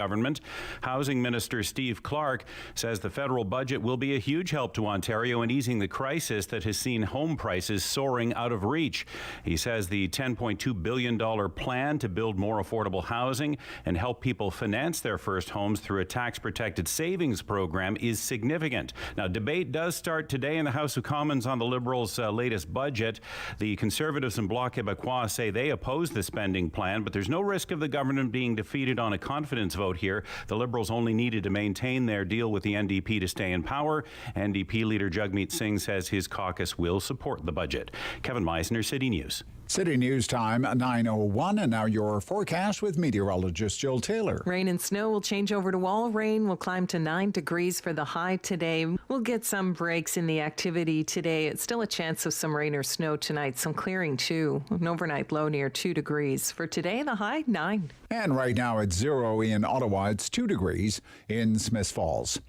government. Housing Minister Steve Clark says the federal budget will be a huge help to Ontario in easing the crisis that has seen home prices soaring out of reach. He says the $10.2 billion plan to build more affordable housing and help people finance their first homes through a tax-protected savings program is significant. Now, debate does start today in the House of Commons on the Liberals' latest budget. The Conservatives and Bloc Québécois say they oppose the spending plan, but there's no risk of the government being defeated on a confidence vote here. The Liberals only needed to maintain their deal with the NDP to stay in power. NDP leader Jagmeet Singh says his caucus will support the budget. Kevin Meisner, City News. City News time, 9:01, and now your forecast with meteorologist Jill Taylor. Rain and snow will change over to all rain. Will climb to 9 degrees for the high today. We'll get some breaks in the activity today. It's still a chance of some rain or snow tonight. Some clearing too. An overnight low near 2 degrees. For today, the high 9. And right now it's 0 in Ottawa. It's 2 degrees in Smiths Falls.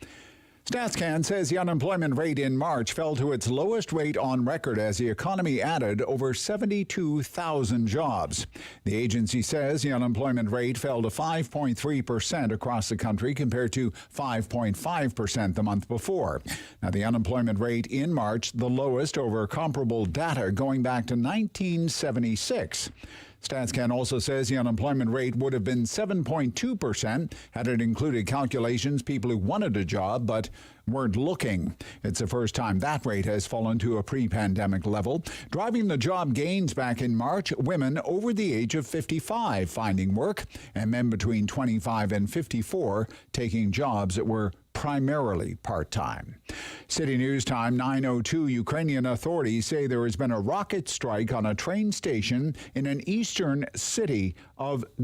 StatsCan says the unemployment rate in March fell to its lowest rate on record as the economy added over 72,000 jobs. The agency says the unemployment rate fell to 5.3% across the country compared to 5.5% the month before. Now, the unemployment rate in March, the lowest over comparable data going back to 1976. StatsCan also says the unemployment rate would have been 7.2% had it included calculations people who wanted a job but weren't looking. It's the first time that rate has fallen to a pre-pandemic level. Driving the job gains back in March, women over the age of 55 finding work and men between 25 and 54 taking jobs that were primarily part-time. City News time, 9:02. Ukrainian authorities say there has been a rocket strike on a train station in an eastern city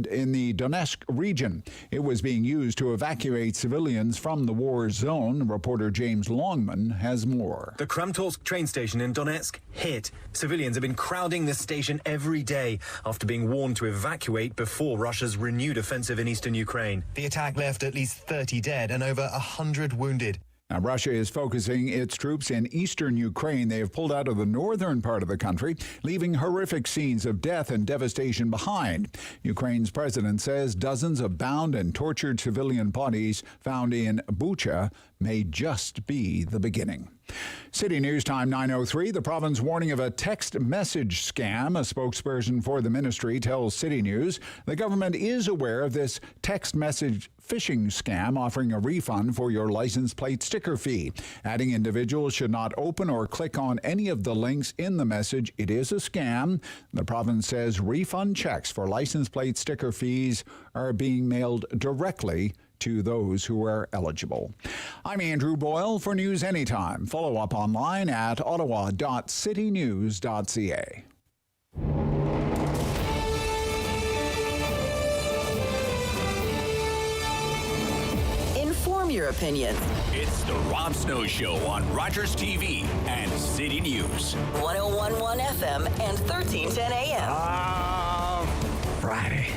in the Donetsk region. It was being used to evacuate civilians from the war zone. Reporter James Longman has more. The Kramatorsk train station in Donetsk hit. Civilians have been crowding this station every day after being warned to evacuate before Russia's renewed offensive in eastern Ukraine. The attack left at least 30 dead and over 100 wounded. Now, Russia is focusing its troops in eastern Ukraine. They have pulled out of the northern part of the country, leaving horrific scenes of death and devastation behind. Ukraine's president says dozens of bound and tortured civilian bodies found in Bucha may just be the beginning. City News time, 9:03. The province warning of a text message scam. A spokesperson for the ministry tells City News the government is aware of this text message phishing scam offering a refund for your license plate sticker fee. Adding individuals should not open or click on any of the links in the message. It is a scam. The province says refund checks for license plate sticker fees are being mailed directly to those who are eligible. I'm Andrew Boyle for News Anytime. Follow up online at ottawa.citynews.ca. Inform your opinion. It's the Rob Snow Show on Rogers TV and City News. 101.1 FM and 1310 AM. Friday.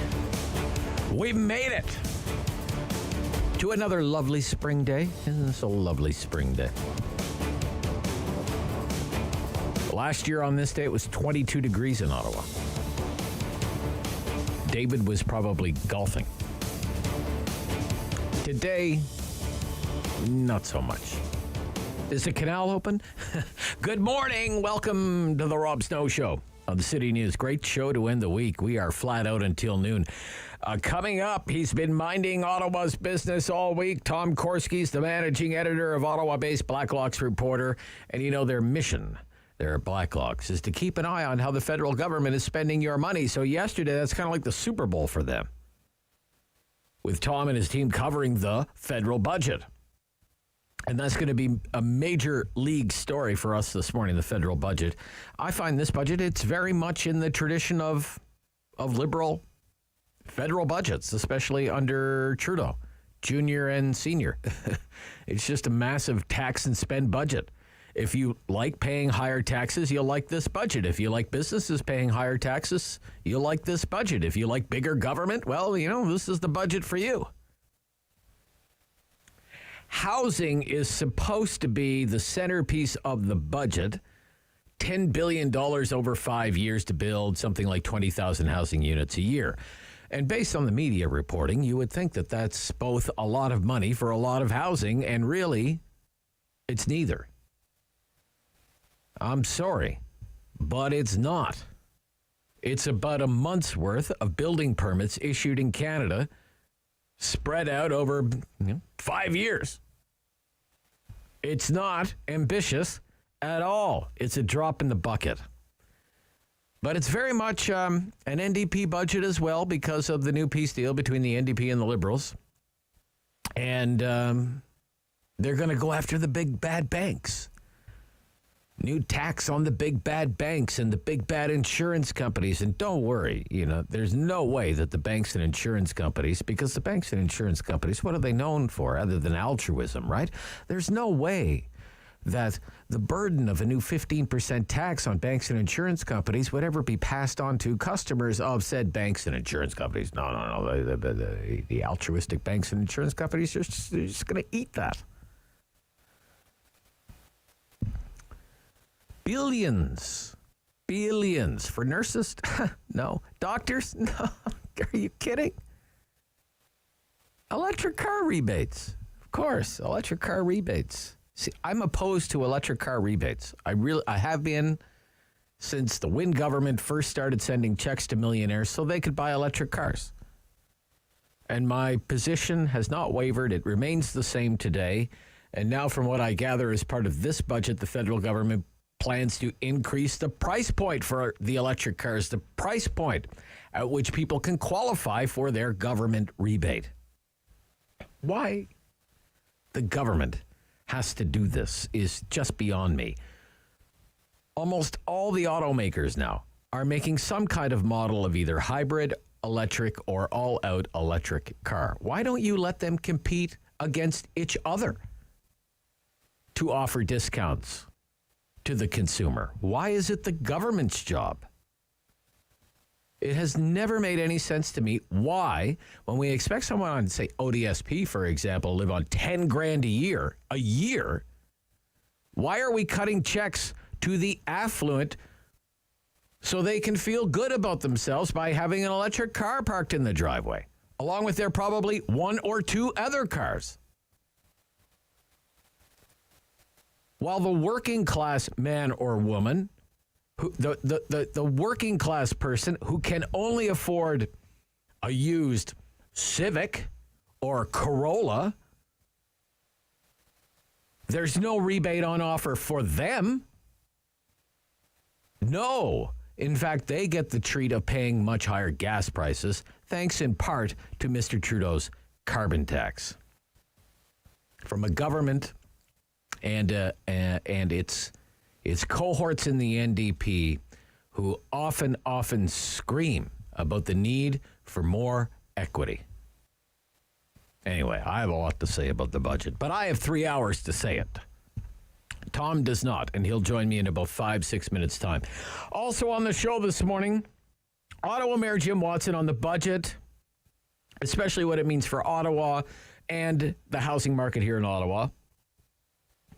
We made it to another lovely spring day. Isn't this a lovely spring day? Last year on this day, it was 22 degrees in Ottawa. David was probably golfing. Today, not so much. Is the canal open? Good morning. Welcome to the Rob Snow Show on the City News. Great show to end the week. We are flat out until noon. Coming up, he's been minding Ottawa's business all week. Tom Korski's the managing editor of Ottawa-based Blacklock's Reporter. And you know their mission, their Blacklocks, is to keep an eye on how the federal government is spending your money. So yesterday, that's kind of like the Super Bowl for them, with Tom and his team covering the federal budget. And that's going to be a major league story for us this morning, the federal budget. I find this budget, it's very much in the tradition of Liberal federal budgets, especially under Trudeau, junior and senior. It's just a massive tax and spend budget. If you like paying higher taxes, you'll like this budget. If you like businesses paying higher taxes, you'll like this budget. If you like bigger government, well, you know, this is the budget for you. Housing is supposed to be the centerpiece of the budget. $10 billion over 5 years to build something like 20,000 housing units a year. And based on the media reporting, you would think that that's both a lot of money for a lot of housing, and really, it's neither. I'm sorry, but it's not. It's about a month's worth of building permits issued in Canada, spread out over 5 years. It's not ambitious at all. It's a drop in the bucket. But it's very much an NDP budget as well because of the new peace deal between the NDP and the Liberals. And they're going to go after the big bad banks. New tax on the big bad banks and the big bad insurance companies. And don't worry, there's no way that the banks and insurance companies, because the banks and insurance companies, what are they known for other than altruism, right? There's no way that the burden of a new 15% tax on banks and insurance companies would ever be passed on to customers of said banks and insurance companies. No. The altruistic banks and insurance companies are just going to eat that. Billions for nurses? No. Doctors? No. Are you kidding? Electric car rebates. Of course, electric car rebates. See, I'm opposed to electric car rebates. I have been since the Wynne government first started sending checks to millionaires so they could buy electric cars. And my position has not wavered. It remains the same today. And now, from what I gather, as part of this budget, the federal government plans to increase the price point for the electric cars, the price point at which people can qualify for their government rebate. Why the government has to do this is just beyond me. Almost all the automakers now are making some kind of model of either hybrid, electric, or all-out electric car. Why don't you let them compete against each other to offer discounts to the consumer? Why is it the government's job? It has never made any sense to me why, when we expect someone on, say, ODSP, for example, live on $10,000 a year, why are we cutting checks to the affluent so they can feel good about themselves by having an electric car parked in the driveway, along with their probably one or two other cars? While the working class man or woman, the working class person who can only afford a used Civic or Corolla, there's no rebate on offer for them. No. In fact, they get the treat of paying much higher gas prices, thanks in part to Mr. Trudeau's carbon tax. From a government and its cohorts in the NDP who often scream about the need for more equity. Anyway, I have a lot to say about the budget, but I have 3 hours to say it. Tom does not, and he'll join me in about 5-6 minutes' time. Also on the show this morning, Ottawa Mayor Jim Watson on the budget, especially what it means for Ottawa and the housing market here in Ottawa.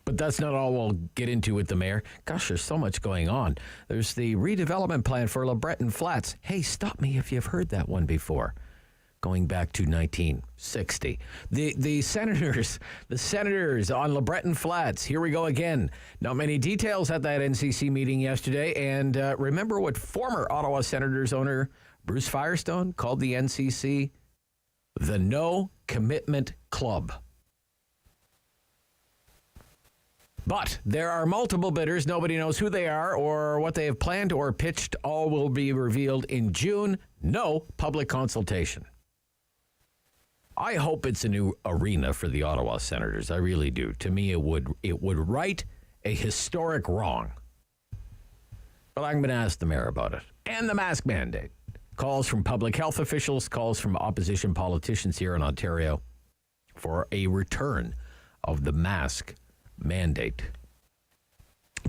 But that's not all we'll get into with the mayor. Gosh, there's so much going on. There's the redevelopment plan for Lebreton Flats. Hey, stop me if you've heard that one before. Going back to 1960. The senators on Lebreton Flats. Here we go again. Not many details at that NCC meeting yesterday. And remember what former Ottawa Senators owner Bruce Firestone called the NCC? The No Commitment Club. But there are multiple bidders. Nobody knows who they are or what they have planned or pitched. All will be revealed in June. No public consultation. I hope it's a new arena for the Ottawa Senators. I really do. To me, it would right a historic wrong. But I'm going to ask the mayor about it. And the mask mandate. Calls from public health officials, calls from opposition politicians here in Ontario for a return of the mask mandate.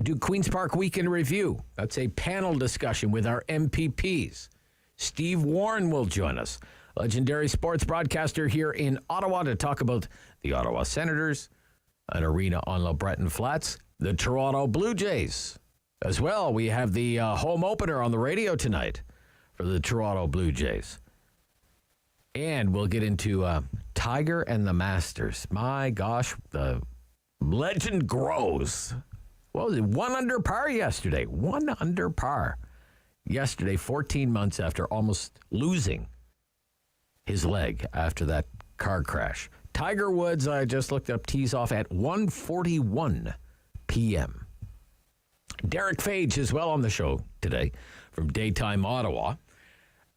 Do Queen's Park Week in Review. That's a panel discussion with our MPPs. Steve Warne will join us, legendary sports broadcaster here in Ottawa, to talk about the Ottawa Senators, an arena on Lebreton Flats, the Toronto Blue Jays. As well, we have the home opener on the radio tonight for the Toronto Blue Jays. And we'll get into Tiger and the Masters. My gosh, the legend grows. What was it? 1 under par yesterday. 1 under par. Yesterday, 14 months after almost losing his leg after that car crash. Tiger Woods, I just looked up, tees off at 1:41 p.m. Derick Fage is well on the show today from Daytime Ottawa.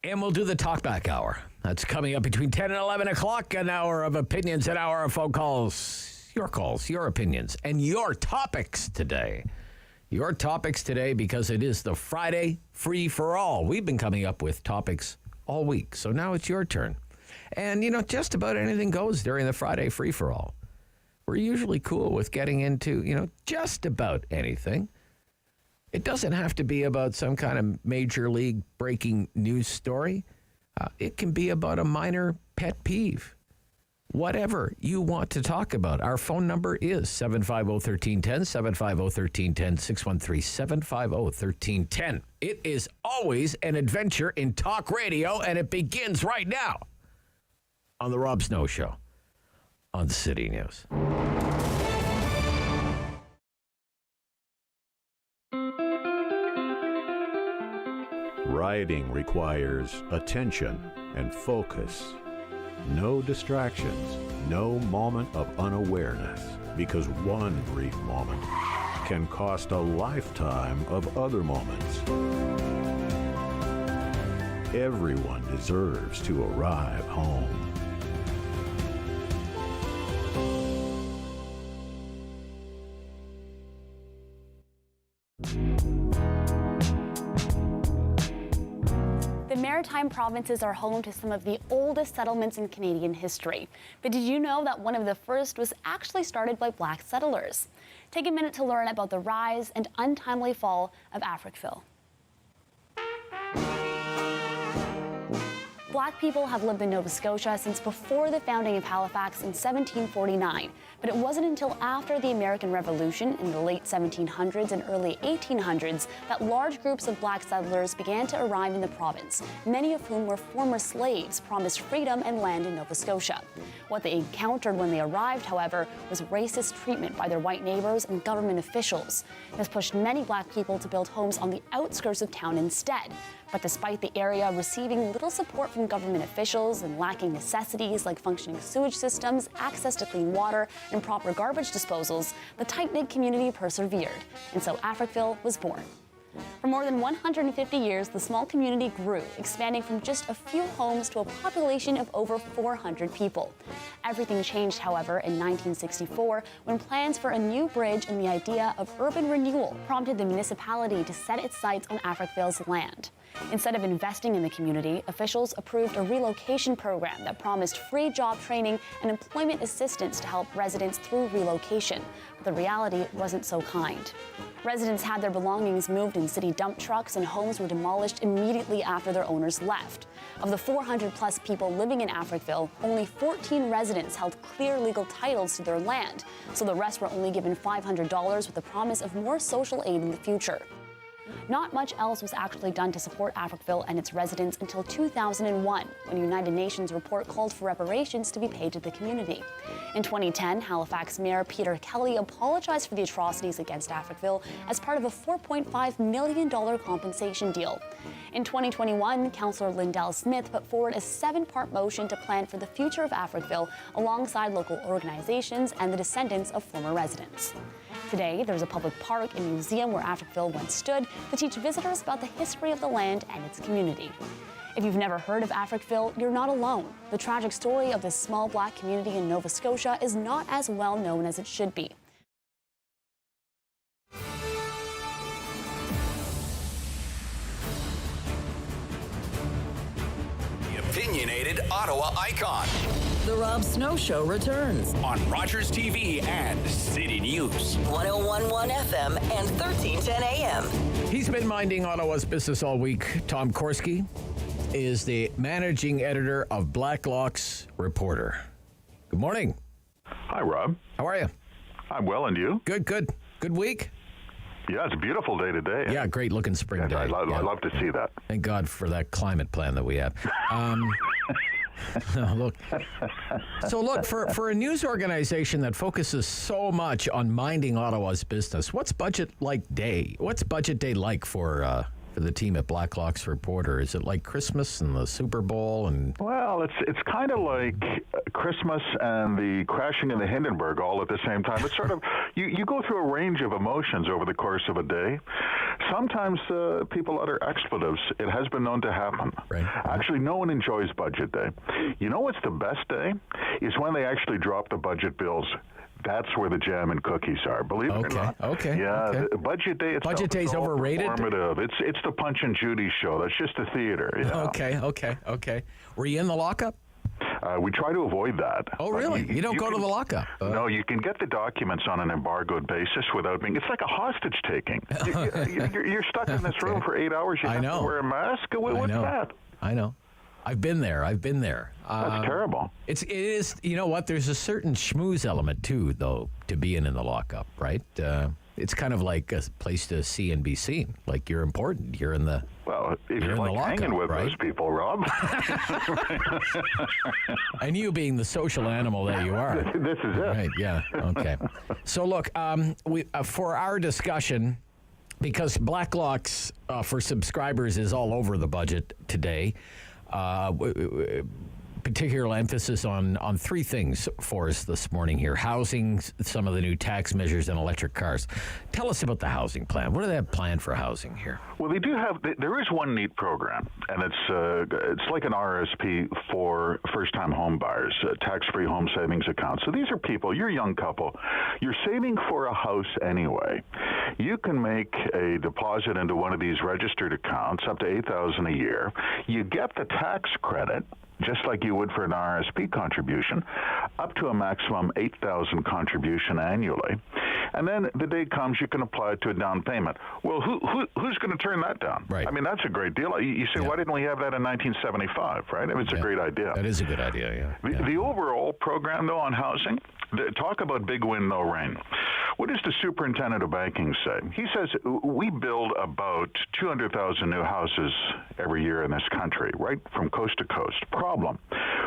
And we'll do the Talkback Hour. That's coming up between 10 and 11 o'clock, an hour of opinions, an hour of phone calls, your opinions, and your topics today. Your topics today because it is the Friday free-for-all. We've been coming up with topics all week, so now it's your turn. And, just about anything goes during the Friday free-for-all. We're usually cool with getting into, just about anything. It doesn't have to be about some kind of major league breaking news story. It can be about a minor pet peeve. Whatever you want to talk about. Our phone number is 750-1310, 750-1310, 613-750-1310. It is always an adventure in talk radio, and it begins right now on The Rob Snow Show on City News. Riding requires attention and focus. No distractions, no moment of unawareness, because one brief moment can cost a lifetime of other moments. Everyone deserves to arrive home. The Maritime provinces are home to some of the oldest settlements in Canadian history. But did you know that one of the first was actually started by black settlers? Take a minute to learn about the rise and untimely fall of Africville. Black people have lived in Nova Scotia since before the founding of Halifax in 1749, but it wasn't until after the American Revolution in the late 1700s and early 1800s that large groups of black settlers began to arrive in the province, many of whom were former slaves promised freedom and land in Nova Scotia. What they encountered when they arrived, however, was racist treatment by their white neighbors and government officials. This pushed many black people to build homes on the outskirts of town instead. But despite the area receiving little support from government officials and lacking necessities like functioning sewage systems, access to clean water, and proper garbage disposals, the tight-knit community persevered, and so Africville was born. For more than 150 years, the small community grew, expanding from just a few homes to a population of over 400 people. Everything changed, however, in 1964 when plans for a new bridge and the idea of urban renewal prompted the municipality to set its sights on Africville's land. Instead of investing in the community, officials approved a relocation program that promised free job training and employment assistance to help residents through relocation. But the reality wasn't so kind. Residents had their belongings moved in city dump trucks, and homes were demolished immediately after their owners left. Of the 400-plus people living in Africville, only 14 residents held clear legal titles to their land, so the rest were only given $500 with the promise of more social aid in the future. Not much else was actually done to support Africville and its residents until 2001, when a United Nations report called for reparations to be paid to the community. In 2010, Halifax Mayor Peter Kelly apologized for the atrocities against Africville as part of a $4.5 million compensation deal. In 2021, Councillor Lindell Smith put forward a 7-part motion to plan for the future of Africville alongside local organizations and the descendants of former residents. Today, there's a public park and museum where Africville once stood to teach visitors about the history of the land and its community. If you've never heard of Africville, you're not alone. The tragic story of this small black community in Nova Scotia is not as well known as it should be. The opinionated Ottawa icon The Rob Snow Show returns on Rogers TV and City News. 101.1 FM and 1310 AM. He's been minding Ottawa's business all week. Tom Korski is the managing editor of Blacklock's Reporter. Good morning. Hi, Rob. How are you? I'm well, and you? Good, good. Good week? Yeah, it's a beautiful day today. Yeah, great looking spring day. I love to see that. Thank God for that climate plan that we have. Look. So look, for a news organization that focuses so much on minding Ottawa's business, what's budget day like for the team at Blacklock's reporter? Is it like Christmas and the Super Bowl? Well, it's kind of like Christmas and the crashing of the Hindenburg all at the same time. It's sort of, you go through a range of emotions over the course of a day. Sometimes people utter expletives. It has been known to happen. Right. Actually, no one enjoys budget day. You know what's the best day? Is when they actually drop the budget bills. That's where the jam and cookies are. Believe it or not. Okay. Yeah, okay. Budget day. Budget day's overrated. It's the Punch and Judy show. That's just a theater. Yeah. Okay. Were you in the lockup? We try to avoid that. Oh, really? You don't go to the lockup? No, you can get the documents on an embargoed basis without being. It's like a hostage taking. You're stuck in this room for 8 hours. You have to wear a mask. What's that? I know. I've been there. That's terrible. It is. You know what? There's a certain schmooze element too, though, to being in the lockup, right? It's kind of like a place to see and be seen. Like you're important. You're in the. Well, if you're like hanging with those people, Rob. And you being the social animal that you are. This is it. Right. Yeah. Okay. So look, we for our discussion. Because Blacklock's for subscribers is all over the budget today. Particular emphasis on three things for us this morning here. Housing, some of the new tax measures, and electric cars. Tell us about the housing plan. What do they have planned for housing here? Well, they do have, there is one neat program, and it's like an RSP for first-time home buyers, tax-free home savings account. So these are people, you're a young couple, you're saving for a house anyway. You can make a deposit into one of these registered accounts up to $8,000 a year. You get the tax credit, just like you would for an RSP contribution, up to a maximum $8,000 contribution annually. And then the day comes you can apply it to a down payment. Well, who's going to turn that down? Right. I mean, that's a great deal. You say, why didn't we have that in 1975, right? I mean, it's a great idea. That is a good idea, yeah. The overall program, though, on housing, talk about big wind, no rain. What does the superintendent of banking say? He says we build about 200,000 new houses every year in this country, right from coast to coast. Problem,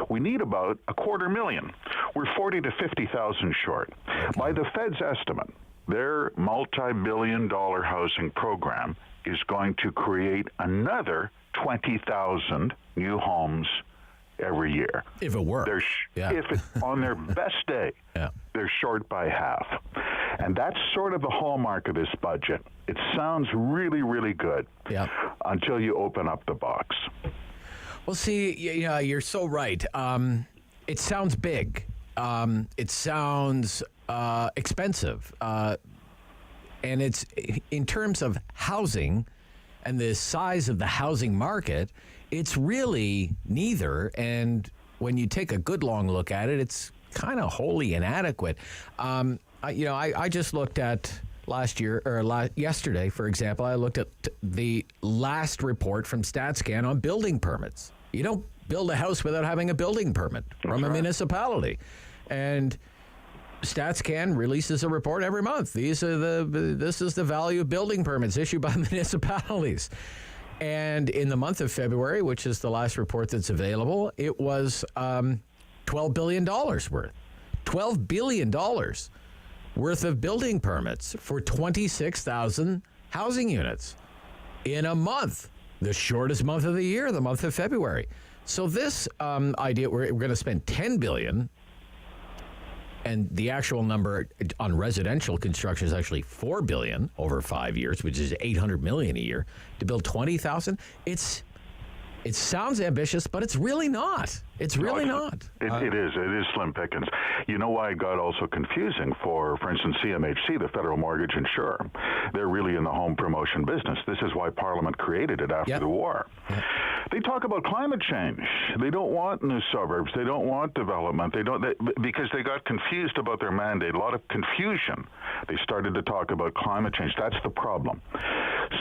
we need about 250,000. We're 40 to 50,000 short. By the Fed's estimate, their multi-billion-dollar housing program is going to create another 20,000 new homes every year. If it works. If on their best day, they're short by half. And that's sort of the hallmark of this budget. It sounds really, really good until you open up the box. Well, see, you're so right. It sounds big. It sounds expensive. And it's in terms of housing and the size of the housing market, it's really neither. And when you take a good long look at it, it's kind of wholly inadequate. I just looked at yesterday, for example, I looked at the last report from StatsCan on building permits. You don't build a house without having a building permit from a municipality. And StatsCan releases a report every month. This is the value of building permits issued by municipalities. And in the month of February, which is the last report that's available, it was $12 billion worth. $12 billion worth of building permits for 26,000 housing units in a month, the shortest month of the year, the month of February. So this idea, we're going to spend $10 billion, and the actual number on residential construction is actually $4 billion over 5 years, which is $800 million a year to build 20,000. It sounds ambitious, but it's really not. It's really not. It is slim pickings. You know why it got also confusing for instance, CMHC, the Federal Mortgage Insurer. They're really in the home promotion business. This is why Parliament created it after the war. Yep. They talk about climate change. They don't want new suburbs. They don't want development. Because they got confused about their mandate. A lot of confusion. They started to talk about climate change. That's the problem.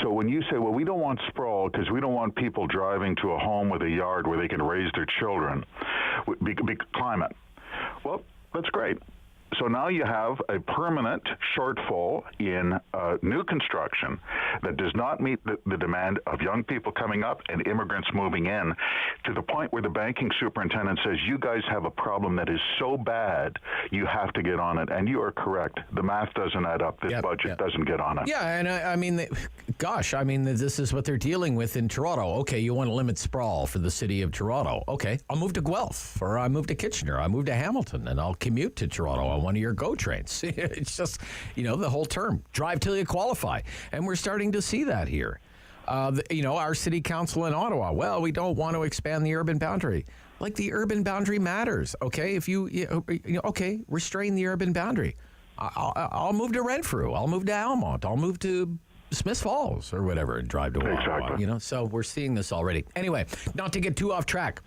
So when you say, well, we don't want sprawl because we don't want people driving to a home with a yard where they can raise their children, climate. Well, that's great. So now you have a permanent shortfall in new construction, that does not meet the demand of young people coming up and immigrants moving in, to the point where the banking superintendent says, you guys have a problem that is so bad, you have to get on it. And you are correct. The math doesn't add up. This budget doesn't get on it. Yeah, and I mean, this is what they're dealing with in Toronto. Okay, you want to limit sprawl for the city of Toronto. Okay, I'll move to Guelph, or I move to Kitchener, I move to Hamilton, and I'll commute to Toronto on one of your GO trains. It's just, the whole term, drive till you qualify. And we're starting to see that here. Our city council in Ottawa, well, we don't want to expand the urban boundary. Like, the urban boundary matters, okay? If okay, restrain the urban boundary. I'll move to Renfrew. I'll move to Almont. I'll move to Smiths Falls or whatever and drive to Ottawa. Exactly. So we're seeing this already. Anyway, not to get too off track.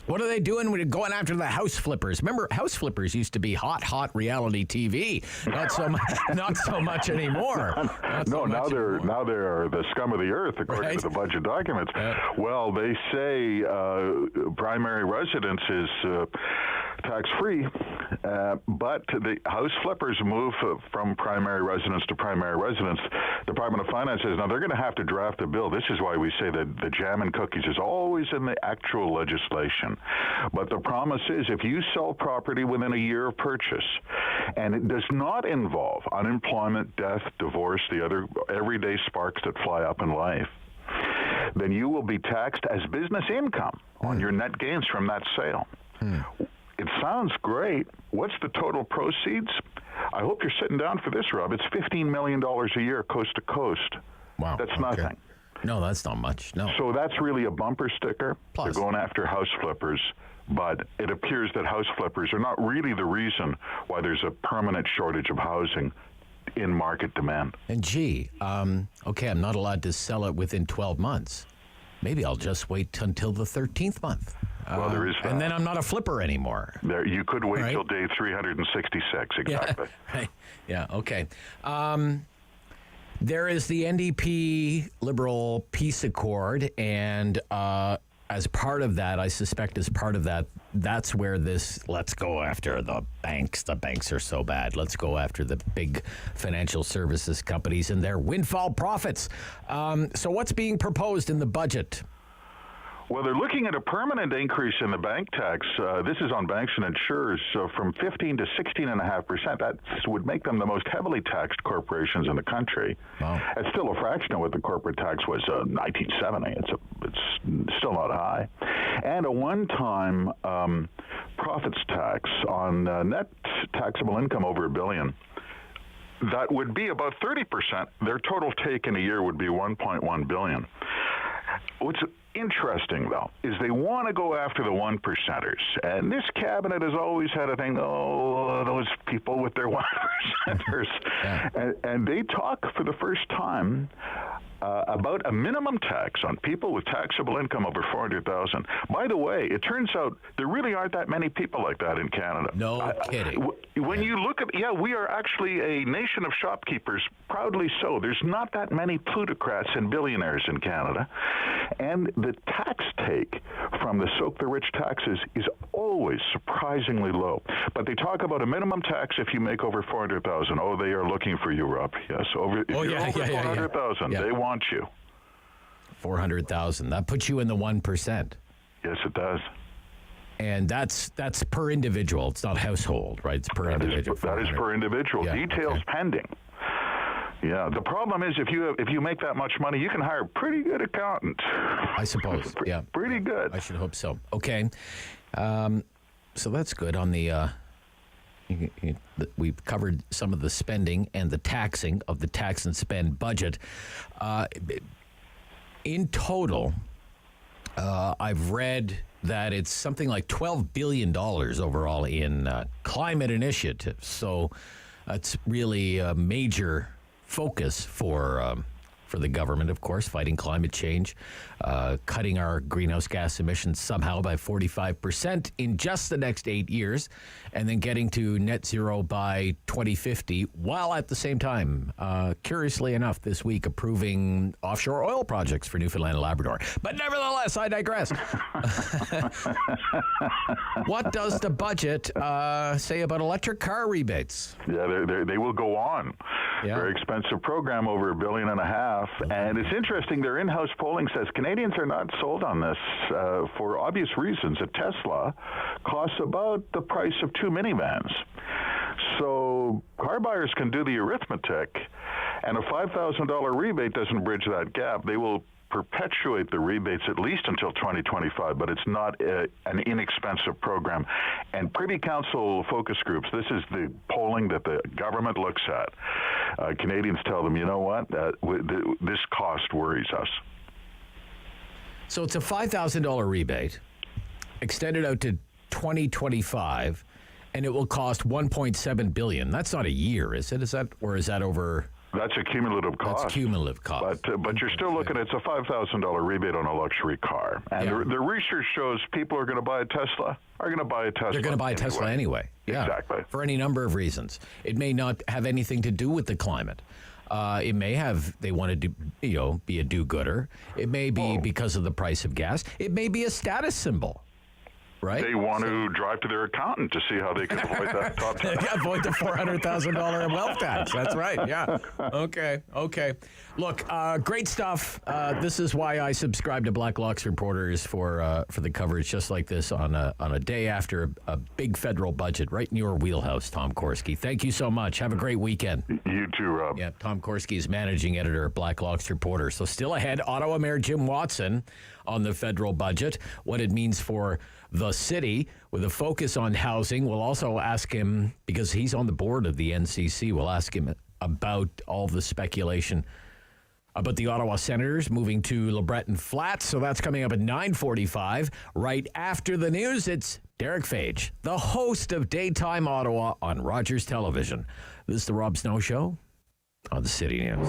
What are they doing when going after the house flippers? Remember, house flippers used to be hot reality TV. Not so much anymore. Now they're the scum of the earth, according to the budget documents. Well, they say primary residence is tax-free, but the house flippers move from primary residence to primary residence. The Department of Finance says, now they're going to have to draft a bill. This is why we say that the jam and cookies is always in the actual legislation. But the promise is, if you sell property within a year of purchase, and it does not involve unemployment, death, divorce, the other everyday sparks that fly up in life, then you will be taxed as business income on your net gains from that sale. It sounds great. What's the total proceeds? I hope you're sitting down for this, Rob. It's $15 million a year, coast to coast. Wow. That's nothing. No, that's not much. No. So that's really a bumper sticker. Plus, they're going after house flippers, but it appears that house flippers are not really the reason why there's a permanent shortage of housing in market demand. And okay, I'm not allowed to sell it within 12 months. Maybe I'll just wait until the 13th month. Well, there is that. And then I'm not a flipper anymore. You could wait till day 366, exactly. Yeah, right. Yeah, okay. There is the NDP Liberal Peace Accord, and as part of that, that's where this, let's go after the banks. The banks are so bad. Let's go after the big financial services companies and their windfall profits. So what's being proposed in the budget? Well, they're looking at a permanent increase in the bank tax. This is on banks and insurers, so from 15 to 16.5%. That would make them the most heavily taxed corporations in the country. Wow. It's still a fraction of what the corporate tax was in 1970. It's still not high. And a one-time profits tax on net taxable income over $1 billion. That would be about 30%. Their total take in a year would be $1.1 billion. What's interesting, though, is they want to go after the 1%ers. And this cabinet has always had a thing, those people with their 1%ers. Yeah. And they talk for the first time about a minimum tax on people with taxable income over $400,000. By the way, it turns out there really aren't that many people like that in Canada. No kidding. When you look at, we are actually a nation of shopkeepers, proudly so. There's not that many plutocrats and billionaires in Canada. And the tax take from the soak the rich taxes is always surprisingly low. But they talk about a minimum tax if you make over $400,000. Oh, they are looking for you, Rob. Yes, over $400,000, they want you. 400,000. That puts you in the 1%. Yes, it does. And that's per individual. It's not household, right? It's per individual. That is per individual. Yeah, Details pending. Yeah, the problem is if you make that much money, you can hire a pretty good accountant. I suppose. Yeah, pretty good. I should hope so. Okay, so that's good. On the we've covered some of the spending and the taxing of the tax and spend budget. In total, I've read that it's something like $12 billion overall in climate initiatives. So that's really a major focus for the government, of course, fighting climate change, cutting our greenhouse gas emissions somehow by 45% in just the next 8 years, and then getting to net zero by 2050, while at the same time, curiously enough, this week approving offshore oil projects for Newfoundland and Labrador. But nevertheless, I digress. What does the budget say about electric car rebates? Yeah, they will go on. Very expensive program, over $1.5 billion. And it's interesting, their in-house polling says Canadians are not sold on this for obvious reasons. A Tesla costs about the price of 2 minivans. So car buyers can do the arithmetic, and a $5,000 rebate doesn't bridge that gap. They will perpetuate the rebates at least until 2025, but it's not an inexpensive program. And Privy Council focus groups, this is the polling that the government looks at. Canadians tell them, you know what, this cost worries us. So it's a $5,000 rebate extended out to 2025, and it will cost $1.7 billion. That's not a year, is it? Is that over? That's a cumulative cost. That's cumulative cost. But you're still looking at, it's a $5,000 rebate on a luxury car. And the research shows people are going to buy a Tesla, They're going to buy a Tesla anyway. Yeah, exactly. For any number of reasons. It may not have anything to do with the climate. It may have, they want to be a do-gooder. It may be because of the price of gas. It may be a status symbol. Right? They want to drive to their accountant to see how they can avoid that top tax. Yeah, avoid the $400,000 wealth tax. That's right. Yeah. Okay. Look, great stuff. This is why I subscribe to Blacklock's reporters for the coverage just like this on a day after a big federal budget, right in your wheelhouse, Tom Korski. Thank you so much. Have a great weekend. You too, Rob. Yeah, Tom Korski is managing editor of Blacklock's reporter. So still ahead, Ottawa Mayor Jim Watson on the federal budget, what it means for the city with a focus on housing. We'll also ask him, because he's on the board of the NCC, we'll ask him about all the speculation about the Ottawa Senators moving to Lebreton Flats. So that's coming up at 9:45. Right after the news, it's Derick Fage, the host of Daytime Ottawa on Rogers Television. This is the Rob Snow Show on the City News.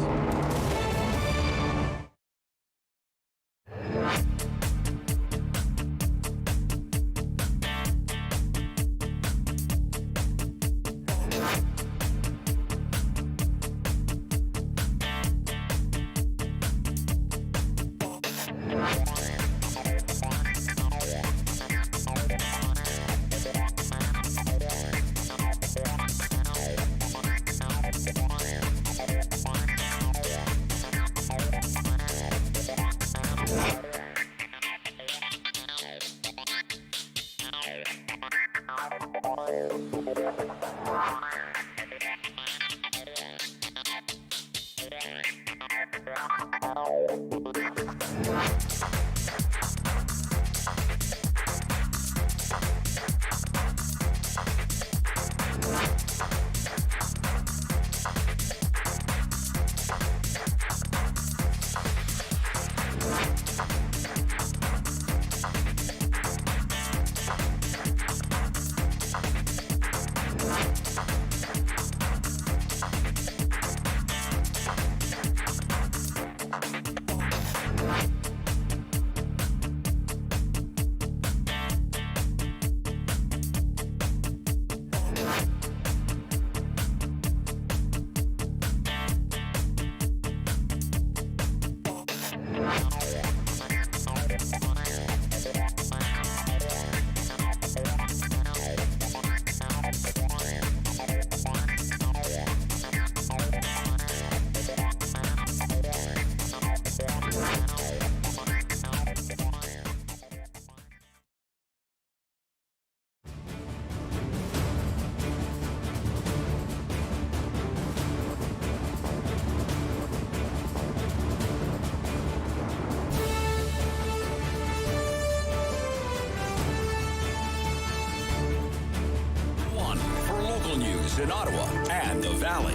In Ottawa and the Valley.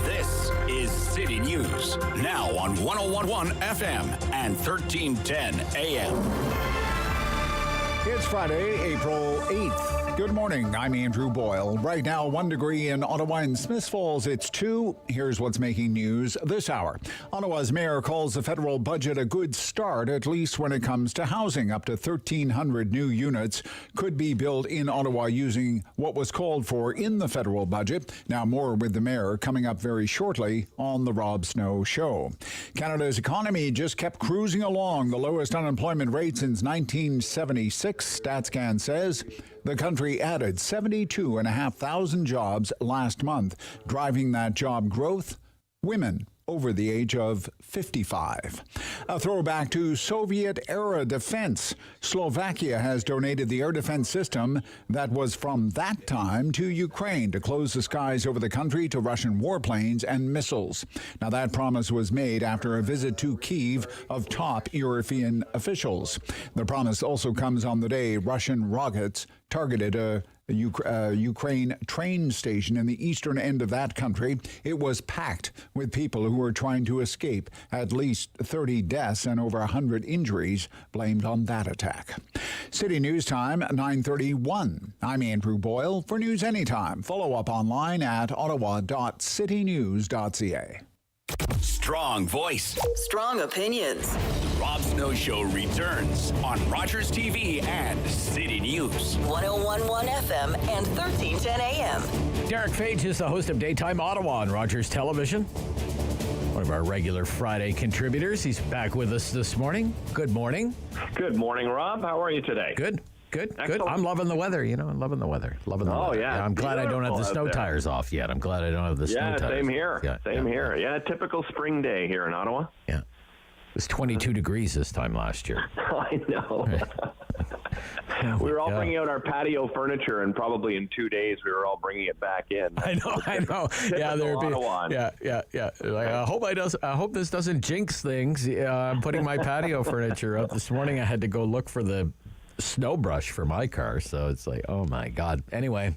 This is City News, now on 101.1 FM and 1310 AM. It's Friday, April 8th. Good morning. I'm Andrew Boyle. Right now, 1 degree in Ottawa and Smiths Falls. It's 2. Here's what's making news this hour. Ottawa's mayor calls the federal budget a good start, at least when it comes to housing. Up to 1,300 new units could be built in Ottawa using what was called for in the federal budget. Now more with the mayor coming up very shortly on the Rob Snow Show. Canada's economy just kept cruising along, the lowest unemployment rate since 1976. StatsCan says the country added 72,500 jobs last month. Driving that job growth, women over the age of 55. A throwback to Soviet-era defense. Slovakia has donated the air defense system that was from that time to Ukraine to close the skies over the country to Russian warplanes and missiles. Now, that promise was made after a visit to Kyiv of top European officials. The promise also comes on the day Russian rockets targeted a Ukraine train station in the eastern end of that country. It was packed with people who were trying to escape. At least 30 deaths and over 100 injuries blamed on that attack. City News Time, 9:31. I'm Andrew Boyle. For News Anytime, follow up online at ottawa.citynews.ca. Strong voice. Strong opinions. The Rob Snow Show returns on Rogers TV and City News. 101.1 FM and 1310 AM. Derick Fage is the host of Daytime Ottawa on Rogers Television. One of our regular Friday contributors. He's back with us this morning. Good morning. Good morning, Rob. How are you today? Good. I'm loving the weather. I'm loving the weather. Yeah. I'm glad I don't have the snow tires off yet. I'm glad I don't have the snow tires. Same here. Same here. Yeah, typical spring day here in Ottawa. Yeah. It was 22 degrees this time last year. I know. We were all bringing out our patio furniture, and probably in 2 days we were all bringing it back in. I know. Yeah, there'd be. Yeah. Like, I hope this doesn't jinx things. I'm putting my patio furniture up this morning. I had to go look for the snow brush for my car, so it's like, oh my God. Anyway,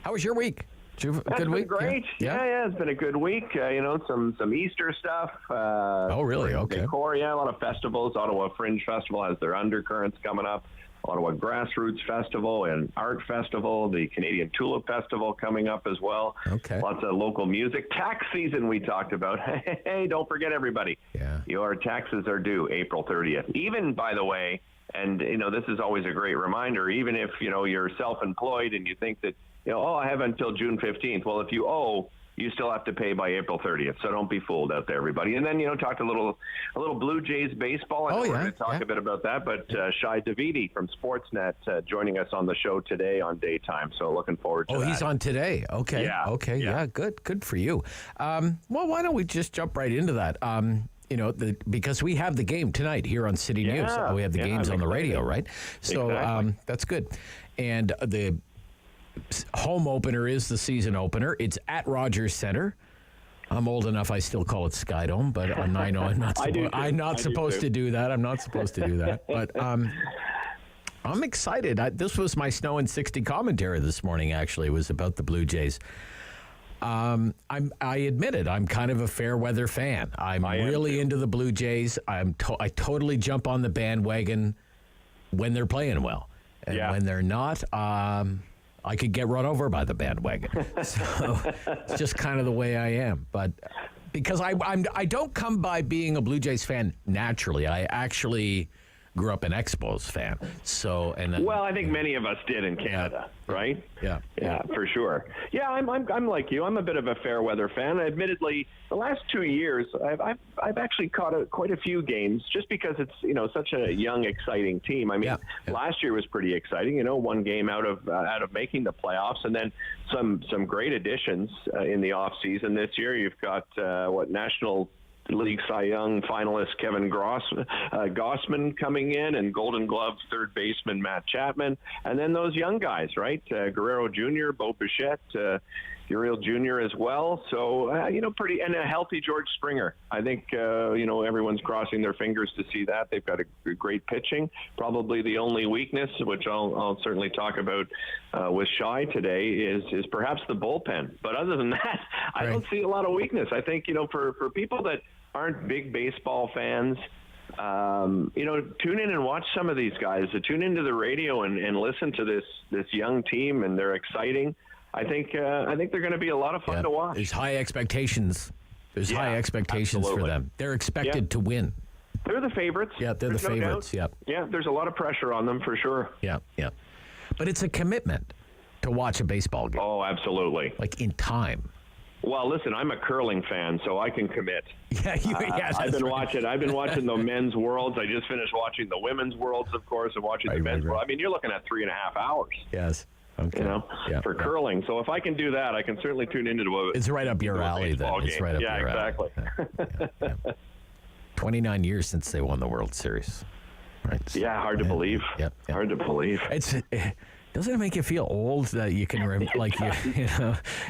how was your week? Good week? Great. Yeah, it's been a good week. Some Easter stuff. Oh, really? Okay. Decor, a lot of festivals. Ottawa Fringe Festival has their undercurrents coming up. Ottawa Grassroots Festival and Art Festival. The Canadian Tulip Festival coming up as well. Okay. Lots of local music. Tax season we talked about. Hey, don't forget, everybody. Yeah. Your taxes are due April 30th. Even, by the way, and, this is always a great reminder, even if, you're self-employed and you think that, I have until June 15th. Well, if you owe, you still have to pay by April 30th. So don't be fooled out there, everybody. And then, talk a little Blue Jays baseball. We're going to talk a bit about that. But Shai Davidi from Sportsnet joining us on the show today on Daytime. So looking forward to that. Oh, he's on today. Okay. Yeah. Okay. Yeah. Good for you. Well, why don't we just jump right into that? Because we have the game tonight here on City News. We have the games on the radio, right? So that's good. And the home opener is the season opener. It's at Rogers Centre. I'm old enough, I still call it Skydome, but I know I'm not supposed to do that. I'm not supposed to do that. But I'm excited. This was my Snow and 60 commentary this morning, actually. It was about the Blue Jays. I admit it. I'm kind of a fair weather fan. I'm really into the Blue Jays. I totally jump on the bandwagon when they're playing well, and when they're not, I could get run over by the bandwagon. So it's just kind of the way I am. But because I don't come by being a Blue Jays fan naturally. I actually grew up an Expos fan. So I think many of us did in Canada, right? Yeah, for sure. Yeah, I'm like you. I'm a bit of a fair weather fan. Admittedly, the last 2 years, I've actually caught quite a few games just because it's such a young, exciting team. I mean, last year was pretty exciting. One game out of making the playoffs, and then some great additions in the off season this year. You've got National League Cy Young finalist Kevin Gossman coming in, and Golden Glove third baseman Matt Chapman, and then those young guys, right? Guerrero Jr., Bo Bichette, Uriel Jr. as well. So, pretty, and a healthy George Springer. I think, everyone's crossing their fingers to see that. They've got a great pitching. Probably the only weakness, which I'll certainly talk about with Shai today, is perhaps the bullpen. But other than that, I don't see a lot of weakness. I think, for people that aren't big baseball fans, tune in and watch some of these guys. Tune into the radio and listen to this young team, and they're exciting. I think they're going to be a lot of fun to watch. There's high expectations. High expectations for them. They're expected to win. They're the favorites. Yeah, they're the favorites. Yeah, there's a lot of pressure on them for sure. Yeah. But it's a commitment to watch a baseball game. Oh, absolutely. Like in time. Well, listen, I'm a curling fan, so I can commit. I've been watching the men's worlds. I just finished watching the women's worlds, of course, and watching the men's world. I mean, you're looking at 3.5 hours. Yes. Okay. For curling. So if I can do that, I can certainly tune into it. It's right up your alley, then. It's right up your alley. Exactly. 29 years since they won the World Series. Right. Yeah, hard to believe. Hard to believe. Doesn't it make you feel old that you can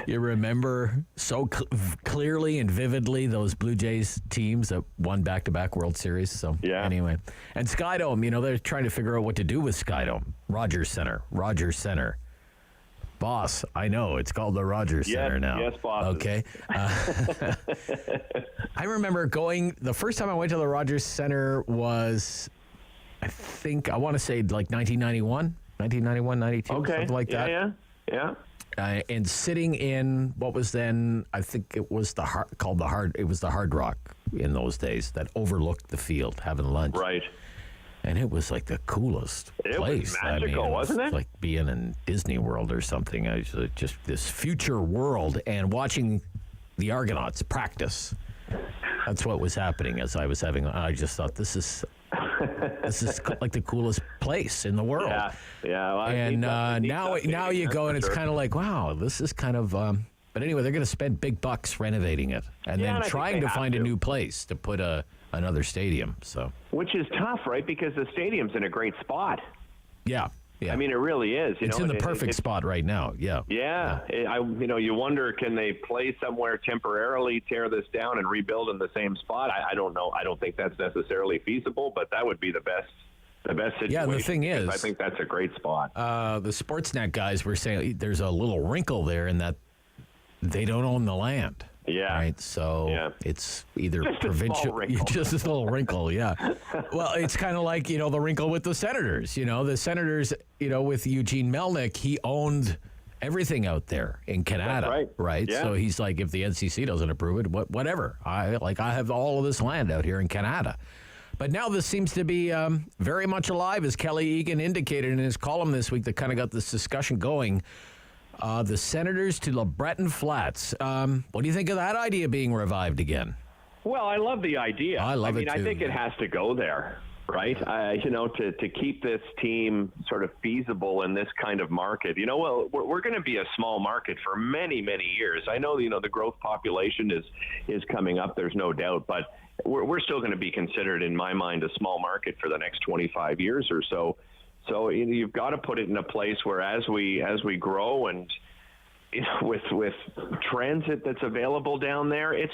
you remember so clearly and vividly those Blue Jays teams that won back-to-back World Series? So anyway, and Skydome, they're trying to figure out what to do with Skydome. Rogers Center. Boss, I know it's called the Rogers Center now. Yes, boss. Okay. I remember the first time I went to the Rogers Center was, I want to say like 1991, 92, something like that. Yeah. And sitting in what was then, I think it was the Hard Rock in those days that overlooked the field, having lunch. Right. And it was like the coolest place. Was magical, wasn't it? Like being in Disney World or something. I was just this future world, and watching the Argonauts practice. That's what was happening as I was I just thought this is like the coolest place in the world. Yeah. Well, and now you go and it's kind of like, wow, this is kind of. But anyway, they're going to spend big bucks renovating it, and then trying to find a new place to put another stadium. So, which is tough, right? Because the stadium's in a great spot. Yeah. I mean, it really is. It's in the perfect spot right now. Yeah. You wonder, can they play somewhere temporarily, tear this down, and rebuild in the same spot? I don't know. I don't think that's necessarily feasible, but that would be the best situation. Yeah, the thing is, I think that's a great spot. The Sportsnet guys were saying there's a little wrinkle there in that they don't own the land. Yeah. Right. So it's either just provincial. Just a little wrinkle. Yeah. Well, it's kind of like, the wrinkle with the Senators. The Senators, with Eugene Melnyk, he owned everything out there in Canada. That's right. Yeah. So he's like, if the NCC doesn't approve it, whatever. I have all of this land out here in Canada. But now this seems to be very much alive, as Kelly Egan indicated in his column this week that kind of got this discussion going. The Senators to Lebreton Flats. What do you think of that idea being revived again? Well, I love the idea. I love it too. I think it has to go there, right? To keep this team sort of feasible in this kind of market. We're going to be a small market for many, many years. I know, the growth population is coming up. There's no doubt, but we're still going to be considered, in my mind, a small market for the next 25 years or so. So you've got to put it in a place where as we grow and with transit that's available down there, it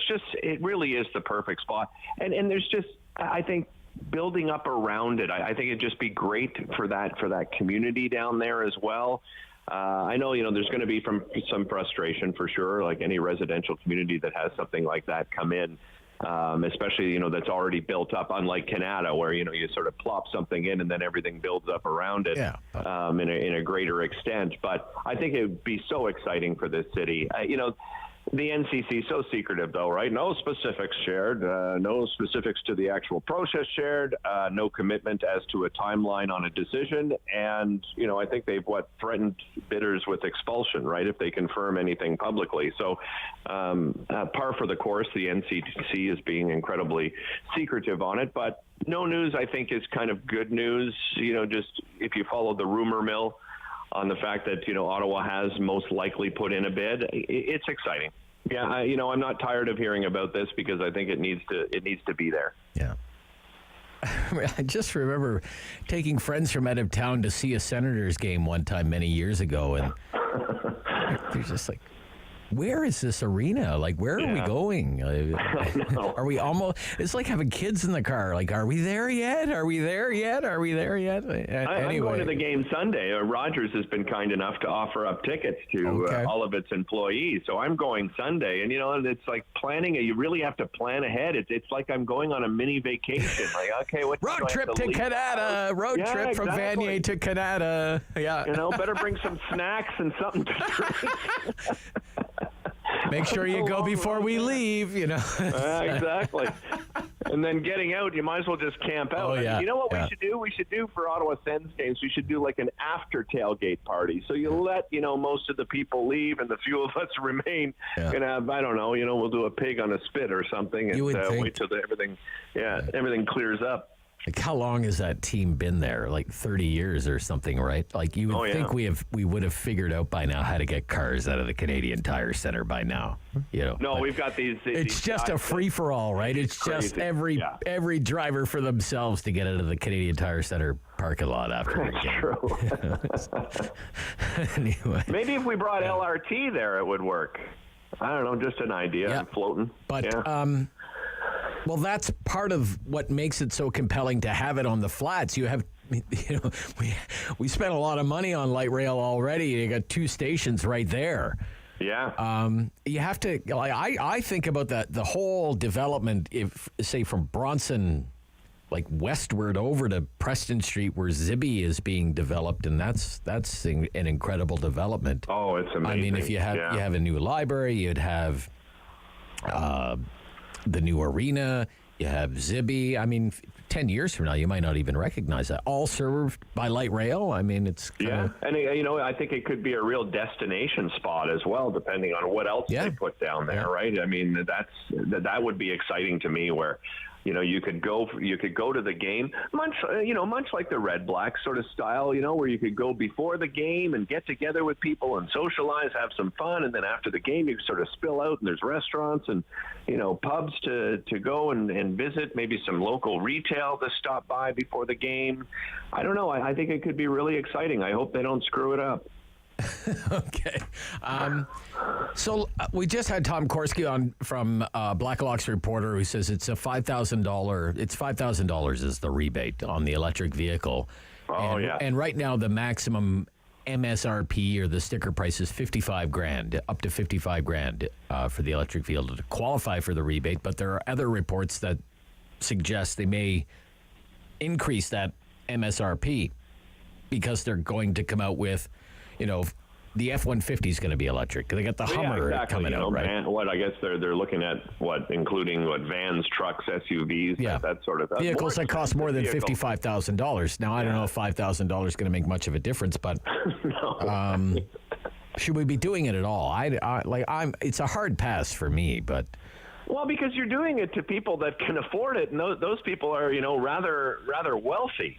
really is the perfect spot. And there's just, I think, building up around it. I think it'd just be great for that community down there as well. I know, there's going to be some frustration for sure, like any residential community that has something like that come in. Especially, that's already built up, unlike Canada, where, you sort of plop something in and then everything builds up around it in a greater extent. But I think it would be so exciting for this city. The NCC is so secretive, though, right? No specifics shared, no specifics to the actual process shared, no commitment as to a timeline on a decision. And, I think they've threatened bidders with expulsion, right, if they confirm anything publicly. So par for the course, the NCC is being incredibly secretive on it. But no news, I think, is kind of good news. Just if you follow the rumor mill on the fact that, Ottawa has most likely put in a bid, it's exciting. Yeah, I'm not tired of hearing about this because I think it needs to be there. Yeah. I just remember taking friends from out of town to see a Senators game one time many years ago, and they're just like, where is this arena? Like, where are we going? Are we almost? It's like having kids in the car. Like, are we there yet? Are we there yet? Are we there yet? I'm going to the game Sunday. Rogers has been kind enough to offer up tickets to all of its employees. So I'm going Sunday. And, it's like planning. You really have to plan ahead. It's like I'm going on a mini vacation. Like, okay, what road trip to Canada. Road trip from Vanier to Canada. Yeah. Better bring some snacks and something to drink. Make sure you go before we leave, Exactly. And then getting out, you might as well just camp out. Oh, yeah. You know what we should do? We should do for Ottawa Sens games, we should do like an after tailgate party. So you let, most of the people leave and the few of us remain. And have, I don't know, we'll do a pig on a spit or something and wait till everything clears up. Like, how long has that team been there? Like 30 years or something, right? Like, you would think we would have figured out by now how to get cars out of the Canadian Tire Center by now. No, we've got these. It's just a free for all, right? It's just every driver for themselves to get out of the Canadian Tire Center parking lot after the game. True. Anyway, maybe if we brought LRT there, it would work. I don't know, just an idea. I'm floating. But well, that's part of what makes it so compelling to have it on the flats. You have, we spent a lot of money on light rail already. You got 2 stations right there. Yeah. You have to. I think about the whole development. If say from Bronson, like westward over to Preston Street, where Zibi is being developed, and that's an incredible development. Oh, it's amazing. I mean, if you have a new library, you'd have the new arena, you have Zibi. I mean, 10 years from now, you might not even recognize that. All served by light rail. I mean, it's and I think it could be a real destination spot as well, depending on what else they put down there, right? I mean, that would be exciting to me, where you could go to the game, much like the Red Black sort of style, where you could go before the game and get together with people and socialize, have some fun, and then after the game you sort of spill out and there's restaurants and pubs to go and visit, maybe some local retail to stop by before the game. I don't know. I think it could be really exciting. I hope they don't screw it up. Okay. So we just had Tom Korski on from Blacklock's reporter, who says it's $5,000. It's $5,000 is the rebate on the electric vehicle. And right now the maximum MSRP or the sticker price is $55,000, up to $55,000 for the electric vehicle to qualify for the rebate. But there are other reports that suggest they may increase that MSRP because they're going to come out with, the F-150 is going to be electric. They got the Hummer coming out, right? I guess they're looking at including vans, trucks, SUVs, that sort of vehicles that cost more than $55,000. Now I don't know if $5,000 is going to make much of a difference, but should we be doing it at all? It's a hard pass for me, but. Well, because you're doing it to people that can afford it, and those people are, rather wealthy.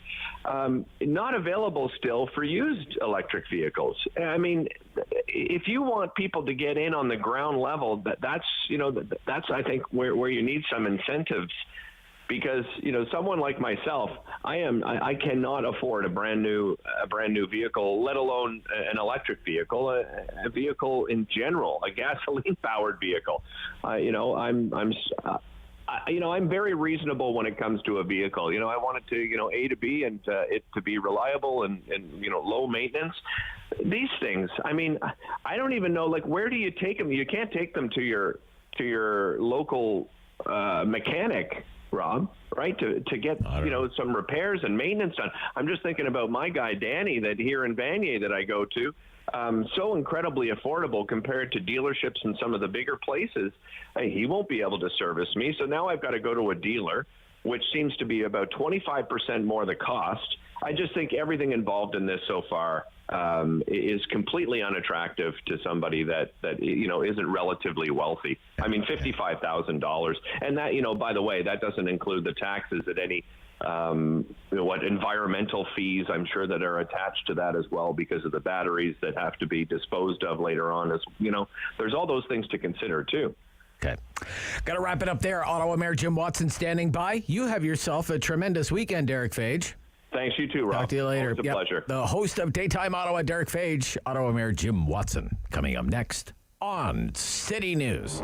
Not available still for used electric vehicles. I mean, if you want people to get in on the ground level, that's I think where you need some incentives. Because someone like myself, I cannot afford a brand new vehicle, let alone an electric vehicle, a vehicle in general, a gasoline powered vehicle. I'm very reasonable when it comes to a vehicle. I want it to A to B and it to be reliable and low maintenance. These things, I mean, I don't even know, where do you take them? You can't take them to your local mechanic, Rob, right? To get, some repairs and maintenance done. I'm just thinking about my guy, Danny, that here in Vanier that I go to, so incredibly affordable compared to dealerships in some of the bigger places. He won't be able to service me. So now I've got to go to a dealer, which seems to be about 25% more the cost. I just think everything involved in this so far is completely unattractive to somebody that isn't relatively wealthy. I mean, $55,000, and that by the way, that doesn't include the taxes at any environmental fees I'm sure that are attached to that as well because of the batteries that have to be disposed of later on. As there's all those things to consider too. Okay. Got to wrap it up there. Ottawa Mayor Jim Watson standing by. You have yourself a tremendous weekend, Derick Fage. Thanks, you too, Rob. Talk to you later. It's a pleasure. The host of Daytime Ottawa, Derick Fage, Ottawa Mayor Jim Watson, coming up next on City News.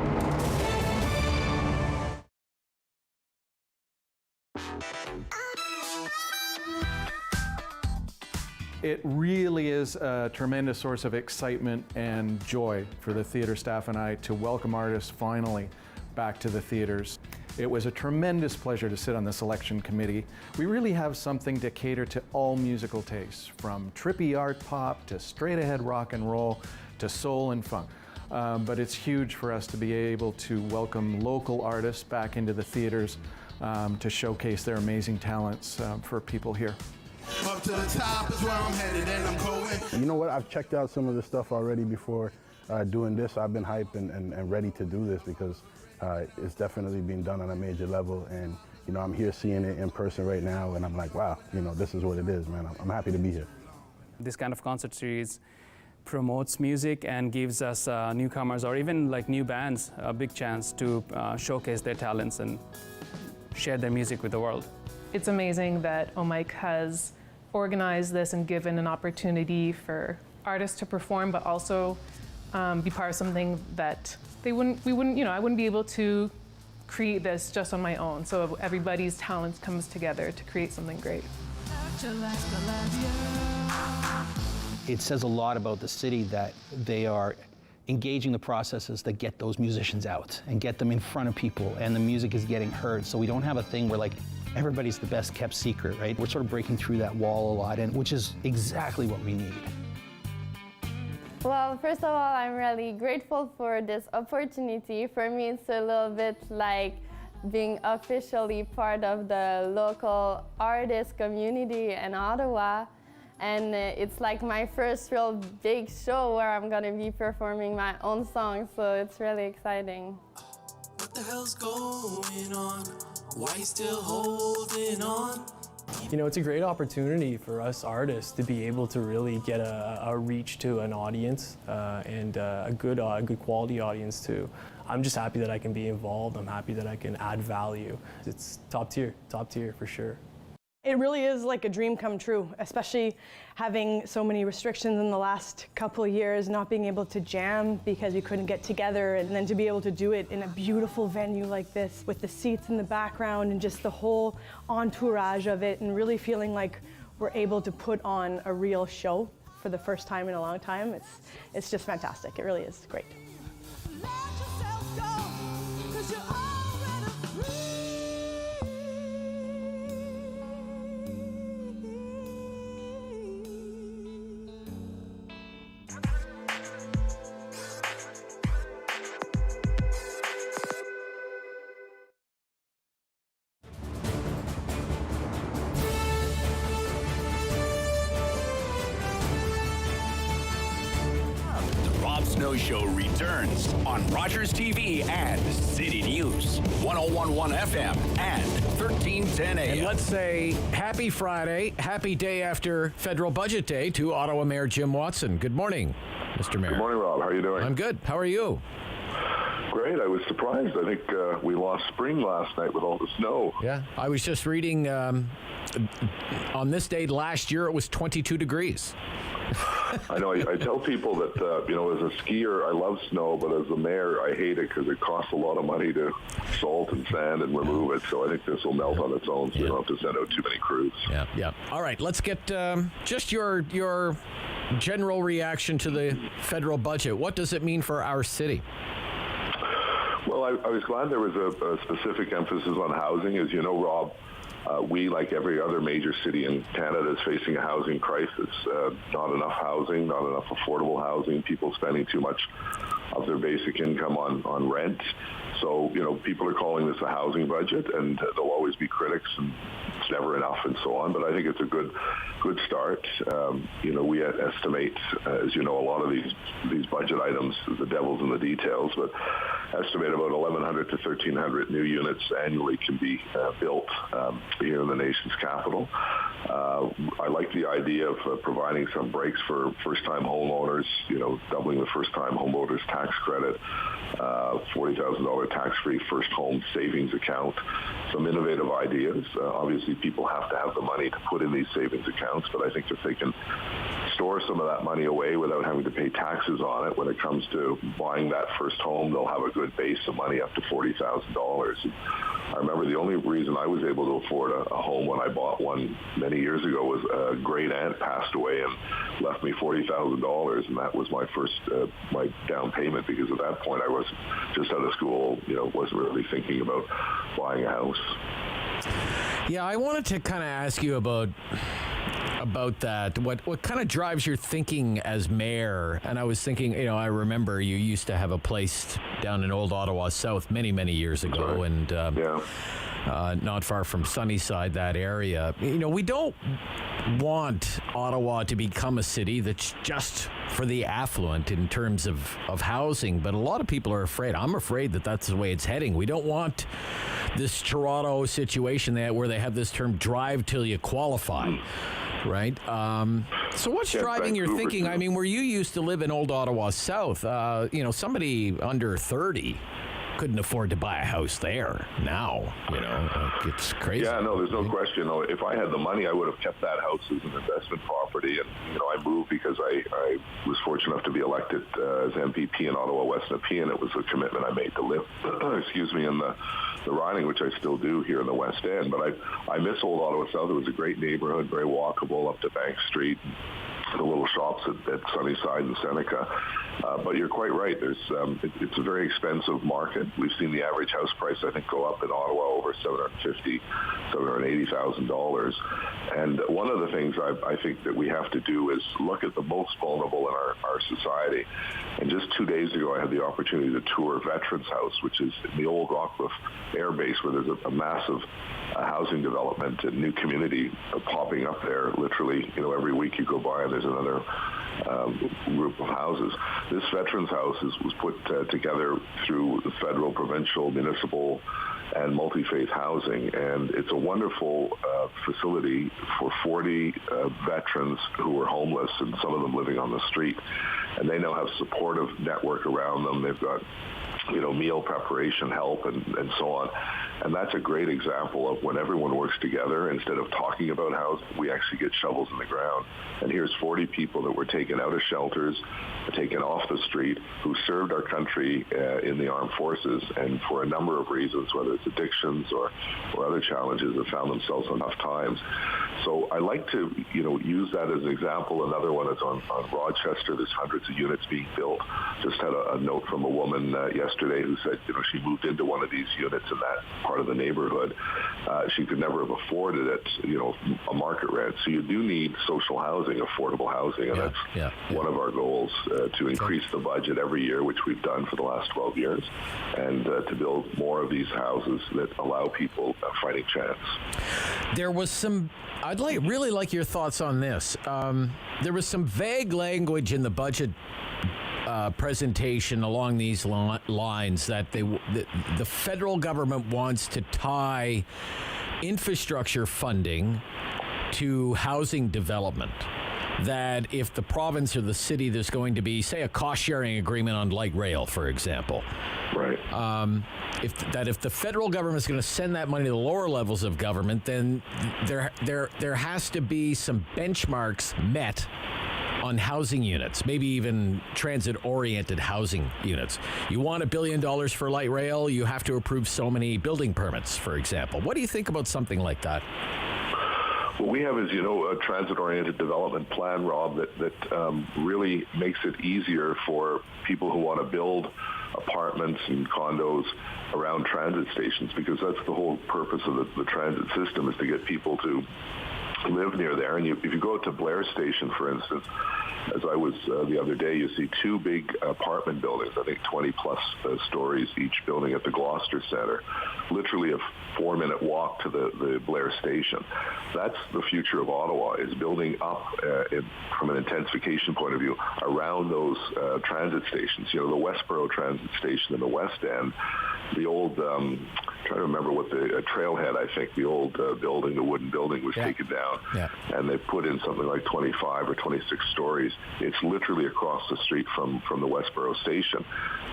It really is a tremendous source of excitement and joy for the theatre staff and I to welcome artists finally back to the theatres. It was a tremendous pleasure to sit on the selection committee. We really have something to cater to all musical tastes, from trippy art pop to straight ahead rock and roll to soul and funk. But it's huge for us to be able to welcome local artists back into the theaters to showcase their amazing talents for people here. Up to the top is where I'm headed and I'm going. You know what? I've checked out some of the stuff already before doing this. I've been hyped and ready to do this because it's definitely being done on a major level. And, you know, I'm here seeing it in person right now, and I'm like, wow, you know, this is what it is, man. I'm happy to be here. This kind of concert series promotes music and gives us newcomers or even like new bands a big chance to showcase their talents and share their music with the world. It's amazing that OMIC has organized this and given an opportunity for artists to perform, but also be part of something that I wouldn't be able to create this just on my own. So everybody's talents comes together to create something great. It says a lot about the city that they are engaging the processes that get those musicians out and get them in front of people, and the music is getting heard. So we don't have a thing where like everybody's the best kept secret, right? We're sort of breaking through that wall a lot, and which is exactly what we need. Well, first of all, I'm really grateful for this opportunity. For me, it's a little bit like being officially part of the local artist community in Ottawa. And it's like my first real big show where I'm gonna be performing my own songs, so it's really exciting. What the hell's going on? Why you still holding on? You know, it's a great opportunity for us artists to be able to really get a reach to an audience and a good quality audience too. I'm just happy that I can be involved. I'm happy that I can add value. It's top tier for sure. It really is like a dream come true, especially having so many restrictions in the last couple of years, not being able to jam because we couldn't get together, and then to be able to do it in a beautiful venue like this with the seats in the background and just the whole entourage of it, and really feeling like we're able to put on a real show for the first time in a long time. It's just fantastic. It really is great. Show returns on Rogers TV and City News, 101.1 FM and 1310 AM. And let's say happy Friday, happy day after Federal Budget Day to Ottawa Mayor Jim Watson. Good morning, Mr. Mayor. Good morning, Rob. How are you doing? I'm good. How are you? Great. I was surprised. I think we lost spring last night with all the snow. Yeah. I was just reading on this day last year it was 22 degrees. I know. I tell people that, as a skier, I love snow, but as a mayor, I hate it because it costs a lot of money to salt and sand and remove it. So I think this will melt on its own, so we don't have to send out too many crews. Yeah. All right. Let's get just your general reaction to the federal budget. What does it mean for our city? Well, I was glad there was a specific emphasis on housing. As you know, Rob, we, like every other major city in Canada, is facing a housing crisis. Not enough housing, not enough affordable housing, people spending too much of their basic income on rent. So, people are calling this a housing budget, and there'll always be critics, and it's never enough and so on. But I think it's a good start. We estimate, as you know, a lot of these budget items, the devil's in the details, but estimate about 1,100 to 1,300 new units annually can be built here in the nation's capital. I like the idea of providing some breaks for first-time homeowners, doubling the first-time homeowners tax credit, $40,000 tax-free first home savings account, some innovative ideas. Obviously, people have to have the money to put in these savings accounts, but I think if they can store some of that money away without having to pay taxes on it, when it comes to buying that first home, they'll have a good base of money up to $40,000. I remember the only reason I was able to afford a home when I bought one many years ago was a great aunt passed away and left me $40,000, and that was my first my down payment, because at that point I was just out of school, wasn't really thinking about buying a house. Yeah, I wanted to kind of ask you about about that. What kind of drives your thinking as mayor? And I was thinking, I remember you used to have a place down in Old Ottawa South many years ago, and not far from Sunnyside, that area. We don't want Ottawa to become a city that's just for the affluent in terms of housing, but a lot of people are afraid. I'm afraid that that's the way it's heading. We don't want this Toronto situation where they have this term drive till you qualify. Right. So what's driving your thinking? I mean, where you used to live in Old Ottawa South, somebody under 30 couldn't afford to buy a house there now. It's crazy. Yeah, no, there's no question. If I had the money, I would have kept that house as an investment property. And, I moved because I was fortunate enough to be elected as MPP in Ottawa West Nepean. It was a commitment I made to live, in the riding, which I still do here in the West End. But I miss Old Ottawa South. It was a great neighborhood, very walkable up to Bank Street, the little shops at Sunnyside and Seneca. But you're quite right. It's a very expensive market. We've seen the average house price, I think, go up in Ottawa over $750,000, $780,000. And one of the things I think that we have to do is look at the most vulnerable in our society. And just 2 days ago, I had the opportunity to tour Veterans House, which is in the old Rockcliffe Air Base, where there's a massive housing development and new community popping up there. Literally, every week you go by and there's another group of houses. This Veterans House was put together through the federal, provincial, municipal, and multi-faith housing, and it's a wonderful facility for 40 veterans who were homeless, and some of them living on the street. And they now have supportive network around them. They've got meal preparation help and so on. And that's a great example of when everyone works together, instead of talking about housing, we actually get shovels in the ground. And here's 40 people that were taken out of shelters, taken off the street, who served our country in the armed forces, and for a number of reasons, whether it's addictions or other challenges, have found themselves on tough times. So I like to, use that as an example. Another one is on Rochester. There's hundreds of units being built. Just had a note from a woman yesterday who said, she moved into one of these units in that part of the neighborhood. She could never have afforded it, a market rent. So you do need social housing, affordable housing, and that's one of our goals, to increase the budget every year, which we've done for the last 12 years, and to build more of these houses that allow people a fighting chance. There was some, I'd really like your thoughts on this. There was some vague language in the budget presentation along these lines that the federal government wants to tie infrastructure funding to housing development. That if the province or the city, there's going to be, say, a cost-sharing agreement on light rail, for example. Right. If the federal government is going to send that money to the lower levels of government, then there has to be some benchmarks met on housing units, maybe even transit-oriented housing units. You want $1 billion for light rail, you have to approve so many building permits, for example. What do you think about something like that? What we have is, a transit-oriented development plan, Rob, that really makes it easier for people who want to build apartments and condos around transit stations, because that's the whole purpose of the transit system, is to get people to live near there. And if you go to Blair Station, for instance, as I was the other day, you see two big apartment buildings, I think 20-plus stories each building at the Gloucester Centre, literally a 4-minute walk to the Blair Station. That's the future of Ottawa, is building up from an intensification point of view around those transit stations. The Westboro Transit Station in the West End, the old, trying to remember what the Trailhead, I think, the old building, the wooden building was taken down, and they put in something like 25 or 26 stories. It's literally across the street from the Westboro Station.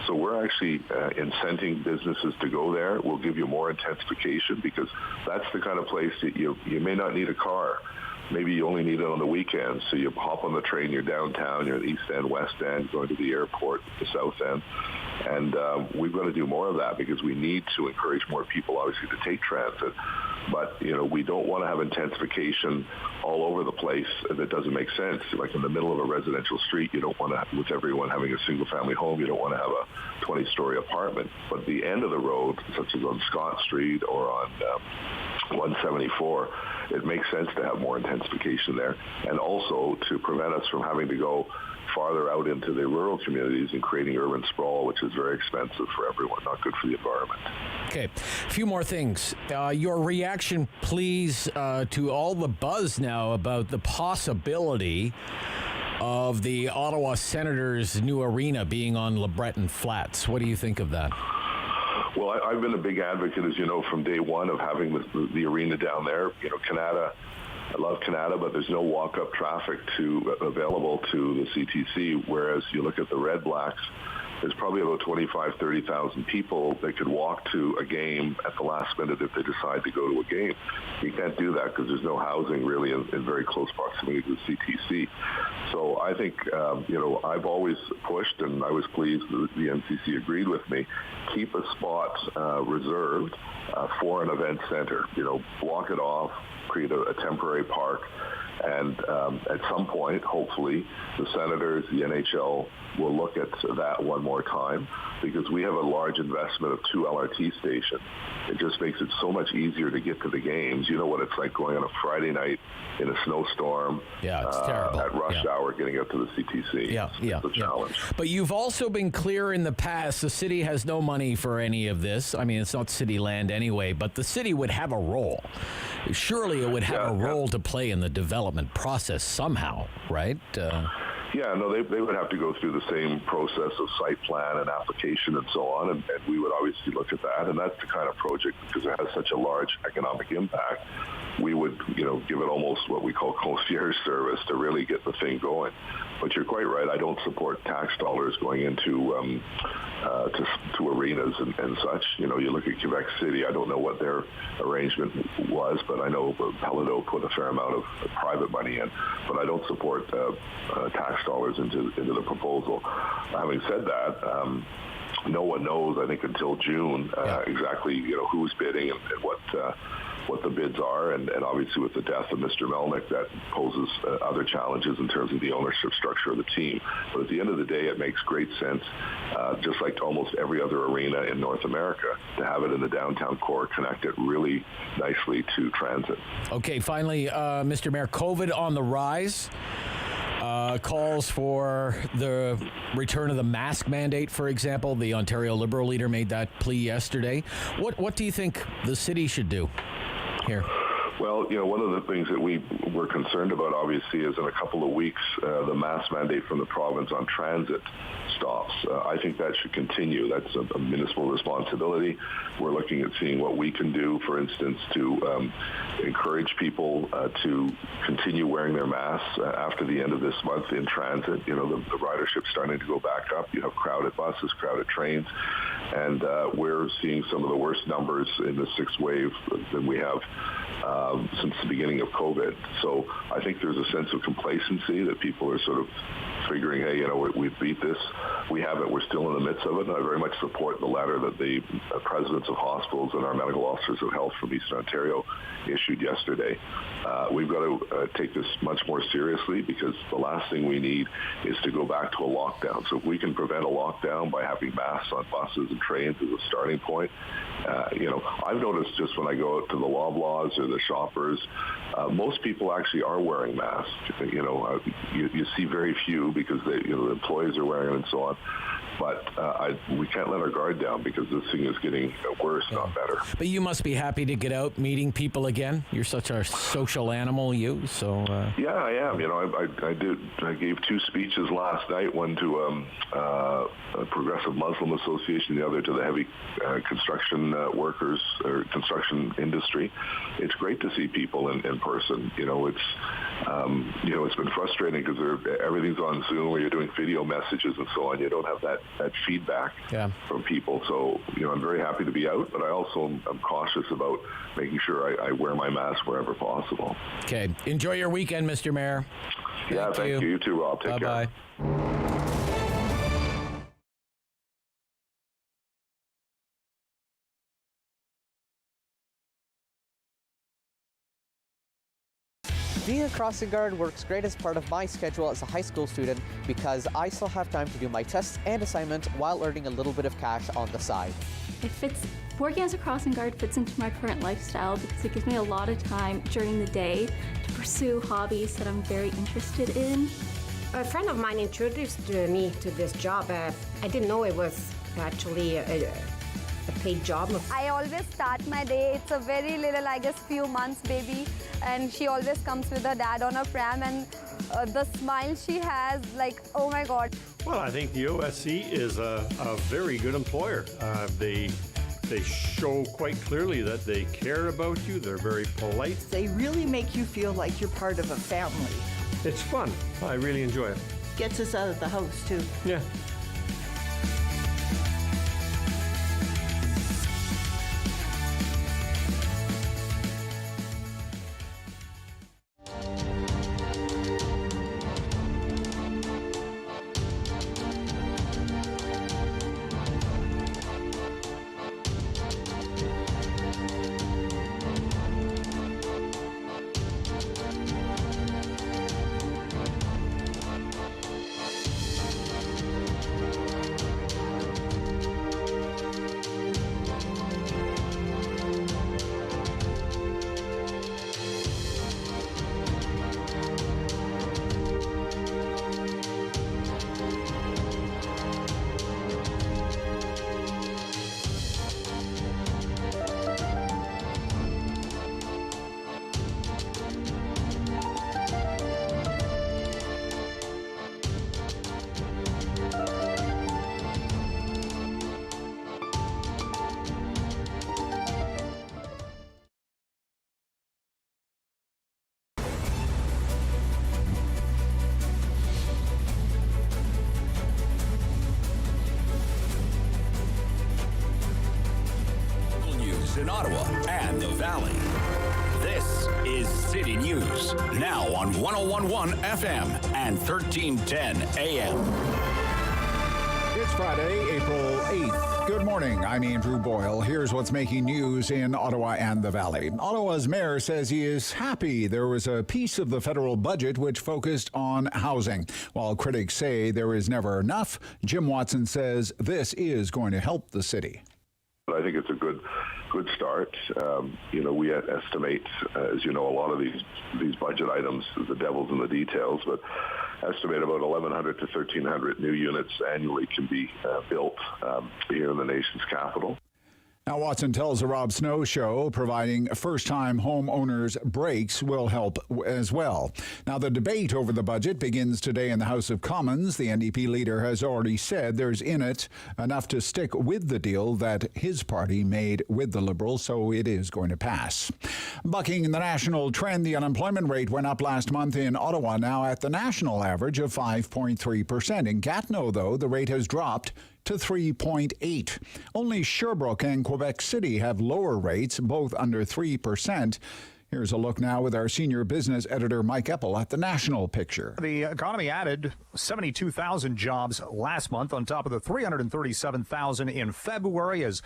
So we're actually incenting businesses to go there. We'll give you more intensification, because that's the kind of place that you may not need a car. Maybe you only need it on the weekends. So you hop on the train, you're downtown, you're at the East End, West End, going to the airport, the South End. And we've got to do more of that, because we need to encourage more people, obviously, to take transit. But, we don't want to have intensification all over the place that doesn't make sense. Like in the middle of a residential street, you don't want to, with everyone having a single-family home, you don't want to have a 20-story apartment. But the end of the road, such as on Scott Street or on 174, it makes sense to have more intensification there, and also to prevent us from having to go farther out into the rural communities and creating urban sprawl, which is very expensive for everyone, not good for the environment. Okay, a few more things. Your reaction, please, to all the buzz now about the possibility of the Ottawa Senators' new arena being on Lebreton Flats. What do you think of that? Well, I've been a big advocate, as you know, from day one of having the arena down there. You know, Canada, I love Canada, but there's no walk-up traffic available to the CTC, whereas you look at the Red Blacks, there's probably about 25,000, 30,000 people that could walk to a game at the last minute if they decide to go to a game. You can't do that because there's no housing really in very close proximity to the CTC. So I think, I've always pushed, and I was pleased that the NCC agreed with me, keep a spot reserved for an event center. Block it off, create a temporary park, and at some point, hopefully, the Senators, the NHL, will look at that one more time, because we have a large investment of 2 LRT stations. It just makes it so much easier to get to the games. You know what it's like going on a Friday night in a snowstorm. Yeah, it's terrible. At rush hour getting up to the CTC. It's a challenge. But you've also been clear in the past, the city has no money for any of this. I mean, it's not city land anyway, but the city would have a role. Surely it would have a role to play in the development process somehow, right? Yeah, no, they would have to go through the same process of site plan and application and so on, and we would obviously look at that, and that's the kind of project, because it has such a large economic impact, we would, give it almost what we call concierge service to really get the thing going. But you're quite right, I don't support tax dollars going into to arenas and such. You look at Quebec City, I don't know what their arrangement was, but I know Pellado put a fair amount of private money in, but I don't support tax dollars into the proposal. Having said that, no one knows, I think, until June exactly who's bidding and what the bids are, and obviously with the death of Mr. Melnick, that poses other challenges in terms of the ownership structure of the team. But at the end of the day, it makes great sense, just like almost every other arena in North America, to have it in the downtown core, connect it really nicely to transit. Okay, finally, Mr. Mayor, COVID on the rise. Calls for the return of the mask mandate, for example. The Ontario Liberal leader made that plea yesterday. What do you think the city should do here? Well, one of the things that we were concerned about, obviously, is in a couple of weeks, the mask mandate from the province on transit stops. I think that should continue. That's a municipal responsibility. We're looking at seeing what we can do, for instance, to encourage people to continue wearing their masks after the end of this month in transit. The ridership's starting to go back up. You have crowded buses, crowded trains, and we're seeing some of the worst numbers in the sixth wave than we have since the beginning of COVID. So I think there's a sense of complacency that people are sort of figuring, hey, we've beat this. We haven't. We're still in the midst of it. And I very much support the letter that the presidents of hospitals and our medical officers of health from Eastern Ontario issued yesterday. We've got to take this much more seriously, because the last thing we need is to go back to a lockdown. So if we can prevent a lockdown by having masks on buses and trains as a starting point, I've noticed just when I go out to the Loblaws or the shoppers, most people actually are wearing masks. You see very few because the employees are wearing it and so on. But we can't let our guard down, because this thing is getting worse, not better. But you must be happy to get out meeting people again. You're such a social animal, you. So yeah, I am. I gave 2 speeches last night. One to a Progressive Muslim Association, the other to the heavy construction workers or construction industry. It's great to see people in person. It's been frustrating because everything's on Zoom, or you're doing video messages and so on. You don't have that feedback from people. So, I'm very happy to be out, but I also am cautious about making sure I wear my mask wherever possible. Okay. Enjoy your weekend, Mr. Mayor. Thank you. You too, Rob. Take care. Bye-bye. Being a crossing guard works great as part of my schedule as a high school student because I still have time to do my tests and assignments while earning a little bit of cash on the side. Working as a crossing guard fits into my current lifestyle because it gives me a lot of time during the day to pursue hobbies that I'm very interested in. A friend of mine introduced me to this job. I didn't know it was actually a paid job. I always start my day. It's a very little, I guess, few months baby, and she always comes with her dad on a pram, and the smile she has, like, oh my God. Well, I think the OSC is a very good employer. They show quite clearly that they care about you. They're very polite. They really make you feel like you're part of a family. It's fun. I really enjoy it. Gets us out of the house, too. Yeah. In Ottawa and the Valley. This is City News, now on 101.1 FM and 1310 AM. It's Friday, April 8th. Good morning. I'm Andrew Boyle. Here's what's making news in Ottawa and the Valley. Ottawa's mayor says he is happy there was a piece of the federal budget which focused on housing. While critics say there is never enough, Jim Watson says this is going to help the city. I think it's a good start. We estimate, as you know, a lot of these budget items, the devil's in the details, but estimate about 1,100 to 1,300 new units annually can be built here in the nation's capital. Now, Watson tells the Rob Snow Show providing first-time homeowners breaks will help as well. Now, the debate over the budget begins today in the House of Commons. The NDP leader has already said there's in it enough to stick with the deal that his party made with the Liberals, so it is going to pass. Bucking the national trend, the unemployment rate went up last month in Ottawa, now at the national average of 5.3%. In Gatineau, though, the rate has dropped to 3.8. Only Sherbrooke and Quebec City have lower rates, both under 3%. Here's a look now with our senior business editor, Mike Eppel, at the national picture. The economy added 72,000 jobs last month on top of the 337,000 in February as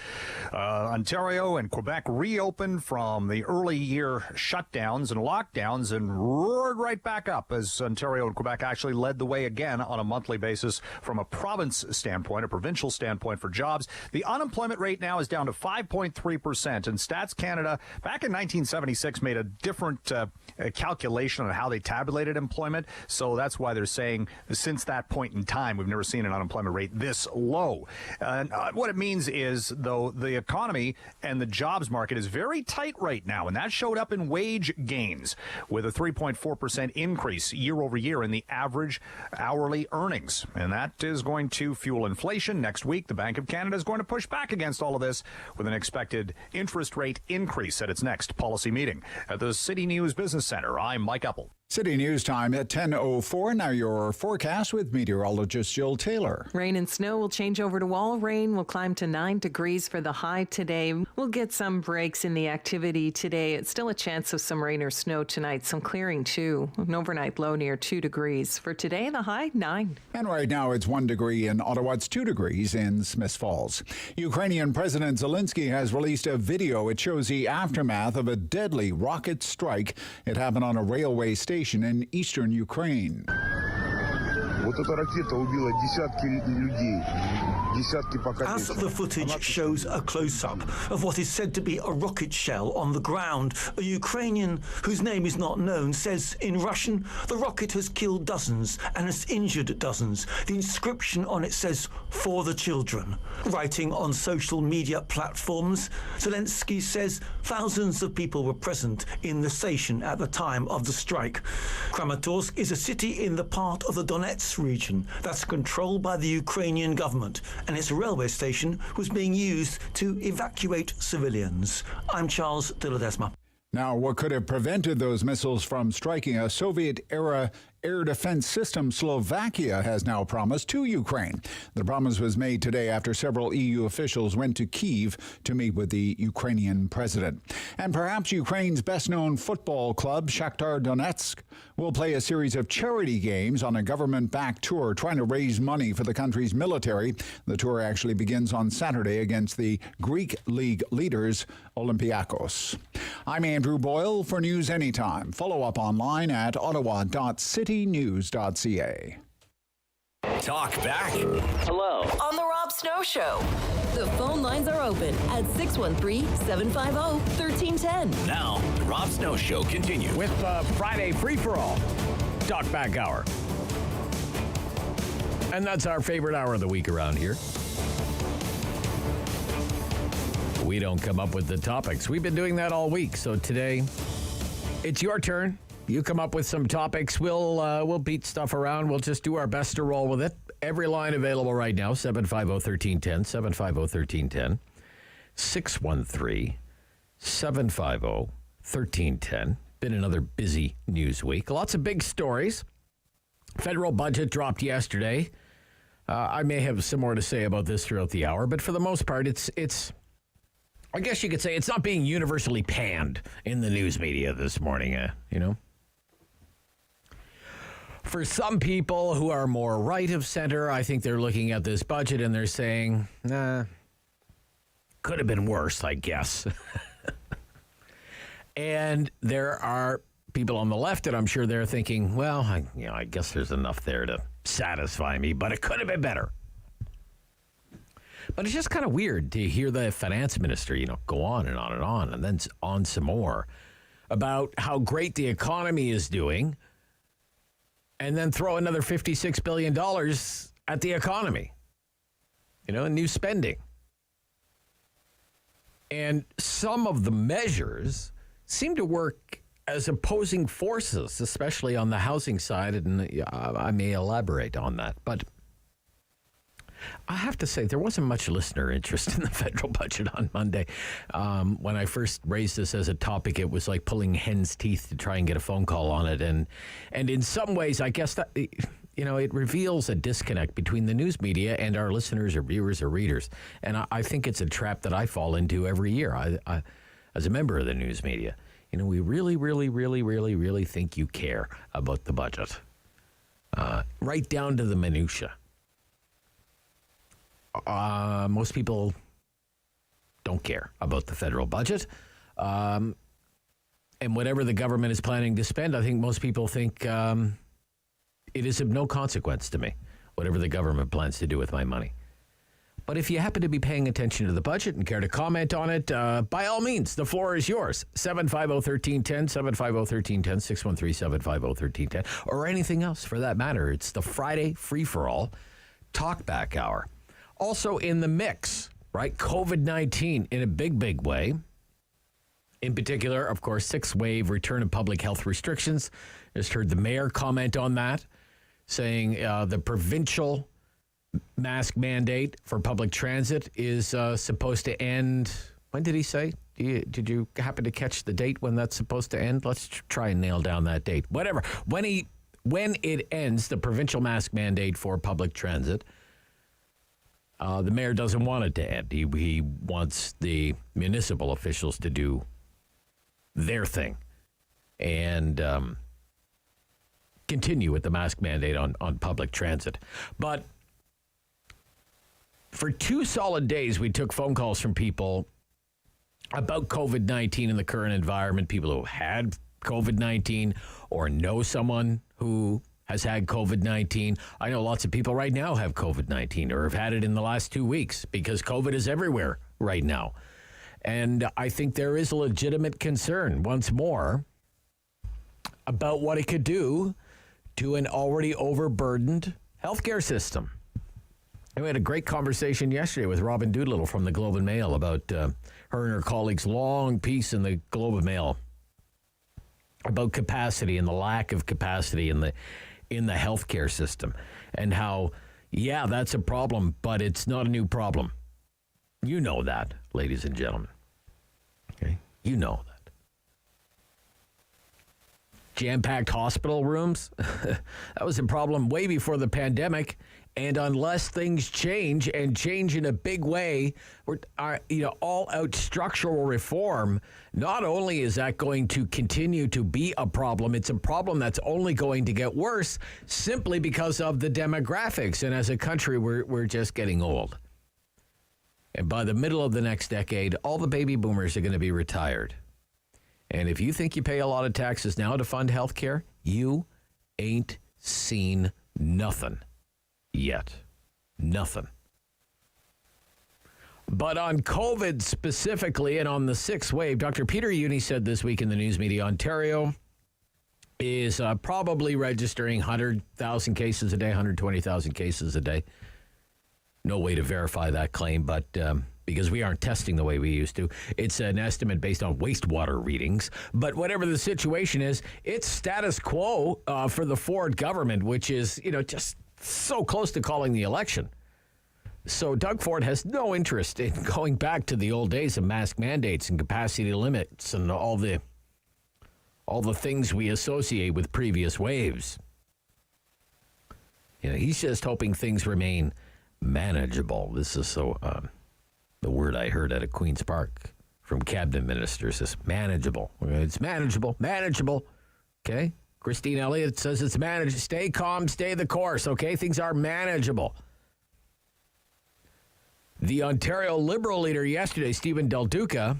Ontario and Quebec reopened from the early year shutdowns and lockdowns and roared right back up as Ontario and Quebec actually led the way again on a monthly basis from a province standpoint, a provincial standpoint for jobs. The unemployment rate now is down to 5.3%, and Stats Canada back in 1976 made a different calculation on how they tabulated employment. So that's why they're saying since that point in time, we've never seen an unemployment rate this low. And what it means is, though, the economy and the jobs market is very tight right now. And that showed up in wage gains with a 3.4% increase year over year in the average hourly earnings. And that is going to fuel inflation. Next week, the Bank of Canada is going to push back against all of this with an expected interest rate increase at its next policy meeting. At the City News Business Center, I'm Mike Eppel. City News time at 10:04. Now your forecast with meteorologist Jill Taylor. Rain and snow will change over to wall. Rain will climb to 9 degrees for the high today. We'll get some breaks in the activity today. It's still a chance of some rain or snow tonight. Some clearing too. An overnight low near 2 degrees. For today, the high 9. And right now it's 1 degree in Ottawa. It's 2 degrees in Smiths Falls. Ukrainian President Zelensky has released a video. It shows the aftermath of a deadly rocket strike. It happened on a railway station station in eastern Ukraine. As the footage shows a close-up of what is said to be a rocket shell on the ground, a Ukrainian whose name is not known says in Russian, the rocket has killed dozens and has injured dozens. The inscription on it says, "For the children." Writing on social media platforms, Zelensky says thousands of people were present in the station at the time of the strike. Kramatorsk is a city in the part of the Donetsk region that's controlled by the Ukrainian government, and its railway station was being used to evacuate civilians. I'm Charles de Ledesma. Now, what could have prevented those missiles from striking a Soviet-era air defense system, Slovakia has now promised to Ukraine. The promise was made today after several EU officials went to Kyiv to meet with the Ukrainian president. And perhaps Ukraine's best-known football club, Shakhtar Donetsk, will play a series of charity games on a government-backed tour trying to raise money for the country's military. The tour actually begins on Saturday against the Greek league leaders, Olympiacos. I'm Andrew Boyle for News Anytime. Follow up online at ottawa.citynews.ca. Talk back. Hello. On the Rob Snow Show. The phone lines are open at 613-750-1310. Now, the Rob Snow Show continues. With Friday free-for-all. Talk back hour. And that's our favorite hour of the week around here. We don't come up with the topics. We've been doing that all week. So today, it's your turn. You come up with some topics. We'll beat stuff around. We'll just do our best to roll with it. Every line available right now, 750-1310, 750-1310, 613-750-1310. Been another busy news week. Lots of big stories. Federal budget dropped yesterday. I may have some more to say about this throughout the hour, but for the most part, it's I guess you could say it's not being universally panned in the news media this morning, you know. For some people who are more right of center, I think they're looking at this budget and they're saying, could have been worse, I guess. And there are people on the left that I'm sure they're thinking, well, I guess there's enough there to satisfy me, but it could have been better. But it's just kind of weird to hear the finance minister, go on and on and on, and then on some more about how great the economy is doing, and then throw another $56 billion at the economy, in new spending. And some of the measures seem to work as opposing forces, especially on the housing side, and I may elaborate on that, but I have to say, there wasn't much listener interest in the federal budget on Monday. When I first raised this as a topic, it was like pulling hen's teeth to try and get a phone call on it. And in some ways, I guess that, it reveals a disconnect between the news media and our listeners or viewers or readers. And I think it's a trap that I fall into every year I as a member of the news media. We really, really, really, really, really think you care about the budget. Right down to the minutia. Most people don't care about the federal budget. And whatever the government is planning to spend, I think most people think it is of no consequence to me, whatever the government plans to do with my money. But if you happen to be paying attention to the budget and care to comment on it, by all means, the floor is yours. 750-1310, 750-1310, 613-750-1310, or anything else for that matter. It's the Friday free-for-all talkback hour. Also in the mix, right? COVID-19 in a big, big way. In particular, of course, sixth wave return of public health restrictions. Just heard the mayor comment on that, saying the provincial mask mandate for public transit is supposed to end. When did he say? Did you happen to catch the date when that's supposed to end? Let's try and nail down that date. Whatever. When it ends, the provincial mask mandate for public transit, the mayor doesn't want it to end. He wants the municipal officials to do their thing and continue with the mask mandate on public transit. But for 2 solid days, we took phone calls from people about COVID-19 in the current environment, people who had COVID-19 or know someone who has had COVID-19. I know lots of people right now have COVID-19 or have had it in the last 2 weeks because COVID is everywhere right now. And I think there is a legitimate concern, once more, about what it could do to an already overburdened healthcare system. And we had a great conversation yesterday with Robin Doolittle from the Globe and Mail about her and her colleagues' long piece in the Globe and Mail about capacity and the lack of capacity in the healthcare system, and how, yeah, that's a problem, but it's not a new problem. You know that, ladies and gentlemen. Okay, you know that. Jam-packed hospital rooms, that was a problem way before the pandemic. And unless things change and change in a big way, all-out structural reform, not only is that going to continue to be a problem, it's a problem that's only going to get worse simply because of the demographics. And as a country, we're just getting old. And by the middle of the next decade, all the baby boomers are going to be retired. And if you think you pay a lot of taxes now to fund health care, you ain't seen nothing yet. Nothing. But on COVID specifically and on the sixth wave, Dr. Peter Uni said this week in the news media, Ontario is probably registering 100,000 cases a day, 120,000 cases a day. No way to verify that claim, but because we aren't testing the way we used to. It's an estimate based on wastewater readings. But whatever the situation is, it's status quo for the Ford government, which is, just so close to calling the election. So Doug Ford has no interest in going back to the old days of mask mandates and capacity limits and all the things we associate with previous waves. He's just hoping things remain manageable. This is the word I heard at Queen's Park from cabinet ministers is manageable. It's manageable. Okay? Christine Elliott says it's manageable. Stay calm, stay the course, okay? Things are manageable. The Ontario Liberal leader yesterday, Stephen Del Duca,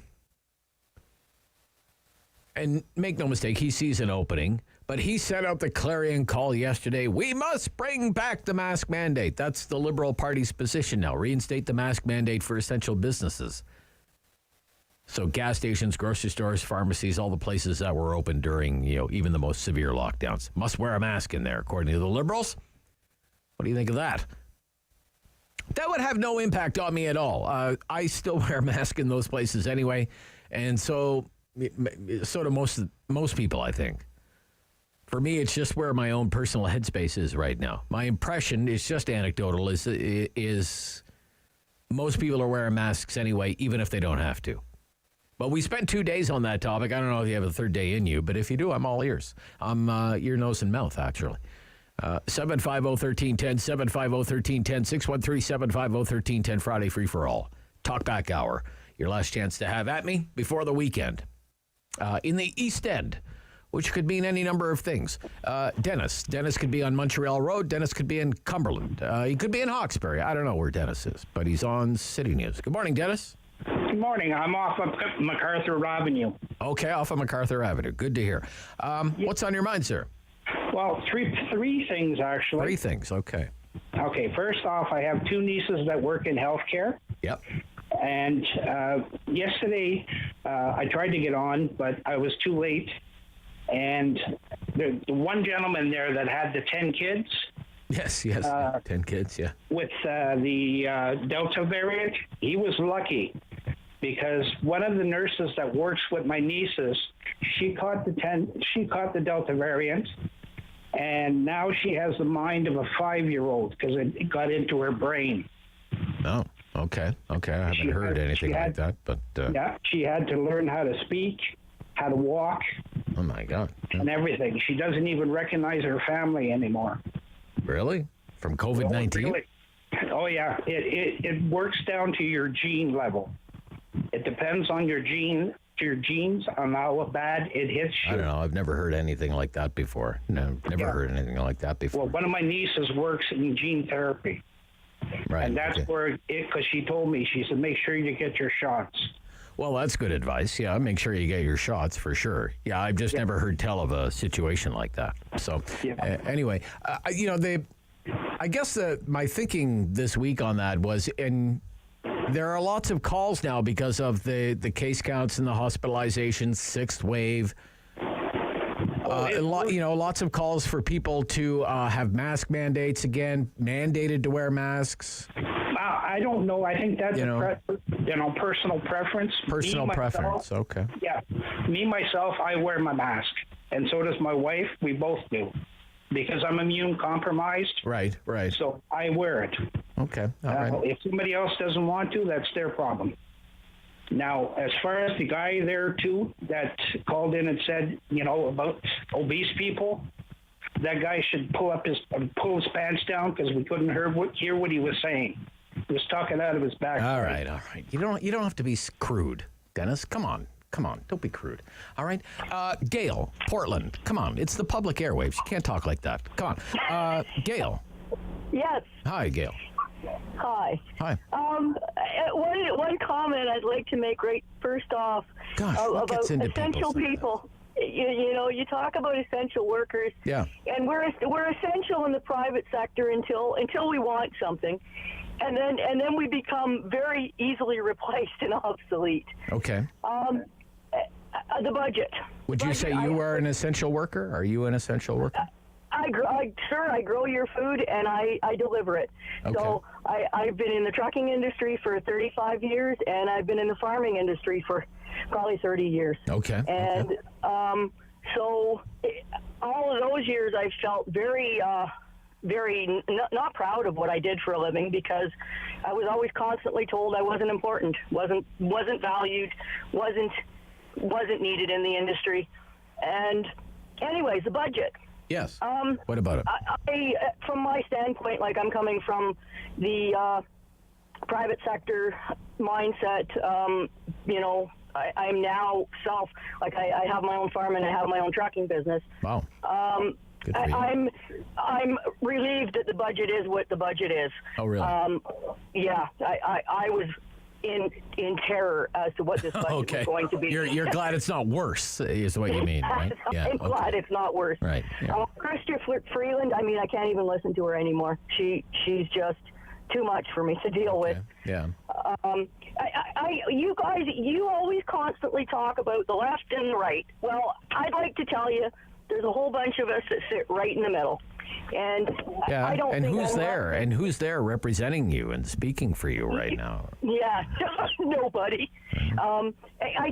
and make no mistake, he sees an opening, but he set out the clarion call yesterday, we must bring back the mask mandate. That's the Liberal Party's position now, reinstate the mask mandate for essential businesses. So gas stations, grocery stores, pharmacies, all the places that were open during, even the most severe lockdowns. Must wear a mask in there, according to the Liberals. What do you think of that? That would have no impact on me at all. I still wear a mask in those places anyway, and so do most people, I think. For me, it's just where my own personal headspace is right now. My impression is just anecdotal, is most people are wearing masks anyway, even if they don't have to. But we spent 2 days on that topic. I don't know if you have a third day in you, but if you do, I'm all ears. I'm ear, nose, and mouth, actually. 750-1310, 750-1310, 613-750-1310, Friday free for all. Talkback hour. Your last chance to have at me before the weekend. In the East End, which could mean any number of things. Dennis could be on Montreal Road. Dennis could be in Cumberland. He could be in Hawkesbury. I don't know where Dennis is, but he's on City News. Good morning, Dennis. Good morning. I'm off of MacArthur Avenue. Okay, off of MacArthur Avenue. Good to hear. What's on your mind, sir? Well, three things, actually. 3 things, okay. Okay, first off, I have 2 nieces that work in healthcare. Yep. And yesterday, I tried to get on, but I was too late. And the one gentleman there that had the 10 kids. Yes, 10 kids, yeah. With the Delta variant, he was lucky because one of the nurses that works with my nieces, she caught the Delta variant, and now she has the mind of a 5-year-old because it got into her brain. Oh, okay. I haven't heard anything like that, but yeah, she had to learn how to speak, how to walk. Oh my God! And everything. She doesn't even recognize her family anymore. Really? From COVID-19? Really? Oh yeah. It works down to your gene level. It depends on your genes on how bad it hits you. I don't know. I've never heard anything like that before. No, never heard anything like that before. Well, one of my nieces works in gene therapy. Right. And that's where because she told me, she said, make sure you get your shots. Well, that's good advice. Yeah, make sure you get your shots for sure. Yeah, I've just never heard tell of a situation like that. So, anyway, I guess my thinking this week on that was, and there are lots of calls now because of the case counts and the hospitalizations, sixth wave. Lots of calls for people to have mask mandates again, mandated to wear masks. I don't know. I think that's personal preference. Personal preference. Okay. Yeah. Me, myself, I wear my mask. And so does my wife. We both do. Because I'm immune compromised. Right. So I wear it. Okay. All right. If somebody else doesn't want to, that's their problem. Now, as far as the guy there, too, that called in and said, about obese people, that guy should pull his pants down because we couldn't hear what he was saying. He was talking out of his back. All right. You don't have to be crude, Dennis. Come on. Don't be crude. All right. Gail, Portland. Come on. It's the public airwaves. You can't talk like that. Come on. Gail. Yes. Hi, Gail. Hi. Hi. One comment I'd like to make right first off about essential people. You talk about essential workers. Yeah. And we're essential in the private sector until we want something. And then we become very easily replaced and obsolete. Okay. The budget. Would you say you are an essential worker? Are you an essential worker? I grow your food and I deliver it. Okay. So I've been in the trucking industry for 35 years and I've been in the farming industry for probably 30 years. Okay. And so all of those years I felt very not proud of what I did for a living because I was always constantly told I wasn't important, wasn't valued, wasn't needed in the industry. And anyways, the budget. Yes. What about it? I, from my standpoint, like I'm coming from the private sector mindset, I'm now I have my own farm and I have my own trucking business. Wow. Good for you. I'm relieved that the budget is what the budget is. Oh, really? Yeah. I was in terror as to what this budget was going to be. You're glad it's not worse, is what you mean, right? Yeah. I'm glad it's not worse. Right. Yeah. Christopher Freeland, I can't even listen to her anymore. She's just too much for me to deal with. Yeah. You guys, you always constantly talk about the left and the right. Well, I'd like to tell you, there's a whole bunch of us that sit right in the middle. And I don't think who's there? And who's there representing you and speaking for you right now? Yeah, nobody. I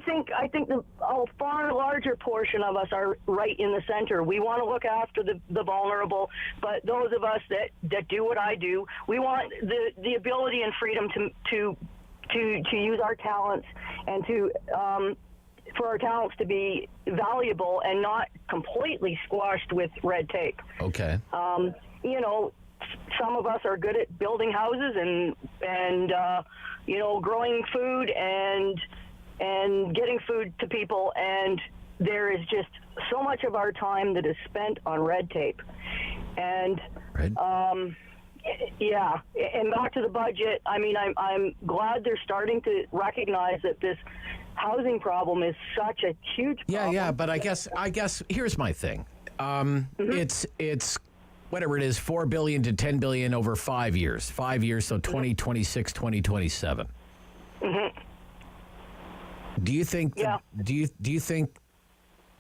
think a far larger portion of us are right in the center. We want to look after the vulnerable, but those of us that do what I do, we want the ability and freedom to use our talents and to for our talents to be valuable and not completely squashed with red tape. Okay. Some of us are good at building houses and growing food and getting food to people, and there is just so much of our time that is spent on red tape. And yeah, and back to the budget. I'm glad they're starting to recognize that this housing problem is such a huge problem. Yeah, but I guess here's my thing. It's whatever it is, $4 billion to $10 billion over 5 years. 5 years, so 2026, 2027. Do you think? Do you think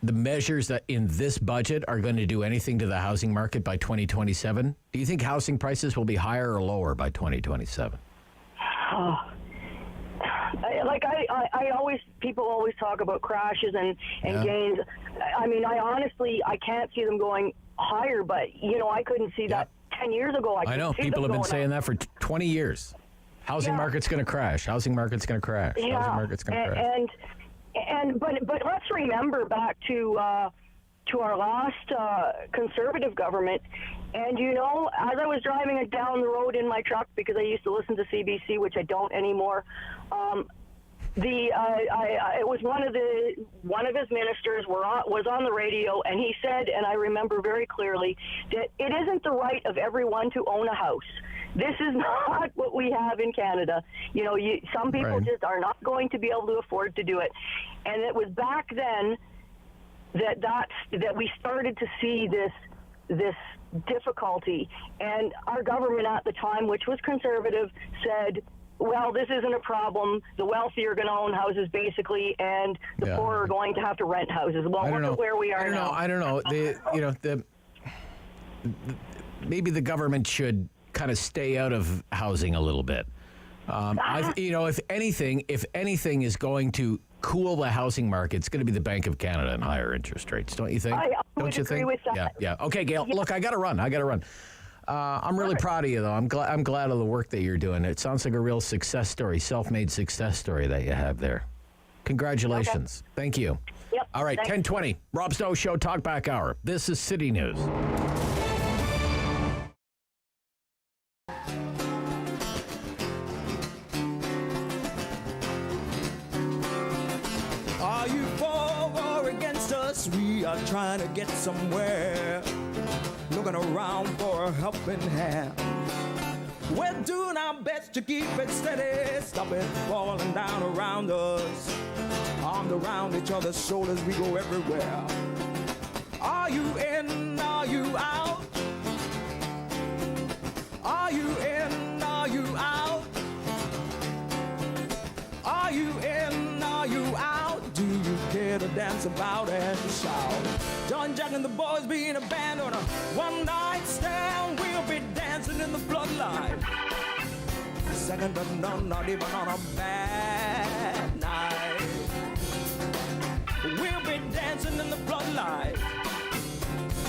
the measures that in this budget are going to do anything to the housing market by 2027? Do you think housing prices will be higher or lower by 2027? People always talk about crashes and gains. I honestly can't see them going higher, but I couldn't see that 10 years ago. I know people have been saying that for 20 years. Housing market's going to crash. Housing market's going to crash. Yeah. Housing market's going to crash. But let's remember back to our last conservative government, and as I was driving down the road in my truck because I used to listen to CBC, which I don't anymore. it was one of his ministers was on the radio, and he said, and I remember very clearly, that it isn't the right of everyone to own a house. This is not what we have in Canada. You know, some people just are not going to be able to afford to do it. And it was back then that we started to see this difficulty. And our government at the time, which was conservative, said, well, this isn't a problem. The wealthy are going to own houses, basically, and the poor are going to have to rent houses. Well, look at where we are now. I don't know. Maybe the government should kind of stay out of housing a little bit. If anything is going to cool the housing market, it's going to be the Bank of Canada and higher interest rates, don't you think? Don't you think? With that. Yeah. Okay, Gail. Yeah. Look, I got to run. I'm really proud of you, though. I'm glad of the work that you're doing. It sounds like a real success story, self-made success story that you have there. Congratulations. Okay. Thank you. Yep. All right, 10:20. Rob Snow Show Talkback Hour. This is City News. Are you for or against us? We are trying to get somewhere. Looking around for a helping hand. We're doing our best to keep it steady, stop it falling down around us. Armed around each other's shoulders, we go everywhere. Are you in? Are you out? Are you in? Are you out? Are you in? Are you out? Do you care to dance about and shout? John Jack and the boys being a band on a one-night stand. We'll be dancing in the floodlight. Second to none, not even on a bad night. We'll be dancing in the floodlight.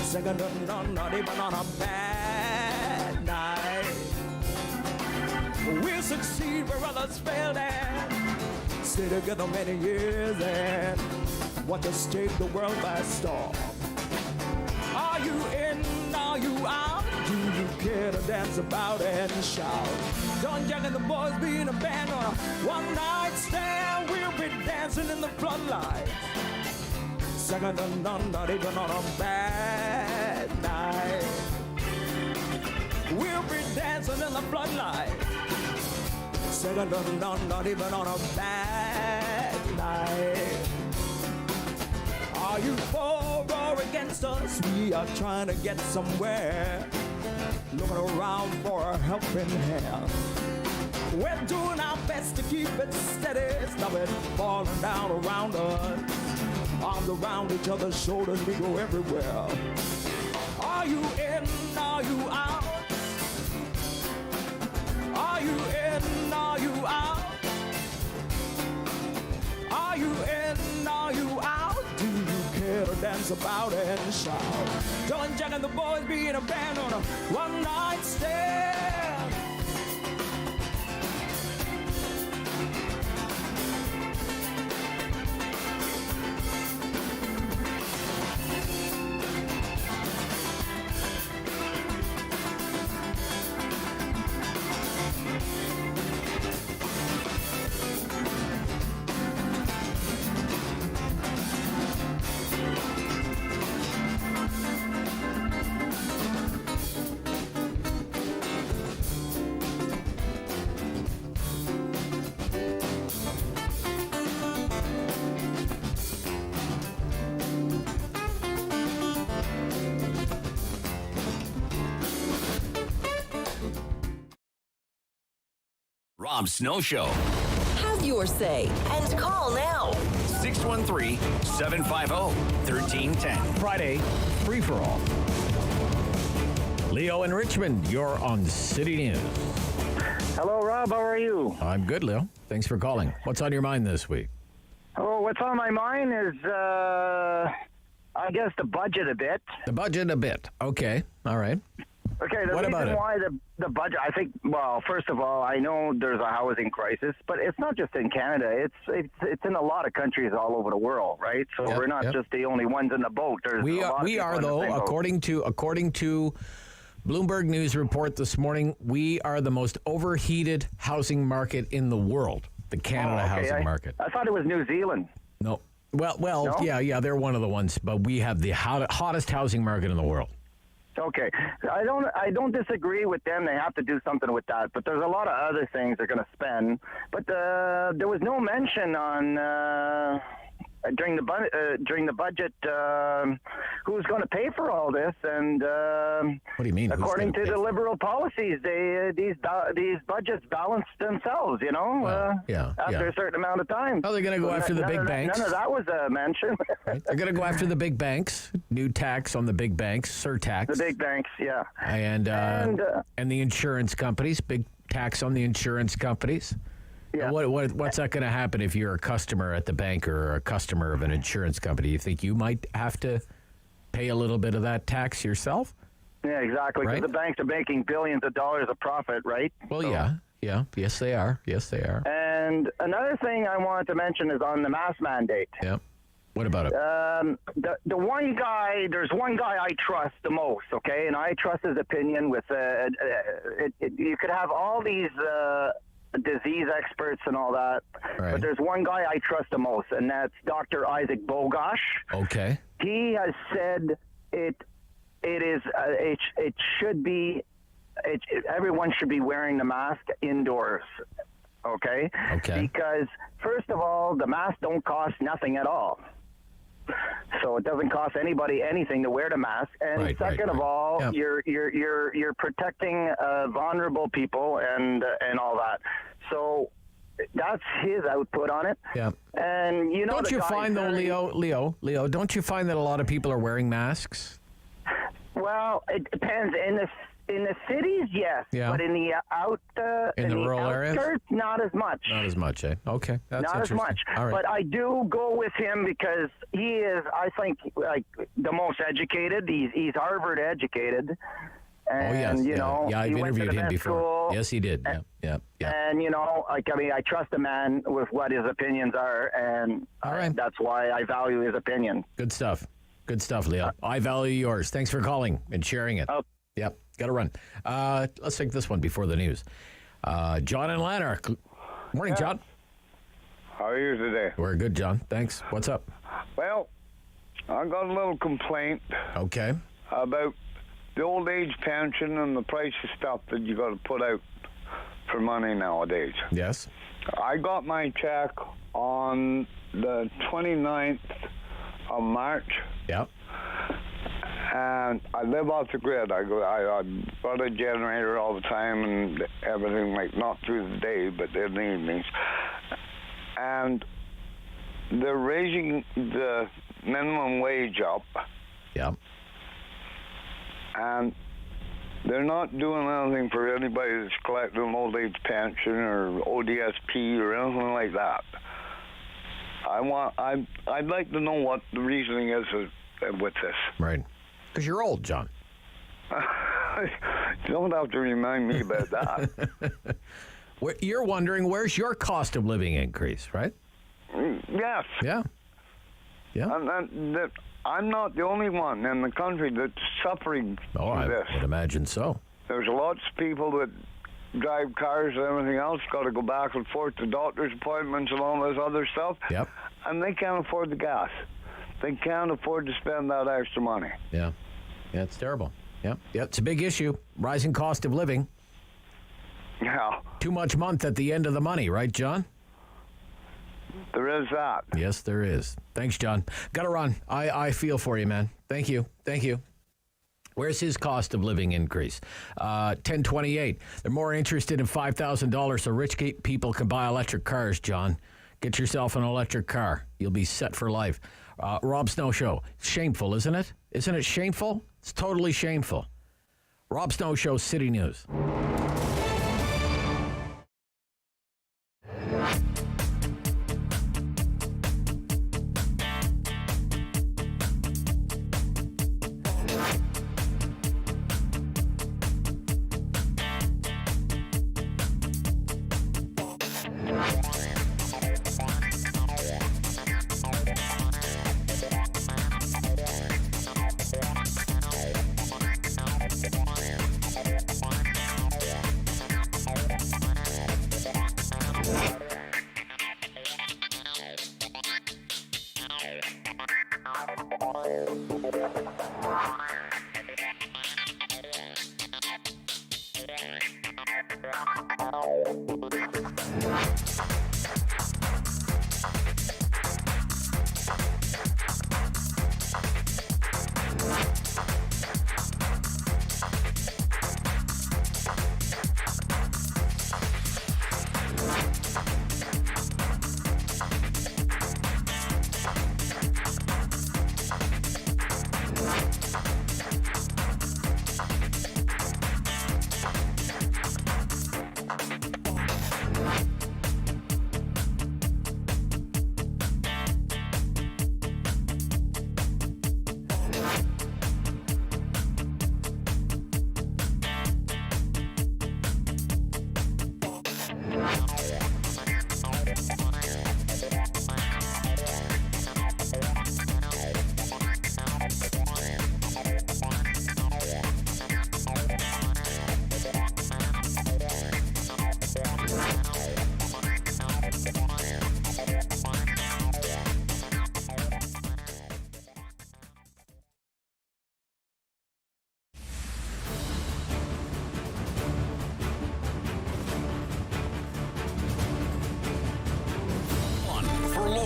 Second to none, not even on a bad night. We'll succeed where others failed and stay together many years and watch us take the world by storm. Are you in? Are you out? Do you care to dance about and shout? John Jack and the boys being a band on a one-night stand. We'll be dancing in the floodlight. Second to none, not even on a bad night. We'll be dancing in the floodlight. Second to none, not even on a bad night. Are you for or against us? We are trying to get somewhere. Looking around for a helping hand. We're doing our best to keep it steady. Stop it falling down around us. Arms around each other's shoulders, we go everywhere. Are you in? Are you out? Are you in? Are you out? Are you in? Are you out? Do you care to dance about and shout? John Jack and the boys being a band on a one-night stand. Rob Snow Show. Have your say and call now. 613-750-1310. Friday, free for all. Leo in Richmond, you're on City News. Hello, Rob. How are you? I'm good, Leo. Thanks for calling. What's on your mind this week? Oh, what's on my mind is, I guess, the budget a bit. The budget a bit. Okay. All right. Okay, the what reason about it? why the budget, I think, well, first of all, I know there's a housing crisis, but it's not just in Canada. It's in a lot of countries all over the world, right? So we're not just the only ones in the boat. There's we are though, according to Bloomberg News report this morning, we are the most overheated housing market in the world. The Canada housing market. I thought it was New Zealand. No. Well, No? yeah, they're one of the ones, but we have the hottest housing market in the world. Okay, I don't disagree with them. They have to do something with that, but there's a lot of other things they're going to spend. But there was no mention on during the budget who's going to pay for all this. And what do you mean? According to the Liberal policies, these budgets balance themselves. You know, after a certain amount of time. Oh, they're going to go after the big banks. None of that was mentioned. Right. They're going to go after the big banks. New tax on the big banks, surtax. The big banks, yeah. And the insurance companies, big tax on the insurance companies. Yeah. What's that going to happen if you're a customer at the bank or a customer of an insurance company? You think you might have to pay a little bit of that tax yourself? Yeah, exactly. Because Right? the banks are making billions of dollars of profit, right? Well, So- yeah. Yes, they are. And another thing I wanted to mention is on the mask mandate. Yeah. What about it? The one guy, there's one guy I trust the most, okay? And I trust his opinion with, you could have all these disease experts and all that, but there's one guy I trust the most, and that's Dr. Isaac Bogosh. Okay. He has said it should be, everyone should be wearing the mask indoors. Okay? Because, first of all, the masks don't cost nothing at all. So it doesn't cost anybody anything to wear the mask. And second of all, you're protecting vulnerable people and all that. So that's his output on it. Yeah. And don't you find though, Leo, don't you find that a lot of people are wearing masks? Well, it depends. In the cities, yes. Yeah. But in the in the rural outskirts, areas, not as much. Not as much, eh? Okay, that's not as interesting. much. All right. But I do go with him because he is, I think, like the most educated. He's Harvard educated. And, I've he went to interviewed the him best before. school. Yes, he did. Yeah. And, I trust a man with what his opinions are, and that's why I value his opinion. Good stuff, Leo. I value yours. Thanks for calling and sharing it. Yep, got to run. Let's take this one before the news. John and Lanark. Morning, John. How are you today? We're good, John. Thanks. What's up? Well, I got a little complaint. Okay. About the old age pension and the price of stuff that you got to put out for money nowadays. Yes. I got my check on the 29th of March. Yep. And I live off the grid. I got a generator all the time and everything, like not through the day, but in the evenings. And they're raising the minimum wage up. Yeah. And they're not doing anything for anybody that's collecting an old age pension or ODSP or anything like that. I'd like to know what the reasoning is with this. Right. Because you're old, John. Don't have to remind me about that. You're wondering where's your cost of living increase, right? Yes. Yeah. And I'm not the only one in the country that's suffering from this. I would imagine so. There's lots of people that drive cars and everything else, got to go back and forth to doctor's appointments and all this other stuff. Yep. And they can't afford the gas. They can't afford to spend that extra money. Yeah. Yeah, it's terrible. Yeah, it's a big issue. Rising cost of living. Yeah. Too much month at the end of the money, right, John? There is that. Yes, there is. Thanks, John. Got to run. I feel for you, man. Thank you. Where's his cost of living increase? 1028. They're more interested in $5,000 so rich people can buy electric cars, John. Get yourself an electric car. You'll be set for life. Rob Snow Show. Shameful, isn't it? Isn't it shameful? It's totally shameful. Rob Snow Show, City News.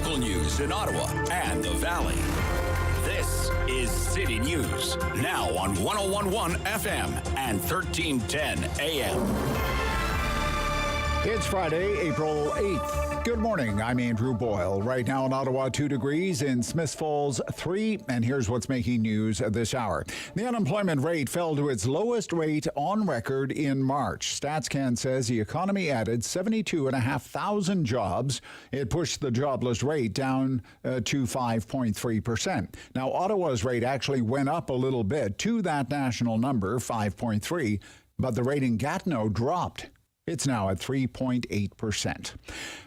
local news in Ottawa and the Valley. This is City News, now on 101.1 FM and 1310 AM. It's Friday, April 8th. Good morning. I'm Andrew Boyle. Right now in Ottawa, 2 degrees. In Smiths Falls, 3. And here's what's making news this hour. The unemployment rate fell to its lowest rate on record in March. StatsCan says the economy added 72,500 jobs. It pushed the jobless rate down to 5.3%. Now, Ottawa's rate actually went up a little bit to that national number, 5.3, but the rate in Gatineau dropped. It's now at 3.8%.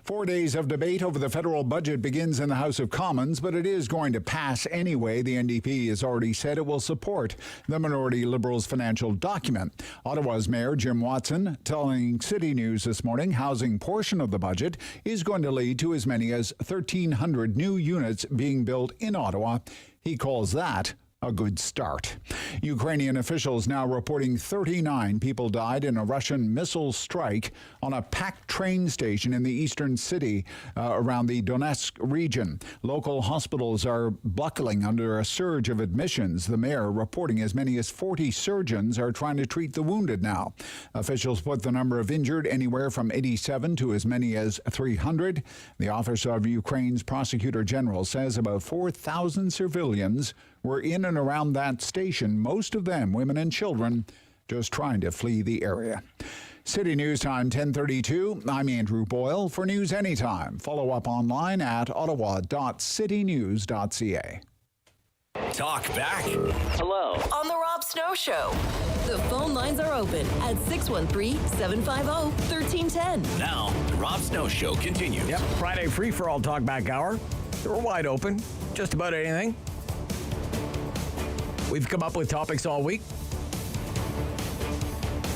4 days of debate over the federal budget begins in the House of Commons, but it is going to pass anyway. The NDP has already said it will support the minority Liberals' financial document. Ottawa's Mayor Jim Watson telling City News this morning housing portion of the budget is going to lead to as many as 1,300 new units being built in Ottawa. He calls that a good start. Ukrainian officials now reporting 39 people died in a Russian missile strike on a packed train station in the eastern city around the Donetsk region. Local hospitals are buckling under a surge of admissions. The mayor reporting as many as 40 surgeons are trying to treat the wounded now. Officials put the number of injured anywhere from 87 to as many as 300. The Office of Ukraine's Prosecutor General says about 4,000 civilians were in and around that station, most of them women and children, just trying to flee the area. City News Time, 10:32. I'm Andrew Boyle. For news anytime, follow up online at ottawa.citynews.ca. Talk back. Hello. On the Rob Snow Show. The phone lines are open at 613-750-1310. Now, the Rob Snow Show continues. Yep, Friday free-for-all talk back hour. We're wide open. Just about anything. We've come up with topics all week.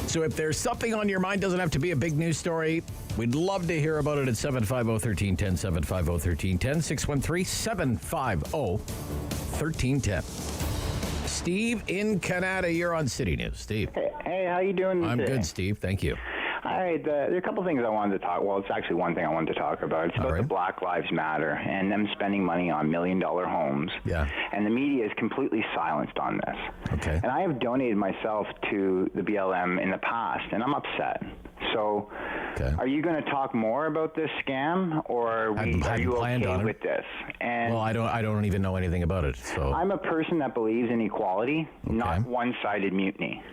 So if there's something on your mind, doesn't have to be a big news story, we'd love to hear about it at 750-1310, 750-1310, 613-750-1310. Steve in Canada, you're on City News. Steve. Hey, how you doing I'm today? good, Steve. Thank you. All right, there are a couple things I wanted to talk. Well, it's actually one thing I wanted to talk about. It's about the Black Lives Matter and them spending money on $1 million homes. Yeah. And the media is completely silenced on this. Okay. And I have donated myself to the BLM in the past, and I'm upset. So, are you going to talk more about this scam, or are you okay with this? And well, I don't even know anything about it. So I'm a person that believes in equality, not one-sided mutiny.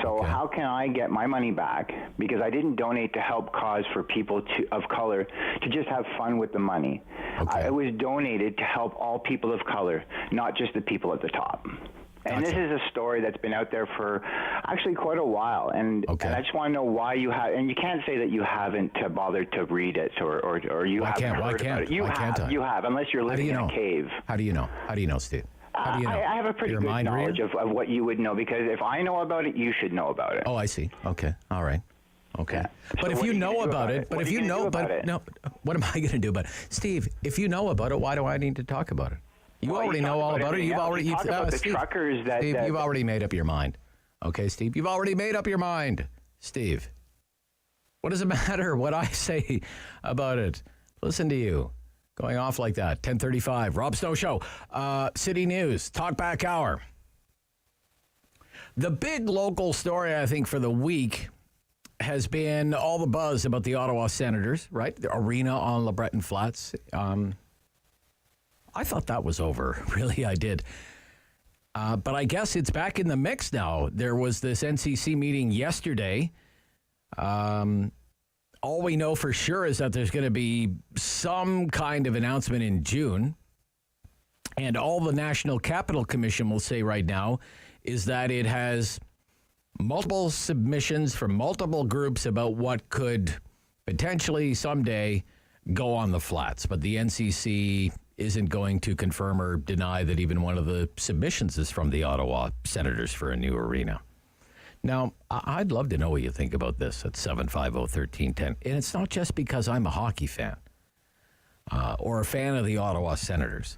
So how can I get my money back? Because I didn't donate to help cause for people of color to just have fun with the money. It was donated to help all people of color, not just the people at the top. And this is a story that's been out there for actually quite a while. And I just want to know why you have, and you can't say that you haven't bothered to read it or you haven't heard about it. You have, unless you're living in a cave. How do you know? How do you know, Steve? How do you know? I have a pretty good knowledge of what you would know, because if I know about it, you should know about it. Oh, I see. Okay. All right. Okay. Yeah. But So if what you are you know gonna do about about it, it? but What if are you you gonna know do about about it, it? no, what am I going to do about it? Steve, if you know about it, why do I need to talk about it? You Well, already you know talk all about about it. everything You've else. already You talk about the Steve, truckers that- Steve, that- you've already made up your mind. Okay, Steve, you've already made up your mind. Steve, what does it matter what I say about it? Listen to you. Going off like that. 10:35. Rob Snow Show. City News. Talk back hour. The big local story, I think, for the week has been all the buzz about the Ottawa Senators, right? The arena on Lebreton Flats. I thought that was over. Really, I did. But I guess it's back in the mix now. There was this NCC meeting yesterday. All we know for sure is that there's going to be some kind of announcement in June. And all the National Capital Commission will say right now is that it has multiple submissions from multiple groups about what could potentially someday go on the flats. But the NCC isn't going to confirm or deny that even one of the submissions is from the Ottawa Senators for a new arena. Now, I'd love to know what you think about this at 750-1310. And it's not just because I'm a hockey fan or a fan of the Ottawa Senators.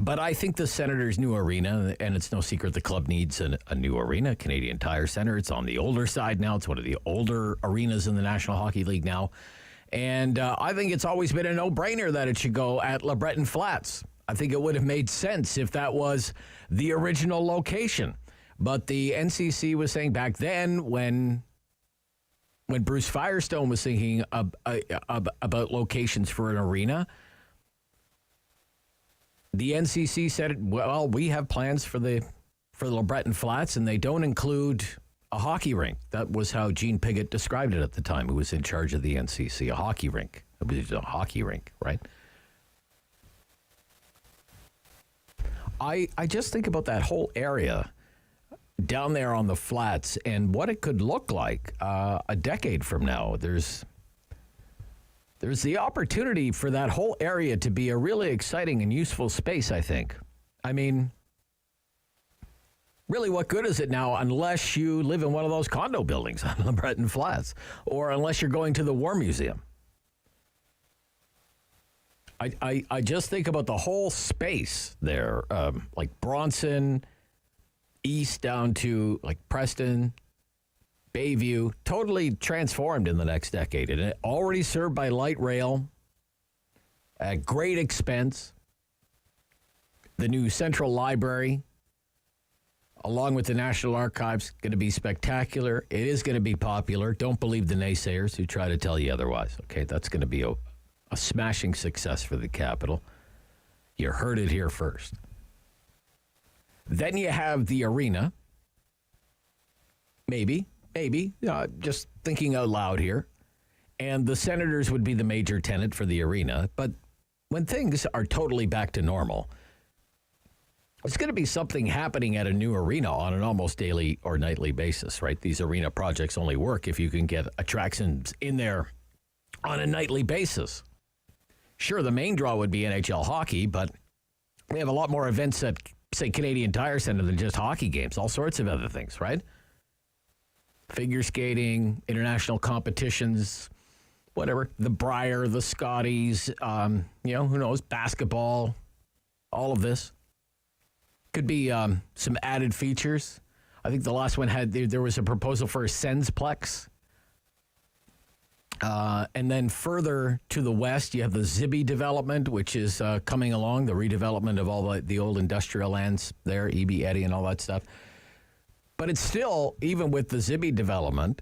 But I think the Senators' new arena, and it's no secret the club needs a new arena, Canadian Tire Centre. It's on the older side now. It's one of the older arenas in the National Hockey League now. And I think it's always been a no-brainer that it should go at Lebreton Flats. I think it would have made sense if that was the original location. But the NCC was saying back then when Bruce Firestone was thinking about locations for an arena, the NCC said, well, we have plans for the Lebreton Flats, and they don't include a hockey rink. That was how Gene Piggott described it at the time, who was in charge of the NCC, a hockey rink. It was a hockey rink, right? I just think about that whole area down there on the flats and what it could look like a decade from now. There's the opportunity for that whole area to be a really exciting and useful space, I think. I mean, really, what good is it now unless you live in one of those condo buildings on Lebreton Flats, or unless you're going to the War Museum? I just think about the whole space there, like Bronson, east down to like Preston, Bayview, totally transformed in the next decade. And it already served by light rail at great expense. The new Central Library, along with the National Archives, going to be spectacular. It is going to be popular. Don't believe the naysayers who try to tell you otherwise. Okay, that's going to be a smashing success for the capital. You heard it here first. Then you have the arena. Maybe, just thinking out loud here. And the Senators would be the major tenant for the arena. But when things are totally back to normal, it's going to be something happening at a new arena on an almost daily or nightly basis, right? These arena projects only work if you can get attractions in there on a nightly basis. Sure, the main draw would be NHL hockey, but we have a lot more events at, say, Canadian Tire Center than just hockey games, all sorts of other things, right? Figure skating, international competitions, whatever. The Brier, the Scotties, who knows, basketball, all of this. Could be some added features. I think the last one there was a proposal for a Sensplex. And then further to the west, you have the Zibi development, which is coming along, the redevelopment of all the old industrial lands there, E.B. Eddy and all that stuff. But it's still, even with the Zibi development,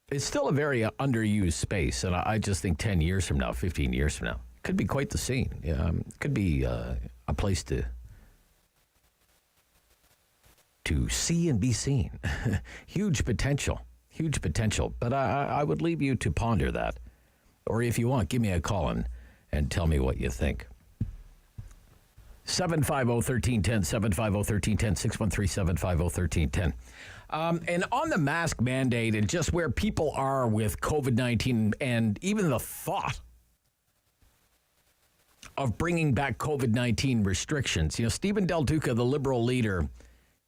it's still a very underused space. And I just think 10 years from now, 15 years from now, it could be quite the scene. It could be a place to see and be seen. Huge potential. But I would leave you to ponder that. Or if you want, give me a call and tell me what you think. 750-1310, 750-1310, 613-750-1310. And on the mask mandate and just where people are with COVID-19 and even the thought of bringing back COVID-19 restrictions. Stephen Del Duca, the Liberal leader,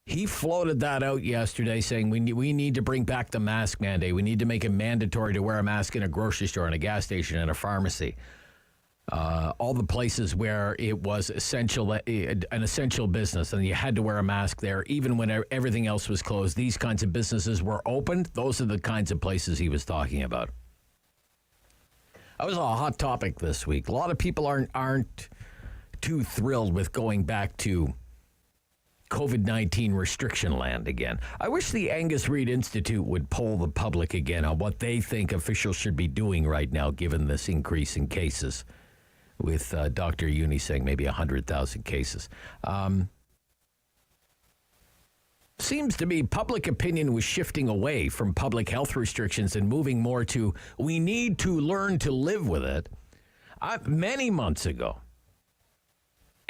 he floated that out yesterday saying we need to bring back the mask mandate. We need to make it mandatory to wear a mask in a grocery store, in a gas station, in a pharmacy. All the places where it was an essential business and you had to wear a mask there, even when everything else was closed. These kinds of businesses were opened. Those are the kinds of places he was talking about. That was a hot topic this week. A lot of people aren't too thrilled with going back to COVID-19 restriction land again. I wish the Angus Reid Institute would poll the public again on what they think officials should be doing right now, given this increase in cases, with Dr. Uni saying maybe 100,000 cases. Seems to me public opinion was shifting away from public health restrictions and moving more to, we need to learn to live with it. Many months ago,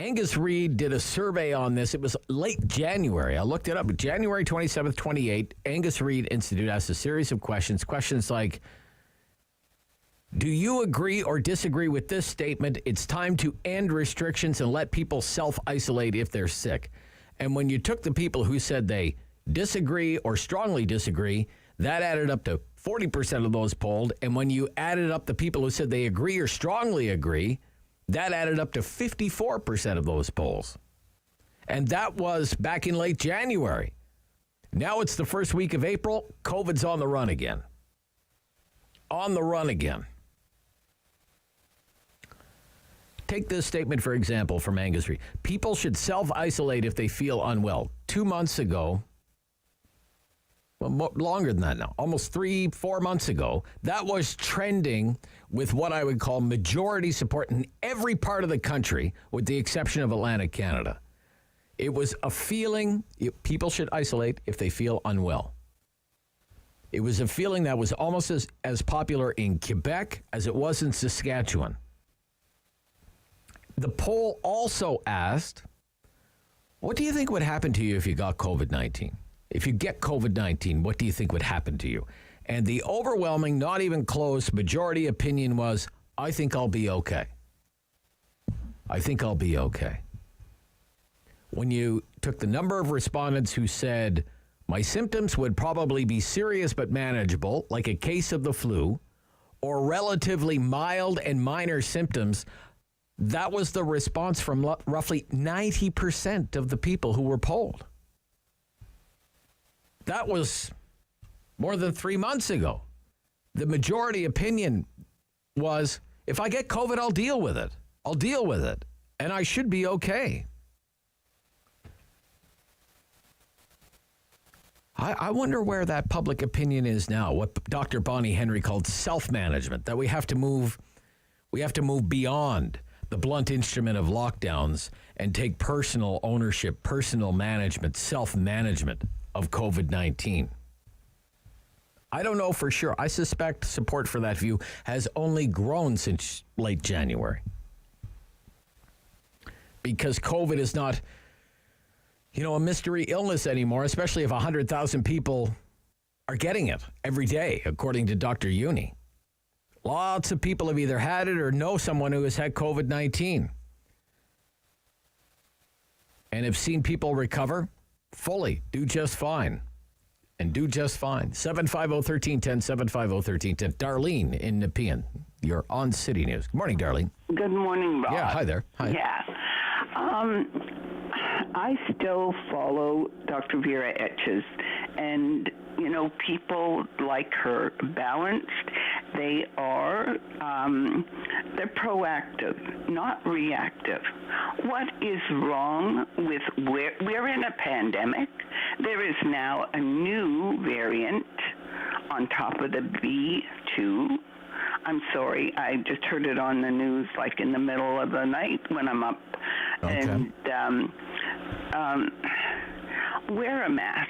Angus Reid did a survey on this. It was late January. I looked it up. January 27th, 28, Angus Reid Institute asked a series of questions. Questions like, do you agree or disagree with this statement? It's time to end restrictions and let people self-isolate if they're sick. And when you took the people who said they disagree or strongly disagree, that added up to 40% of those polled. And when you added up the people who said they agree or strongly agree, that added up to 54% of those polls. And that was back in late January. Now it's the first week of April. COVID's on the run again. On the run again. Take this statement, for example, from Angus Reid. People should self-isolate if they feel unwell. 2 months ago, well, longer than that now, almost 3-4 months ago, that was trending with what I would call majority support in every part of the country, with the exception of Atlantic Canada. It was a feeling people should isolate if they feel unwell. It was a feeling that was almost as popular in Quebec as it was in Saskatchewan. The poll also asked, what do you think would happen to you if you got COVID-19? If you get COVID-19, what do you think would happen to you? And the overwhelming, not even close, majority opinion was, I think I'll be okay. I think I'll be okay. When you took the number of respondents who said, my symptoms would probably be serious but manageable, like a case of the flu, or relatively mild and minor symptoms, that was the response from roughly 90% of the people who were polled. That was more than 3 months ago. The majority opinion was, if I get COVID, I'll deal with it. I'll deal with it. And I should be okay. I wonder where that public opinion is now, what Dr. Bonnie Henry called self-management, that we have to move beyond the blunt instrument of lockdowns and take personal ownership, personal management, self-management of COVID-19. I don't know for sure. I suspect support for that view has only grown since late January. Because COVID is not, a mystery illness anymore, especially if 100,000 people are getting it every day, according to Dr. Uni. Lots of people have either had it or know someone who has had COVID-19 and have seen people recover fully, do just fine. 750-1310, 750-1310. Darlene in Nepean, you're on City News. Good morning, Darlene. Good morning, Rob. Yeah, hi there. Hi. Yeah. I still follow Dr. Vera Etches, and, people like her, balanced. They are, they're proactive, not reactive. What is wrong with we're in a pandemic. There is now a new variant on top of the B2. I'm sorry, I just heard it on the news like in the middle of the night when I'm up. Okay. And wear a mask.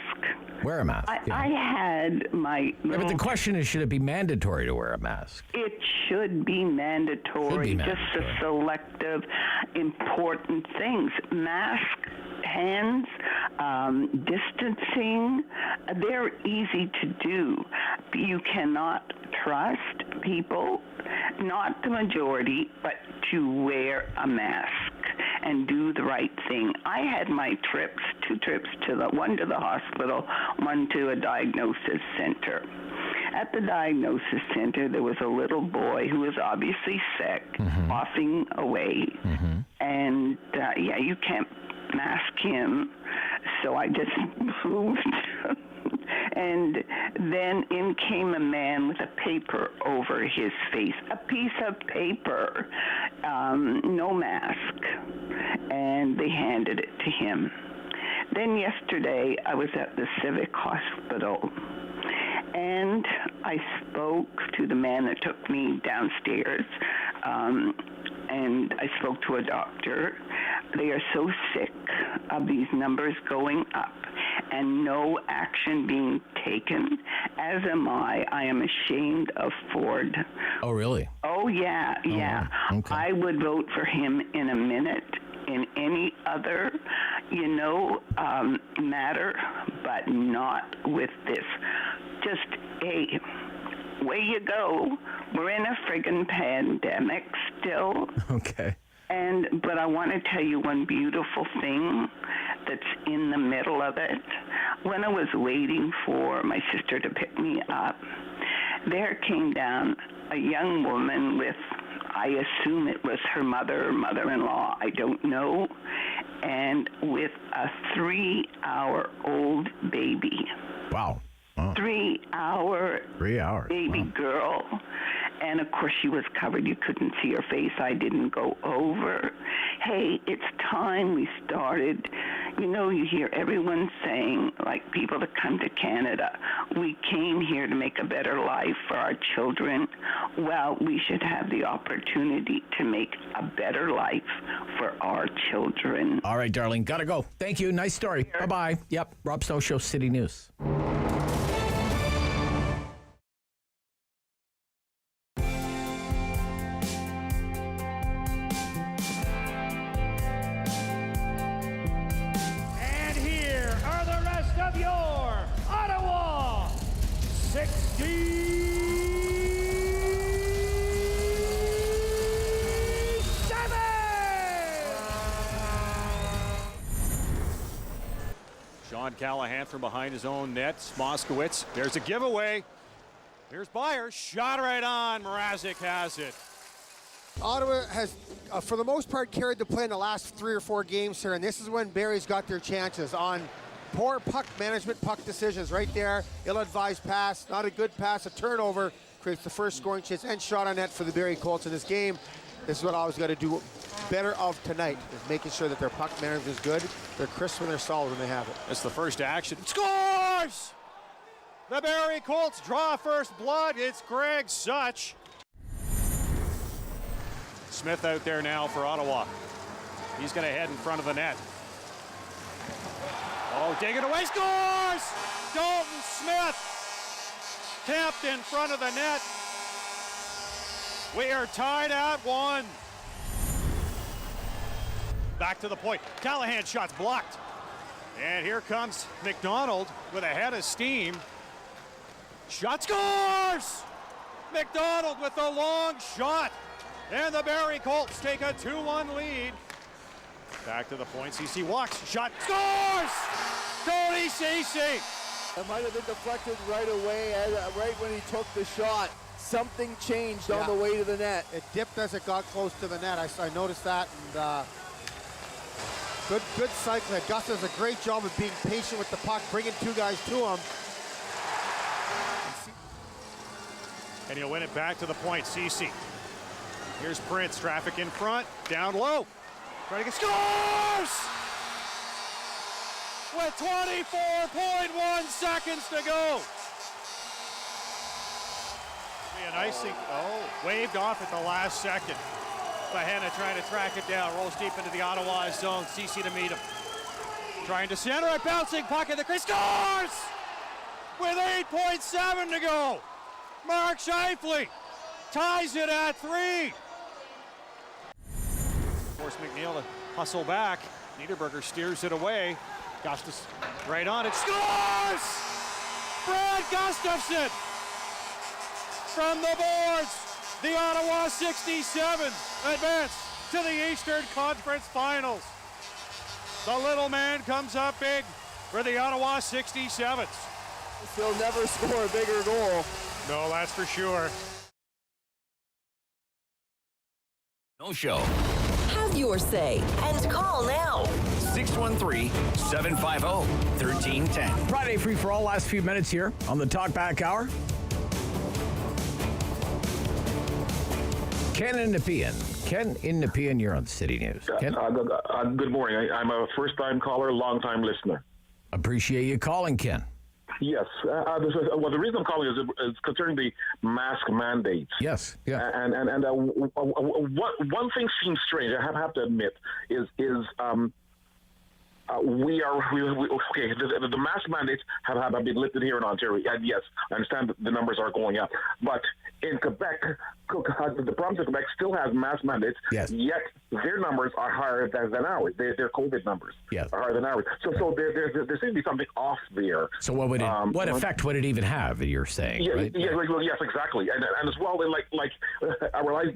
Wear a mask. I had my... Yeah, but the question is, should it be mandatory to wear a mask? It should be mandatory. Just the selective, important things. Mask, hands, distancing, they're easy to do. You cannot trust people, not the majority, but to wear a mask and do the right thing. I had my trips, 2 trips, one to the hospital, one to a diagnosis center. At the diagnosis center, there was a little boy who was obviously sick, coughing away, and you can't mask him, so I just moved. And then in came a man with a paper over his face, a piece of paper, no mask, and they handed it to him. Then yesterday, I was at the Civic Hospital, and I spoke to the man that took me downstairs, and I spoke to a doctor. They are so sick of these numbers going up and no action being taken, as am I. I am ashamed of Ford. Oh, really? Oh, yeah. Wow. Okay. I would vote for him in a minute in any other, matter, but not with this. Just, hey, way you go. We're in a friggin' pandemic still. Okay. But I want to tell you one beautiful thing that's in the middle of it. When I was waiting for my sister to pick me up, there came down a young woman with, I assume it was her mother-in-law, I don't know, and with a 3-hour-old baby. Wow. 3 hour 3 hours. baby girl. And of course she was covered. You couldn't see her face. I didn't go over. Hey, it's time we started. You know, you hear everyone saying, like, people that come to Canada, we came here to make a better life for our children. Well, we should have the opportunity to make a better life for our children. All right, darling, gotta go. Thank you. Nice story. Bye-bye. Yep, Rob Snow Show, City News. Callahan from behind his own net. Moskowitz. There's a giveaway. Here's Byers. Shot right on. Mrazek has it. Ottawa has, for the most part, carried the play in the last 3 or 4 games here, and this is when Barrie's got their chances on poor puck management, puck decisions right there. Ill-advised pass, not a good pass, a turnover, creates the first scoring chance and shot on net for the Barrie Colts in this game. This is what Ottawa's got to do better of tonight, is making sure that their puck management is good. They're crisp and they're solid when they have it. That's the first action. Scores! The Barrie Colts draw first blood. It's Greg Such. Smith out there now for Ottawa. He's going to head in front of the net. Oh, digging away, scores! Dalton Smith tapped in front of the net. We are tied at 1. Back to the point. Callahan shot's blocked. And here comes McDonald with a head of steam. Shot scores! McDonald with the long shot. And the Barrie Colts take a 2-1 lead. Back to the point. CC walks. Shot scores! Tony Ceci. It might have been deflected right away, right when he took the shot. Something changed on the way to the net. It dipped as it got close to the net. I noticed that. And good cycle. Gus does a great job of being patient with the puck, bringing 2 guys to him. And he'll win it back to the point. Ceci. Here's Prince. Traffic in front. Down low. Trying to get scores! With 24.1 seconds to go. An icing. Oh, waved off at the last second. Bahena trying to track it down. Rolls deep into the Ottawa zone. Ceci to meet him. Trying to center it. Bouncing puck in the crease. Scores! With 8.7 to go. Mark Scheifele ties it at 3. Force McNeil to hustle back. Niederberger steers it away. Gustus right on it. Scores! Brad Gustafson from the boards. The Ottawa 67s advance to the Eastern Conference Finals. The little man comes up big for the Ottawa 67s. He'll never score a bigger goal. No, that's for sure. No show. Have your say and call now. 613-750-1310. Friday free for all, last few minutes here on the Talkback Hour. Ken in Nepean. Ken in Nepean, you're on City News. Ken? Good morning. I'm a first-time caller, long-time listener. Appreciate you calling, Ken. Yes. The reason I'm calling is concerning the mask mandates. Yes. Yeah. And one thing seems strange. I have to admit is the mask mandates have been lifted here in Ontario. And yes, I understand that the numbers are going up, but in Quebec, the province of Quebec still has mask mandates. Yes. Yet their numbers are higher than ours. Their COVID numbers are higher than ours. So there seems to be something off there. So what would it? What effect would it even have? You're saying? Yeah, right? Yes, exactly. And as well, I realize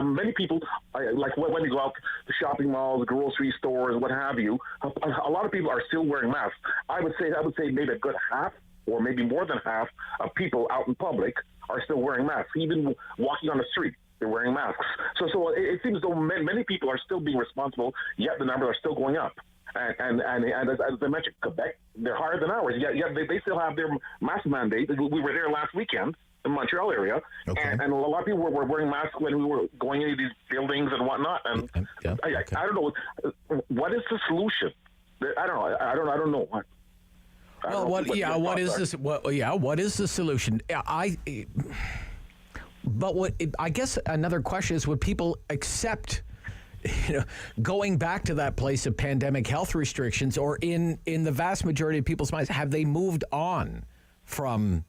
many people when you go out to shopping malls, grocery stores, what have you, a lot of people are still wearing masks. I would say maybe a good half or maybe more than half of people out in public are still wearing masks. Even walking on the street, they're wearing masks. So it seems as though many people are still being responsible, yet the numbers are still going up. And as I mentioned, Quebec, they're higher than ours. Yet they still have their mask mandate. We were there last weekend, in Montreal area, and a lot of people were wearing masks when we were going into these buildings and whatnot. And I don't know, what is the solution? I don't know. I don't know. Well, what is this? What is the solution? But I guess another question is, would people accept, going back to that place of pandemic health restrictions, or in the vast majority of people's minds, have they moved on from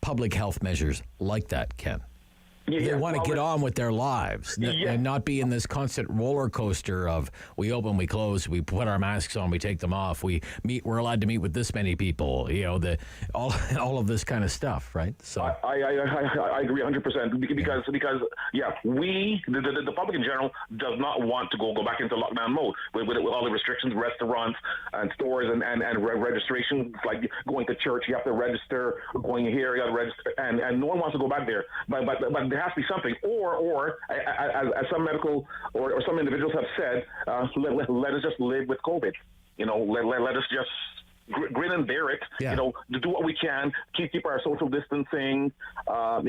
public health measures like that, Ken? They want to get on with their lives and not be in this constant roller coaster of we open, we close, we put our masks on, we take them off, we're allowed to meet with this many people, all of this kind of stuff, right? So I agree 100% because the public in general does not want to go back into lockdown mode with all the restrictions, restaurants and stores and registration, like going to church, you have to register, going here, you have to register, and no one wants to go back there, but there has to be something, or as some medical or some individuals have said, let us just live with COVID. Let us just grin and bear it. Do what we can, keep our social distancing. I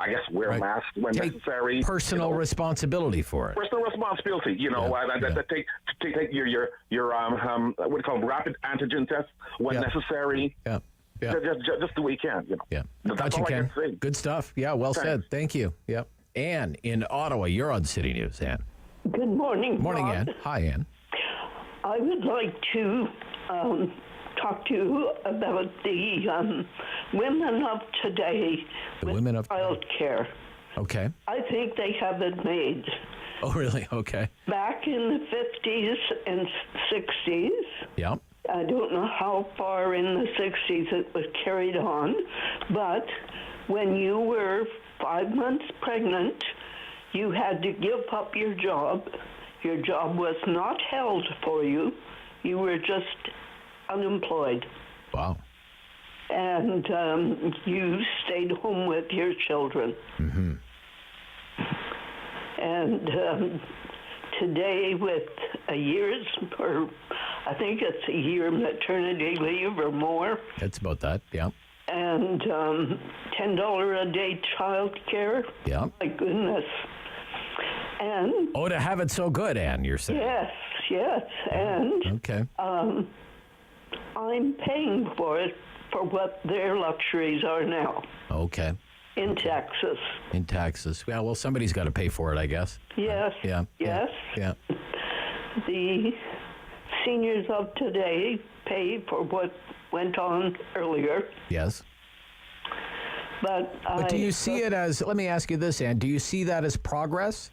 guess wear masks when necessary. Personal responsibility for it. Personal responsibility. Take your what do you call them, rapid antigen tests when necessary. Yeah. Just do what you can. That's all I can say. Good stuff. Yeah, well said. Thank you. Yep. Ann in Ottawa, you're on City News, Ann. Good morning. Morning, Rod. Ann. Hi, Ann. I would like to talk to you about the women of today with child care. Okay. I think they have it made. Oh, really? Okay. Back in the 50s and 60s. Yeah. I don't know how far in the 60s it was carried on, but when you were 5 months pregnant, you had to give up your job. Your job was not held for you. You were just unemployed. Wow. And you stayed home with your children. Mm-hmm. And today, with a year's, or I think it's a year maternity leave or more. It's about that, yeah. And $10 a day child care. Yeah. My goodness. And to have it so good, Ann, you're saying. Yes. And okay. I'm paying for it for what their luxuries are now. Okay. In Texas. In Texas. Yeah, well, somebody's got to pay for it, I guess. Yes. Yeah. Yes. Yeah. The seniors of today pay for what went on earlier. Yes. But do you see it as, let me ask you this, Ann, do you see that as progress?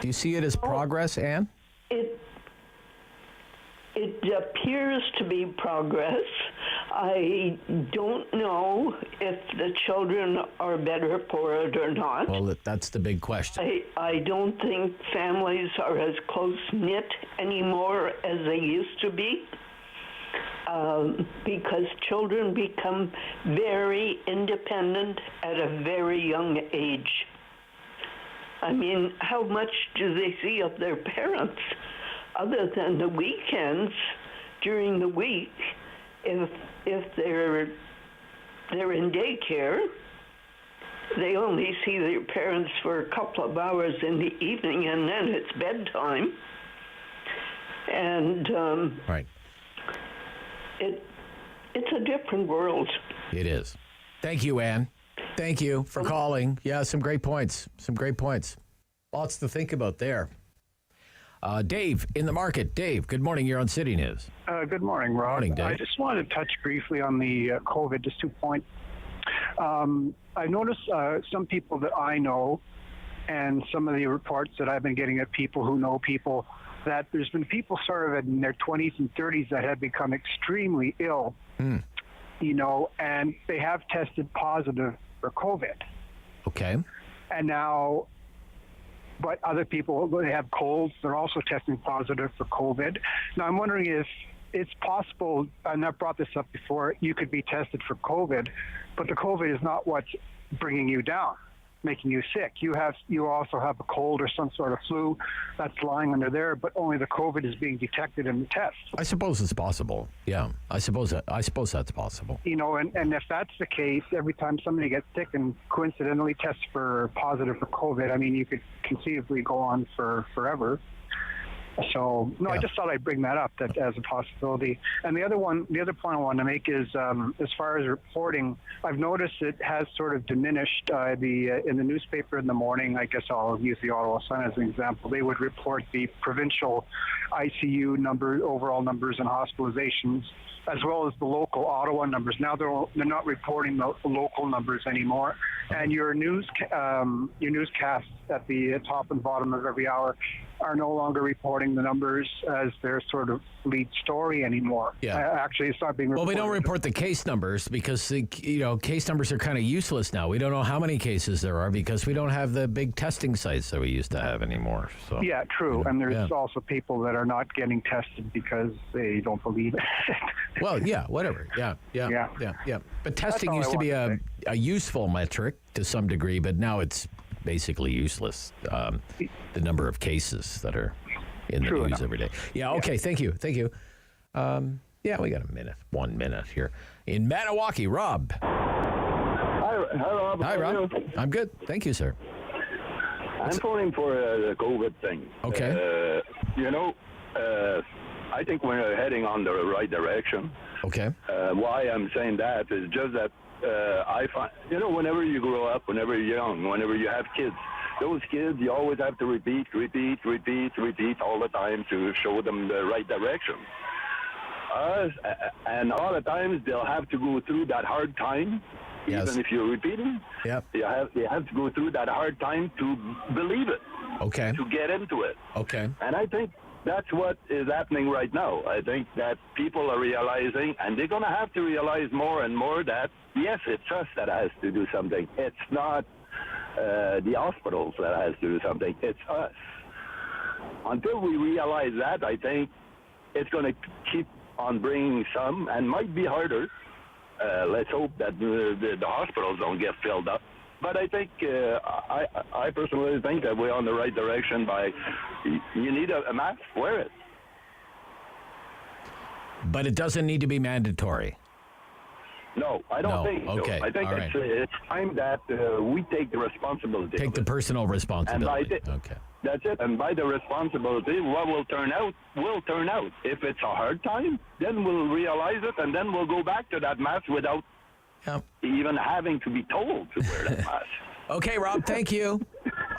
Do you see it as progress, Ann? It appears to be progress. I don't know if the children are better for it or not. Well, that's the big question. I don't think families are as close-knit anymore as they used to be, because children become very independent at a very young age. I mean, how much do they see of their parents? Other than the weekends, during the week, if they're in daycare, they only see their parents for a couple of hours in the evening, and then it's bedtime. And right, it's a different world. It is. Thank you, Ann. Thank you for calling. Yeah, some great points. Lots to think about there. Dave in the market. Dave, good morning. You're on City News. Good morning, Rod. Morning, Dave. I just wanted to touch briefly on the COVID, just 2 points. I noticed some people that I know and some of the reports that I've been getting at people who know people, that there's been people sort of in their 20s and 30s that have become extremely ill, and they have tested positive for COVID. Okay. And now, but other people, they have colds, they're also testing positive for COVID. Now, I'm wondering if it's possible, and I've brought this up before, you could be tested for COVID, but the COVID is not what's bringing you down. making you sick. You also have a cold or some sort of flu that's lying under there, but only the COVID is being detected in the test. I suppose it's possible. Yeah, I suppose that's possible. You know, and if that's the case, every time somebody gets sick and coincidentally tests for positive for COVID, I mean, you could conceivably go on for forever. So, no, I just thought I'd bring that up as a possibility. And the other point I want to make is, as far as reporting, I've noticed it has sort of diminished. In the newspaper in the morning, I guess I'll use the Ottawa Sun as an example, they would report the provincial ICU overall numbers and hospitalizations, as well as the local Ottawa numbers. Now they're not reporting the local numbers anymore. And your newscasts at the top and bottom of every hour are no longer reporting the numbers as their sort of lead story anymore. Yeah. Actually, it's not being reported. Well, we don't report the case numbers because case numbers are kind of useless now. We don't know how many cases there are because we don't have the big testing sites that we used to have anymore. So yeah, true. And there's also people that are not getting tested because they don't believe it. Well, yeah, whatever. Yeah. But testing used to be a useful metric to some degree, but now it's basically useless. The number of cases that are in the news every day. Yeah. Okay. Thank you. We got 1 minute here in Maniwaki. Rob. Hi, Rob. Hi, Rob. I'm good. Thank you, sir. I'm phoning for the COVID thing. Okay. I think we're heading on the right direction. Okay. Why I'm saying that is just that I find, whenever you grow up, whenever you're young, whenever you have kids, those kids, you always have to repeat all the time to show them the right direction. And all the times they'll have to go through that hard time, even if you're repeating. Yep. They have to go through that hard time to believe it. Okay. To get into it. Okay. And I think that's what is happening right now. I think that people are realizing, and they're going to have to realize more and more that, yes, it's us that has to do something. It's not the hospitals that has to do something. It's us. Until we realize that, I think it's going to keep on bringing some, and might be harder. Let's hope that the hospitals don't get filled up. But I think, I personally think that we're on the right direction by, you need a mask, wear it. But it doesn't need to be mandatory. No, I don't think so. Okay. I think it's time that we take the responsibility. Take the personal responsibility. Okay. That's it. And by the responsibility, what will turn out. If it's a hard time, then we'll realize it, and then we'll go back to that mask without even having to be told to wear that mask. Okay, Rob, thank you.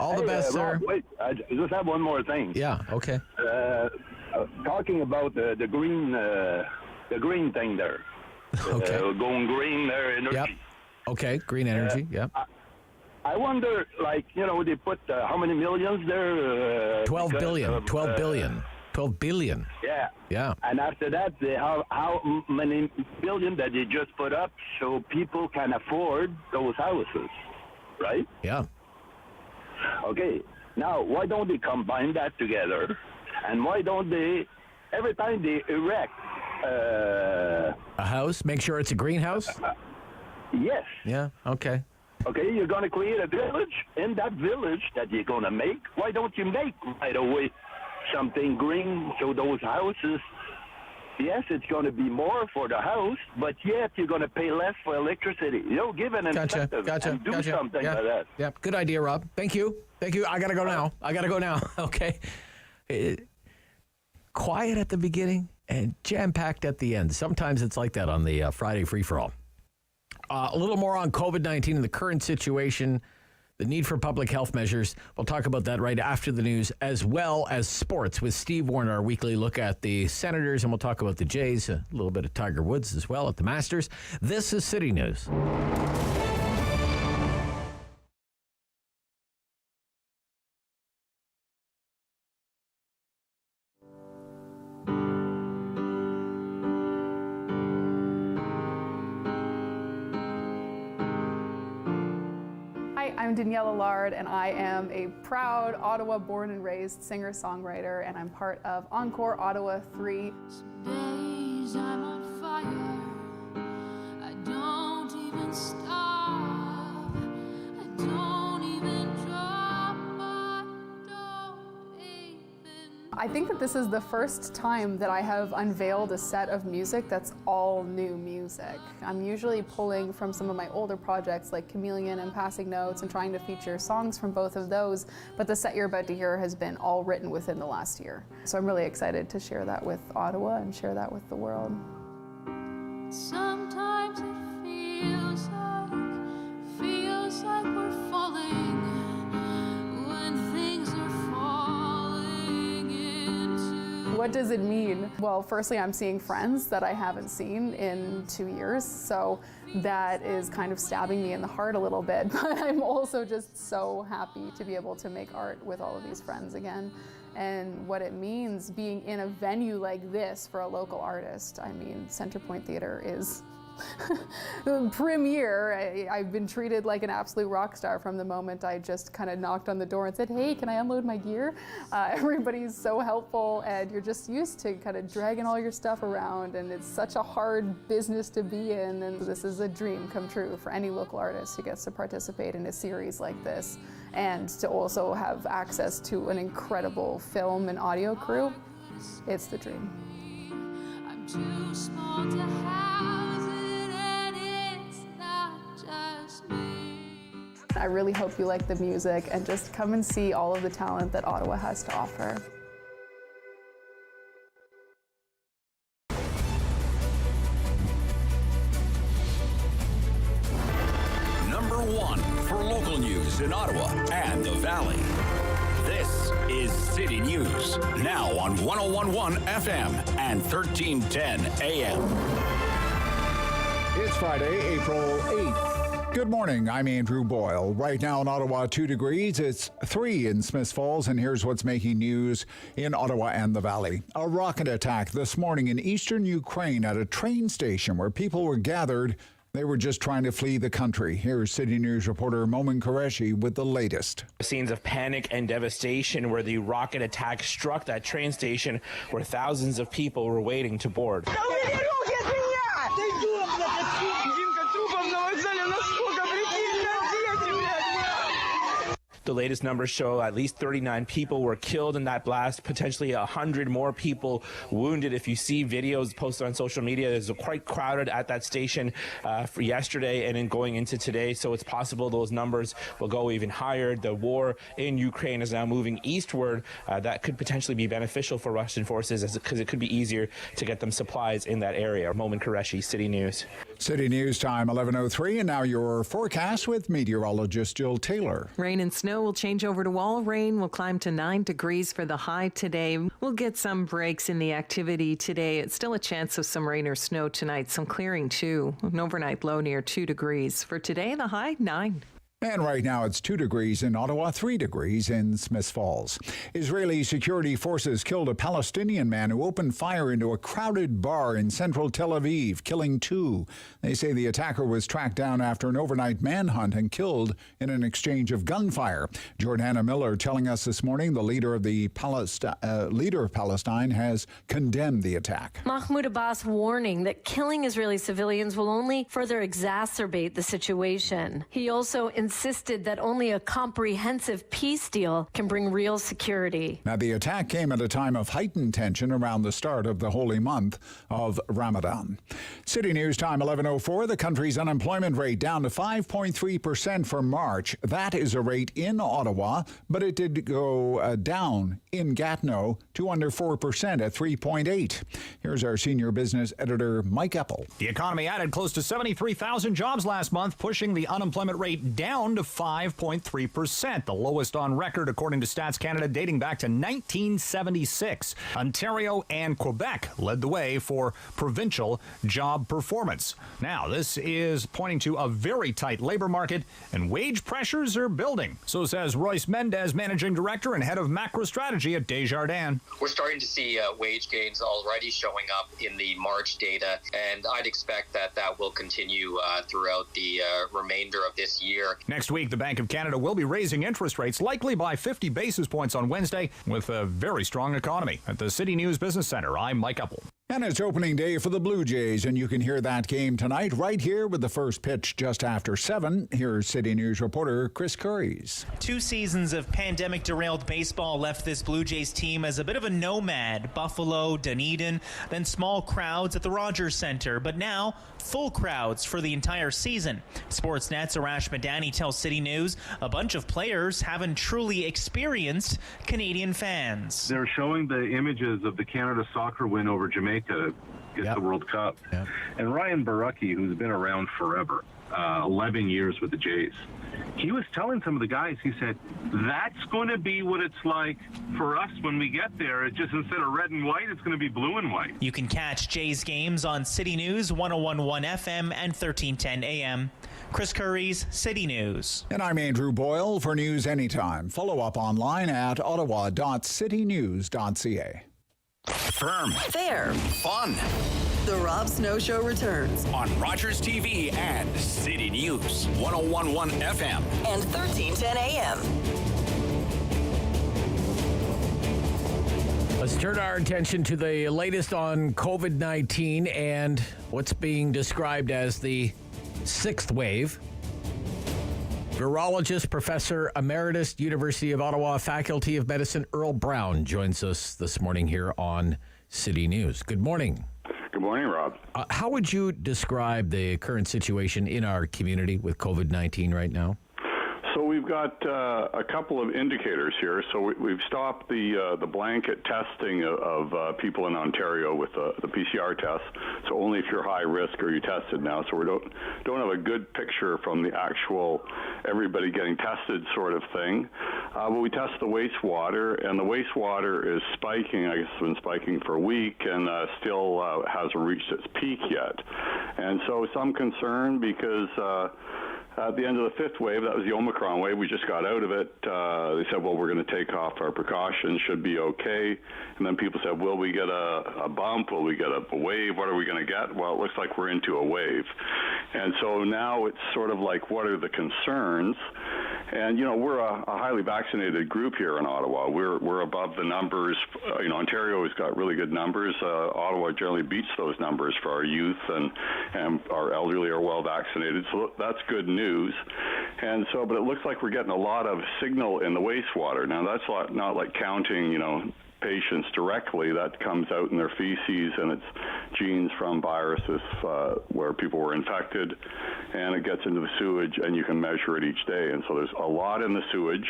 All the best, sir. Rob, wait, I just have one more thing. Yeah, okay. Talking about the green thing there. Okay. Going green there, energy. Yep. Okay, green energy, yep. I wonder, they put how many millions there? 12 billion. 12 billion. Yeah. Yeah. And after that, how many billion that they just put up so people can afford those houses, right? Yeah. Okay. Now, why don't they combine that together? And why don't they, every time they erect a house, make sure it's a greenhouse? Yes. Yeah, okay. Okay, you're going to create a village. In that village that you're going to make, why don't you make right away something green so those houses, yes, it's going to be more for the house, but yet you're going to pay less for electricity. Give an incentive and do something like that. Yeah, good idea, Rob. Thank you. I got to go now. Okay. Quiet at the beginning and jam-packed at the end. Sometimes it's like that on the Friday free-for-all. A little more on COVID-19 and the current situation, the need for public health measures. We'll talk about that right after the news, as well as sports with Steve Warne, our weekly look at the Senators, and we'll talk about the Jays, a little bit of Tiger Woods as well at the Masters. This is City News. I'm Danielle Allard, and I am a proud Ottawa born and raised singer-songwriter, and I'm part of Encore Ottawa 3. Some days I'm on fire. I don't even stop. I don't even I think that this is the first time that I have unveiled a set of music that's all new music. I'm usually pulling from some of my older projects like Chameleon and Passing Notes and trying to feature songs from both of those, but the set you're about to hear has been all written within the last year. So I'm really excited to share that with Ottawa and share that with the world. Sometimes it feels like we're falling when things are falling into. What does it mean? Well, firstly, I'm seeing friends that I haven't seen in 2 years, so that is kind of stabbing me in the heart a little bit, but I'm also just so happy to be able to make art with all of these friends again. And what it means being in a venue like this for a local artist. I mean, Centrepoint Theatre is premier. I've been treated like an absolute rock star from the moment I just kind of knocked on the door and said, hey, can I unload my gear? Everybody's so helpful, and you're just used to kind of dragging all your stuff around, and it's such a hard business to be in, and this is a dream come true for any local artist who gets to participate in a series like this, and to also have access to an incredible film and audio crew. It's the dream. I'm too small to house it, and it's not just me. I really hope you like the music and just come and see all of the talent that Ottawa has to offer. Number one for local news in Ottawa and the Valley. This is City News, now on 101.1 FM and 1310 AM. It's Friday, April 8th. Good morning, I'm Andrew Boyle. Right now in Ottawa, 2 degrees. It's 3 in Smiths Falls, and here's what's making news in Ottawa and the Valley. A rocket attack this morning in eastern Ukraine at a train station where people were gathered. They were just trying to flee the country. Here's City News reporter Momin Qureshi with the latest. Scenes of panic and devastation where the rocket attack struck that train station where thousands of people were waiting to board. The latest numbers show at least 39 people were killed in that blast, potentially 100 more people wounded. If you see videos posted on social media, it's quite crowded at that station for yesterday and then going into today, so it's possible those numbers will go even higher. The war in Ukraine is now moving eastward. That could potentially be beneficial for Russian forces because it could be easier to get them supplies in that area. Momin Qureshi, City News. City News time 11:03, and now your forecast with meteorologist Jill Taylor. Rain and snow will change over to all rain. Will climb to 9 degrees for the high today. We'll get some breaks in the activity today. It's still a chance of some rain or snow tonight. Some clearing too. An overnight low near 2 degrees. For today, the high 9. And right now it's 2 degrees in Ottawa, 3 degrees in Smiths Falls. Israeli security forces killed a Palestinian man who opened fire into a crowded bar in central Tel Aviv, killing 2. They say the attacker was tracked down after an overnight manhunt and killed in an exchange of gunfire. Jordana Miller telling us this morning the leader of Palestine has condemned the attack. Mahmoud Abbas warning that killing Israeli civilians will only further exacerbate the situation. He also insisted that only a comprehensive peace deal can bring real security. Now, the attack came at a time of heightened tension around the start of the holy month of Ramadan. City News time 11:04. The country's unemployment rate down to 5.3% for March. That is a rate in Ottawa, but it did go down in Gatineau to under 4% at 3.8. Here's our senior business editor, Mike Eppel. The economy added close to 73,000 jobs last month, pushing the unemployment rate down to 5.3%, the lowest on record according to Stats Canada dating back to 1976. Ontario and Quebec led the way for provincial job performance. Now, this is pointing to a very tight labor market, and wage pressures are building. So says Royce Mendez, managing director and head of macro strategy at Desjardins. We're starting to see wage gains already showing up in the March data, and I'd expect that will continue throughout the remainder of this year. Next week, the Bank of Canada will be raising interest rates, likely by 50 basis points on Wednesday, with a very strong economy. At the City News Business Center, I'm Mike Eppel. And it's opening day for the Blue Jays, and you can hear that game tonight right here with the first pitch just after 7. Here's City News reporter Chris Curries. 2 seasons of pandemic-derailed baseball left this Blue Jays team as a bit of a nomad. Buffalo, Dunedin, then small crowds at the Rogers Center, but now full crowds for the entire season. Sportsnet's Arash Madani tells City News a bunch of players haven't truly experienced Canadian fans. They're showing the images of the Canada soccer win over Jamaica at the World Cup. And Ryan Barucki, who's been around forever, 11 years with the Jays, he was telling some of the guys, he said, that's going to be what it's like for us when we get there. It just, instead of red and white, it's going to be blue and white. You can catch Jays games on City News 101.1 FM and 1310 AM. Chris Curries, City News. And I'm Andrew Boyle for News Anytime. Follow up online at ottawa.citynews.ca. Firm. Fair. Fun. The Rob Snow Show returns On Rogers TV and City News 101.1 FM. and 1310 AM. Let's turn our attention to the latest on COVID-19 and what's being described as the 6th wave. Virologist, Professor Emeritus, University of Ottawa, Faculty of Medicine, Earl Brown joins us this morning here on City News. Good morning. Good morning, Rob. How would you describe the current situation in our community with COVID-19 right now? So we've got a couple of indicators here. So we've stopped the blanket testing of people in Ontario with the PCR test. So only if you're high risk are you tested now. So we don't have a good picture from the actual everybody getting tested sort of thing. But we test the wastewater, and the wastewater is spiking. I guess it's been spiking for a week and still hasn't reached its peak yet. And so some concern because at the end of the 5th wave, that was the Omicron wave, we just got out of it. They said, well, we're going to take off our precautions, should be okay. And then people said, will we get a bump? Will we get a wave? What are we going to get? Well, it looks like we're into a wave. And so now it's sort of like, what are the concerns? And, you know, we're a highly vaccinated group here in Ottawa. We're above the numbers. You know, Ontario has got really good numbers. Ottawa generally beats those numbers for our youth, and our elderly are well vaccinated. So that's good news. And so, but it looks like we're getting a lot of signal in the wastewater. Now, that's not like counting, you know, patients directly. That comes out in their feces, and it's genes from viruses where people were infected, and it gets into the sewage, and you can measure it each day. And so there's a lot in the sewage,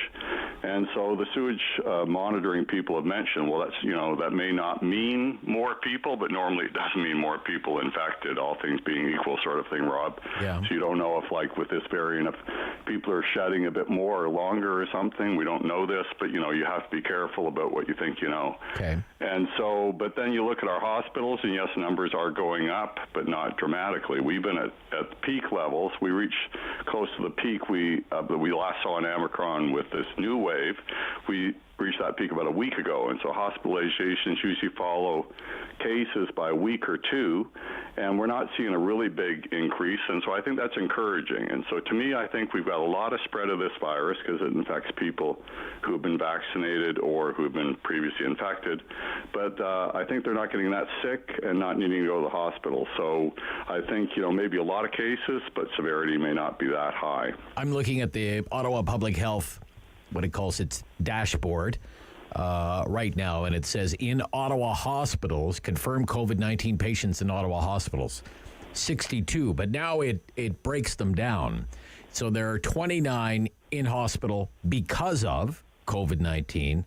and so the sewage monitoring people have mentioned, well, that's, you know, that may not mean more people, but normally it does mean more people infected, all things being equal sort of thing, Rob. Yeah. So you don't know if, like with this variant, if people are shedding a bit more or longer or something. We don't know this, but, you know, you have to be careful about what you think you know. Okay. And so, but then you look at our hospitals, and yes, numbers are going up, but not dramatically. We've been at peak levels. We reached close to the peak we last saw in Omicron with this new wave. We reached that peak about a week ago, and so hospitalizations usually follow cases by a week or two, and we're not seeing a really big increase, and so I think that's encouraging. And so to me, I think we've got a lot of spread of this virus because it infects people who have been vaccinated or who have been previously infected, but I think they're not getting that sick and not needing to go to the hospital. So I think, you know, maybe a lot of cases, but severity may not be that high. I'm looking at the Ottawa Public Health, what it calls its dashboard right now, and it says in Ottawa hospitals, confirmed COVID-19 patients in Ottawa hospitals, 62, but now it breaks them down. So there are 29 in hospital because of COVID-19,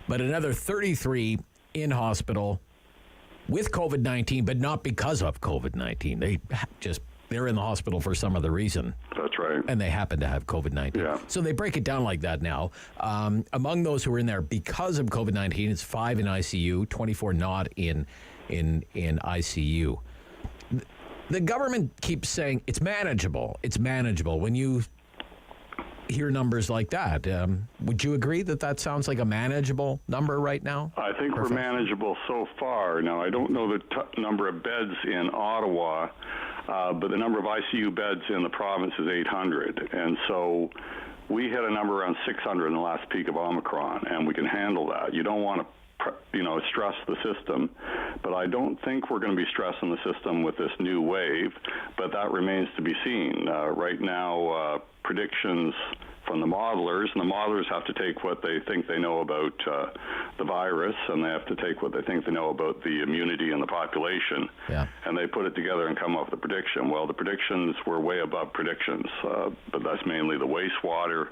but another 33 in hospital with COVID-19, but not because of COVID-19. They're in the hospital for some other reason. That's right. And they happen to have COVID-19. Yeah. So they break it down like that now. Among those who are in there because of COVID-19, it's 5 in ICU, 24 not in ICU. The government keeps saying it's manageable. It's manageable. When you hear numbers like that, would you agree that sounds like a manageable number right now? I think we're manageable so far. Now, I don't know the number of beds in Ottawa, but the number of ICU beds in the province is 800. And so we hit a number around 600 in the last peak of Omicron, and we can handle that. You don't want to stress the system. But I don't think we're going to be stressing the system with this new wave, but that remains to be seen. Right now, predictions from the modelers, and the modelers have to take what they think they know about the virus, and they have to take what they think they know about the immunity in the population, and they put it together and come up with a prediction. Well, the predictions were way above predictions, but that's mainly the wastewater.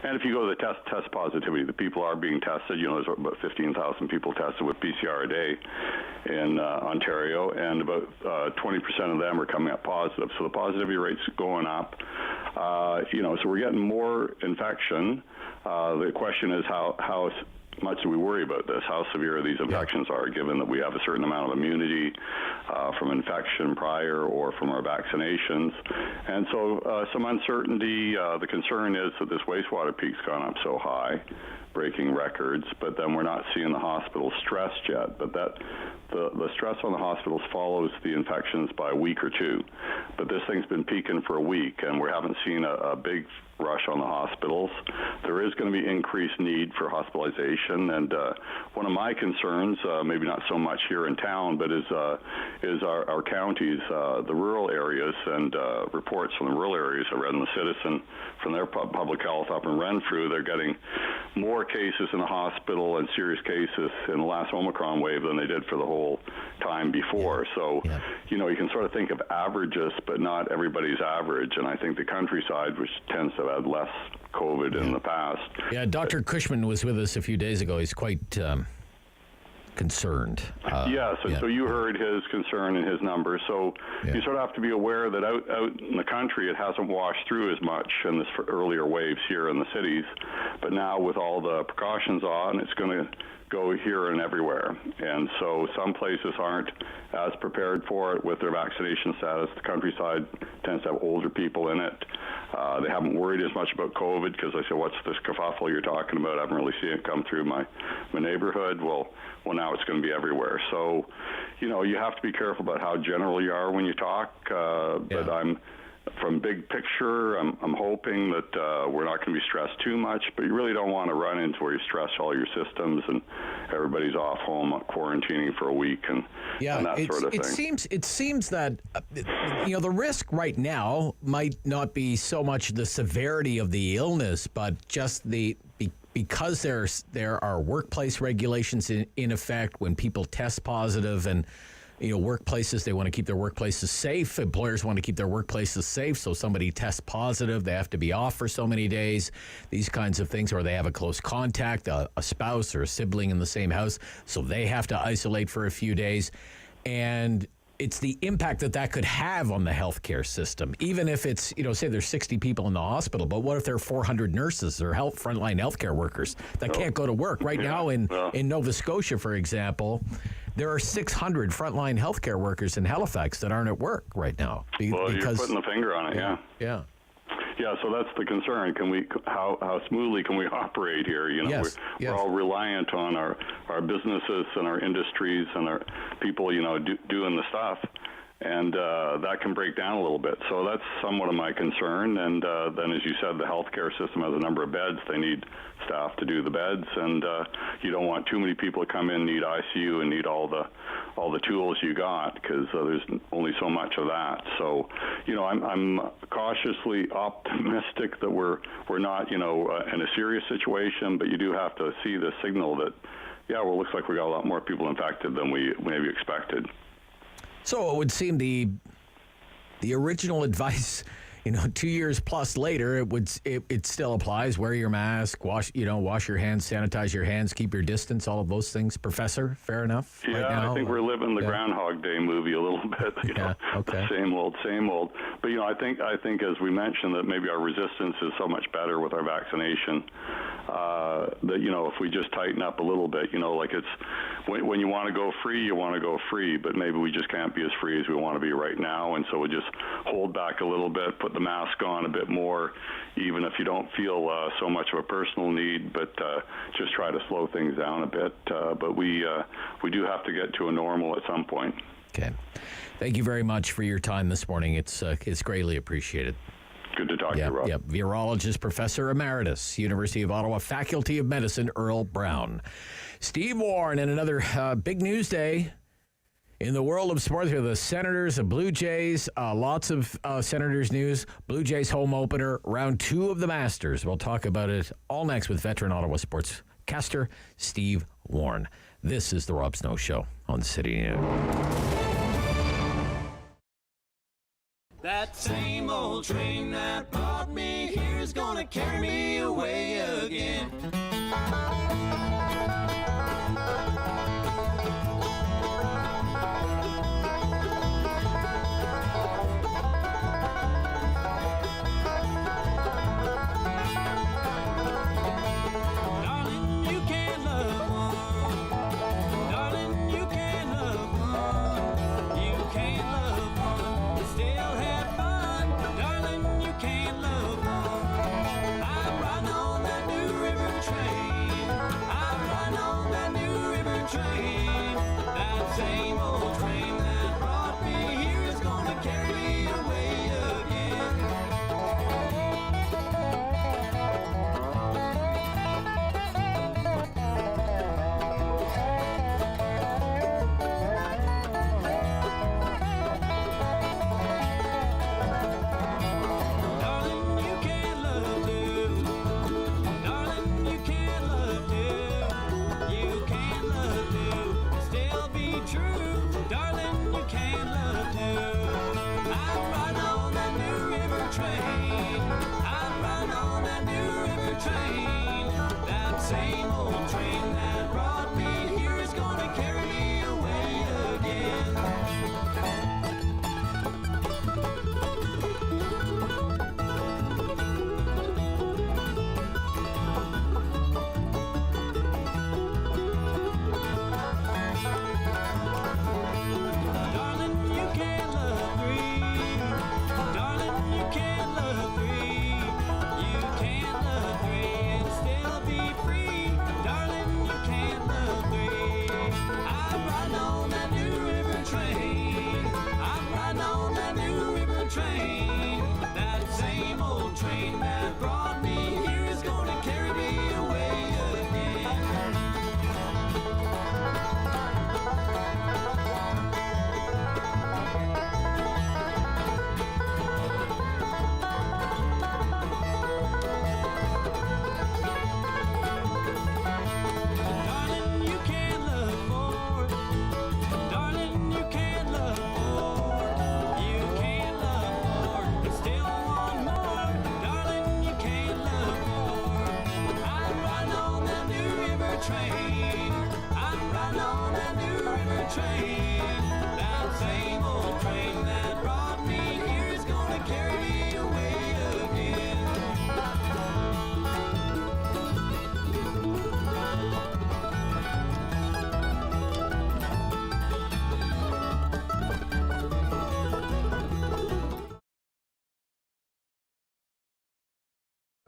And if you go to the test positivity, the people are being tested. There's about 15,000 people tested with PCR a day in Ontario, and about 20% of them are coming up positive. So the positivity rate's going up. So we're getting more infection. The question is how much do we worry about this? How severe these infections are, given that we have a certain amount of immunity from infection prior or from our vaccinations. And so some uncertainty. The concern is that this wastewater peak's gone up so high, breaking records, but then we're not seeing the hospitals stressed yet. But the stress on the hospitals follows the infections by a week or two. But this thing's been peaking for a week, and we haven't seen a big rush on the hospitals. There is going to be increased need for hospitalization, and one of my concerns, maybe not so much here in town, but is our counties, the rural areas, and reports from the rural areas. I read in the Citizen from their public health up in Renfrew, they're getting more cases in the hospital and serious cases in the last Omicron wave than they did for the whole time before. So, you can sort of think of averages, but not everybody's average. And I think the countryside, which tends to have had less COVID in the past. Yeah, Dr. Cushman was with us a few days ago. He's quite concerned. So you heard his concern and his numbers. So you sort of have to be aware that out in the country, it hasn't washed through as much in this earlier waves here in the cities. But now with all the precautions on, it's going to go here and everywhere. And so some places aren't as prepared for it with their vaccination status. The countryside tends to have older people in it. They haven't worried as much about COVID because I said, what's this kerfuffle you're talking about? I haven't really seen it come through my neighborhood. Well, now it's going to be everywhere. So, you have to be careful about how general you are when you talk. But from big picture, I'm hoping that we're not going to be stressed too much, but you really don't want to run into where you stress all your systems and everybody's off home quarantining for a week and that sort of thing. It seems that the risk right now might not be so much the severity of the illness, but just because there are workplace regulations in effect when people test positive, and workplaces, they want to keep their workplaces safe. Employers want to keep their workplaces safe. So somebody tests positive, they have to be off for so many days, these kinds of things, or they have a close contact, a spouse or a sibling in the same house, so they have to isolate for a few days. And it's the impact that could have on the healthcare system, even if it's, say there's 60 people in the hospital, but what if there are 400 nurses or frontline healthcare workers that can't go to work? Right now in Nova Scotia, for example, there are 600 frontline healthcare workers in Halifax that aren't at work right now. Well, you're putting the finger on it, Yeah, so that's the concern. How smoothly can we operate here? We're all reliant on our businesses and our industries and our people, doing the stuff. And that can break down a little bit. So that's somewhat of my concern. And then, as you said, the healthcare system has a number of beds. They need staff to do the beds, and you don't want too many people to come in, need ICU, and need all the tools you got, because there's only so much of that. So, I'm cautiously optimistic that we're not, in a serious situation, but you do have to see the signal that, it looks like we got a lot more people infected than we maybe expected. So it would seem the original advice, 2 years plus later, it still applies. Wear your mask, wash your hands, sanitize your hands, keep your distance, all of those things. Professor, fair enough? Yeah, right now? I think we're living the Groundhog Day movie a little bit. Okay. Same old. But I think as we mentioned that maybe our resistance is so much better with our vaccination. That if we just tighten up a little bit, like it's when you want to go free, you want to go free, but maybe we just can't be as free as we want to be right now, and so we just hold back a little bit, put the mask on a bit more, even if you don't feel so much of a personal need, but just try to slow things down a bit. But we do have to get to a normal at some point. Okay. Thank you very much for your time this morning. It's greatly appreciated. Good to talk to you, Rob. Yep. Virologist, Professor Emeritus, University of Ottawa, Faculty of Medicine, Earl Brown. Steve Warne, and another big news day in the world of sports. The Senators, the Blue Jays, lots of Senators news. Blue Jays home opener, round 2 of the Masters. We'll talk about it all next with veteran Ottawa sportscaster Steve Warne. This is the Rob Snow Show on City News. That same old train that brought me here is gonna carry me away again.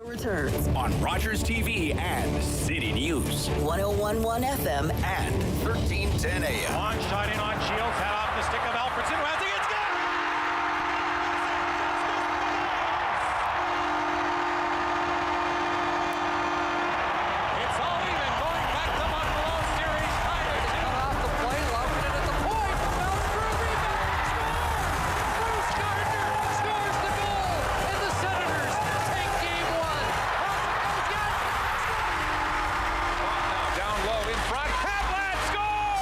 Returns on Rogers TV and City News. 101.1 FM and 1310 AM. Long shot in on Shields, head off the stick of Alfredson, who has it. It's good! It's all even, going back to Buffalo series, tied at 2. Off the play, loving it at the point. Fell through, rebound, score! Bruce Gardner scores the goal, and the Senators take game 1. Down low in front, Havlat scores!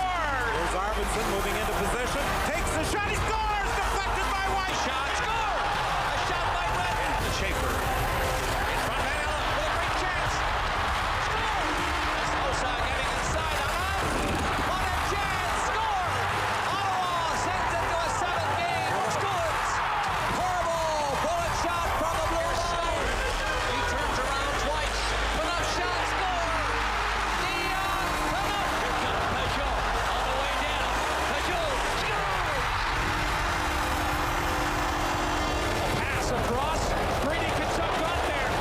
There's Arvidsson moving into position, takes the shot, he scores! Deflected by White, shot, score! A shot by Redden. Schaefer in front, Van Allen with a great chance. Score! Sosa getting inside on up. What a chance! Score! Ottawa sends it to a 7-game. Scores! Horrible bullet shot from the blue line. He turns around twice. Enough shot, score! Dion, enough! Here comes Peugeot on the way down. Peugeot scores! A pass across. Brady gets up front there.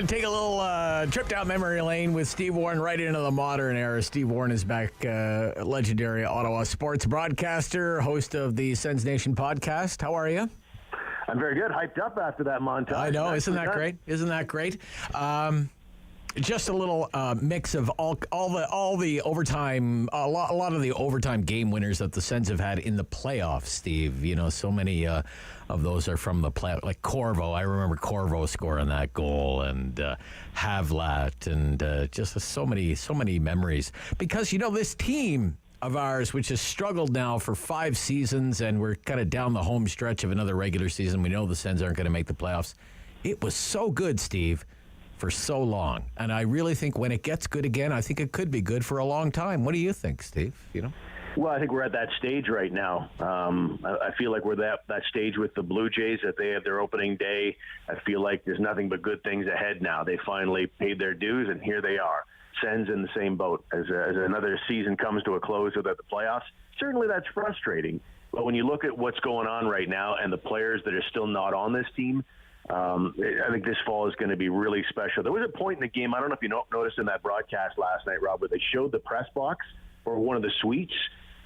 going to take a little trip down memory lane with Steve Warne right into the modern era. Steve Warne is back, legendary Ottawa sports broadcaster, host of the Sens Nation podcast. How are you? I'm very good. Hyped up after that montage. I know. Isn't that great? Isn't that great? Just a little mix of all the overtime, a lot of the overtime game winners that the Sens have had in the playoffs, Steve. You know, so many of those are from the playoff. Like Corvo, I remember Corvo scoring that goal, and Havlat, and just so many memories. Because, you know, this team of ours, which has struggled now for 5 seasons, and we're kind of down the home stretch of another regular season. We know the Sens aren't going to make the playoffs. It was so good, Steve, for so long. And I really think when it gets good again, I think it could be good for a long time. What do you think, Steve? You know? Well, I think we're at that stage right now. I feel like we're that stage with the Blue Jays, that they have their opening day. I feel like there's nothing but good things ahead now. They finally paid their dues, and here they are. Sens in the same boat as another season comes to a close without the playoffs. Certainly that's frustrating. But when you look at what's going on right now and the players that are still not on this team, I think this fall is going to be really special. There was a point in the game, I don't know if you noticed in that broadcast last night, Rob, where they showed the press box for one of the suites,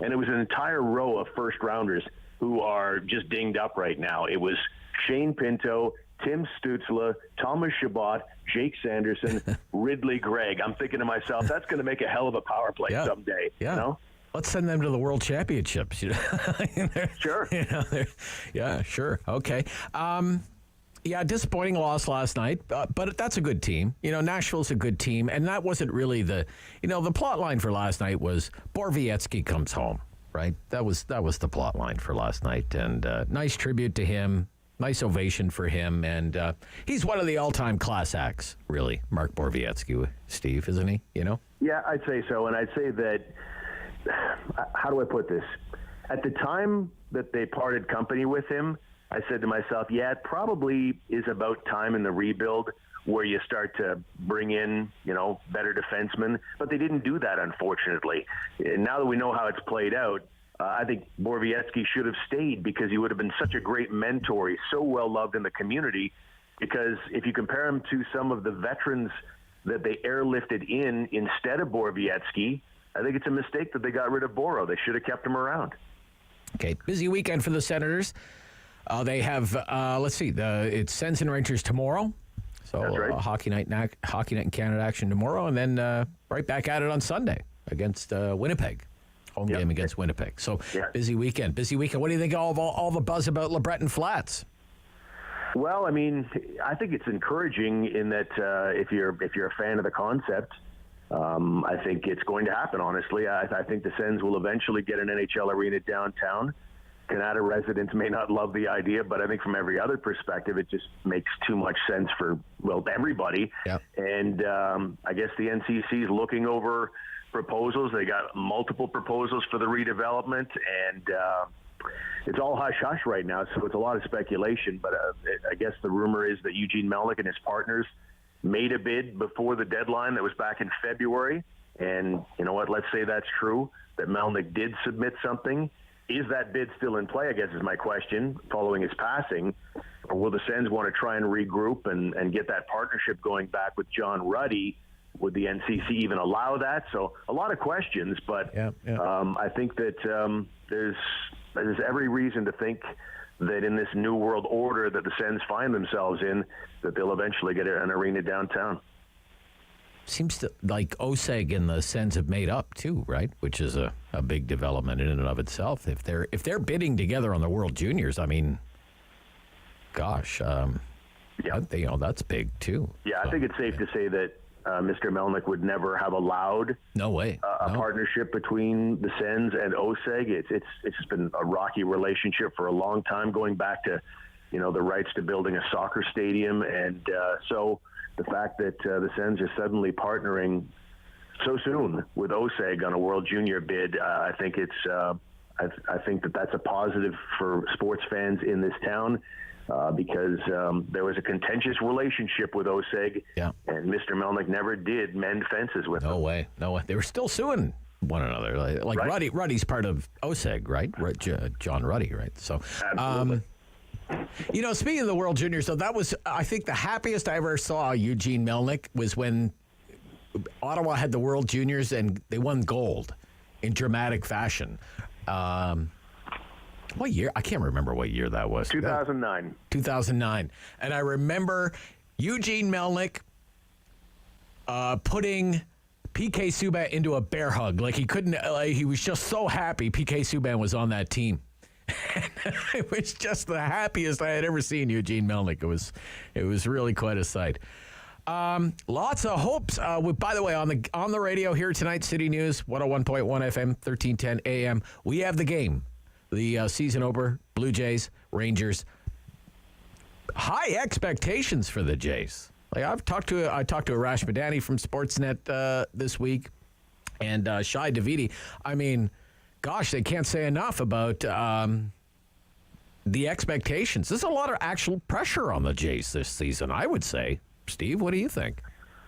and it was an entire row of first-rounders who are just dinged up right now. It was Shane Pinto, Tim Stützle, Thomas Chabot, Jake Sanderson, Ridley Gregg. I'm thinking to myself, that's going to make a hell of a power play someday. Yeah. You know? Let's send them to the World Championships. You know? Sure. You know, yeah, sure. Okay. Yeah, disappointing loss last night, but that's a good team. You know, Nashville's a good team, and that wasn't really the plot line for last night was Borowiecki comes home, right? That was the plot line for last night, and nice tribute to him, nice ovation for him, and he's one of the all-time class acts, really, Mark Borowiecki, Steve, isn't he? You know? Yeah, I'd say so, and I'd say that, how do I put this? At the time that they parted company with him, I said to myself, yeah, it probably is about time in the rebuild where you start to bring in, better defensemen. But they didn't do that, unfortunately. And now that we know how it's played out, I think Borowiecki should have stayed because he would have been such a great mentor. He's so well loved in the community because if you compare him to some of the veterans that they airlifted in instead of Borowiecki, I think it's a mistake that they got rid of Boro. They should have kept him around. Okay, busy weekend for the Senators. They have, it's Sens and Rangers tomorrow. So that's right. Hockey night in Canada action tomorrow, and then right back at it on Sunday against Winnipeg. Home game against Winnipeg. So busy weekend. What do you think of all the buzz about Lebreton Flats? Well, I mean, I think it's encouraging in that if you're a fan of the concept, I think it's going to happen, honestly. I think the Sens will eventually get an NHL arena downtown. Canada residents may not love the idea, but I think from every other perspective, it just makes too much sense for, everybody. Yep. And I guess the NCC is looking over proposals. They got multiple proposals for the redevelopment, and it's all hush-hush right now, so it's a lot of speculation. But I guess the rumor is that Eugene Melnyk and his partners made a bid before the deadline that was back in February. And you know what? Let's say that's true, that Melnyk did submit something. Is that bid still in play, I guess, is my question, following his passing? Or will the Sens want to try and regroup and get that partnership going back with John Ruddy? Would the NCC even allow that? So a lot of questions, but I think that there's every reason to think that in this new world order that the Sens find themselves in, that they'll eventually get an arena downtown. Seems like OSEG and the Sens have made up too, right? Which is a big development in and of itself. If they're bidding together on the World Juniors, I mean, gosh, that's big too. Yeah, I think it's safe to say that Mr. Melnyk would never have allowed a partnership between the Sens and OSEG. It's just been a rocky relationship for a long time, going back to the rights to building a soccer stadium, and so. The fact that the Sens are suddenly partnering so soon with OSEG on a World Junior bid, I think I think that's a positive for sports fans in this town because there was a contentious relationship with OSEG, and Mr. Melnyk never did mend fences with them. No way. They were still suing one another. Like right. Ruddy's part of OSEG, right? John Ruddy, right? So. Absolutely. You know, speaking of the World Juniors, so that was, I think, the happiest I ever saw Eugene Melnyk was when Ottawa had the World Juniors and they won gold in dramatic fashion. What year? I can't remember what year that was. 2009. 2009. And I remember Eugene Melnyk putting PK Subban into a bear hug. Like he couldn't, he was just so happy PK Subban was on that team. It was just the happiest I had ever seen Eugene Melnyk. It was really quite a sight. Lots of hopes. By the way, on the radio here tonight, City News, 101.1 FM, 1310 AM, we have the game. The season opener, Blue Jays, Rangers. High expectations for the Jays. Like I talked to Arash Madani from Sportsnet this week, and Shai Davidi. I mean, gosh, they can't say enough about the expectations. There's a lot of actual pressure on the Jays this season, I would say. Steve, what do you think?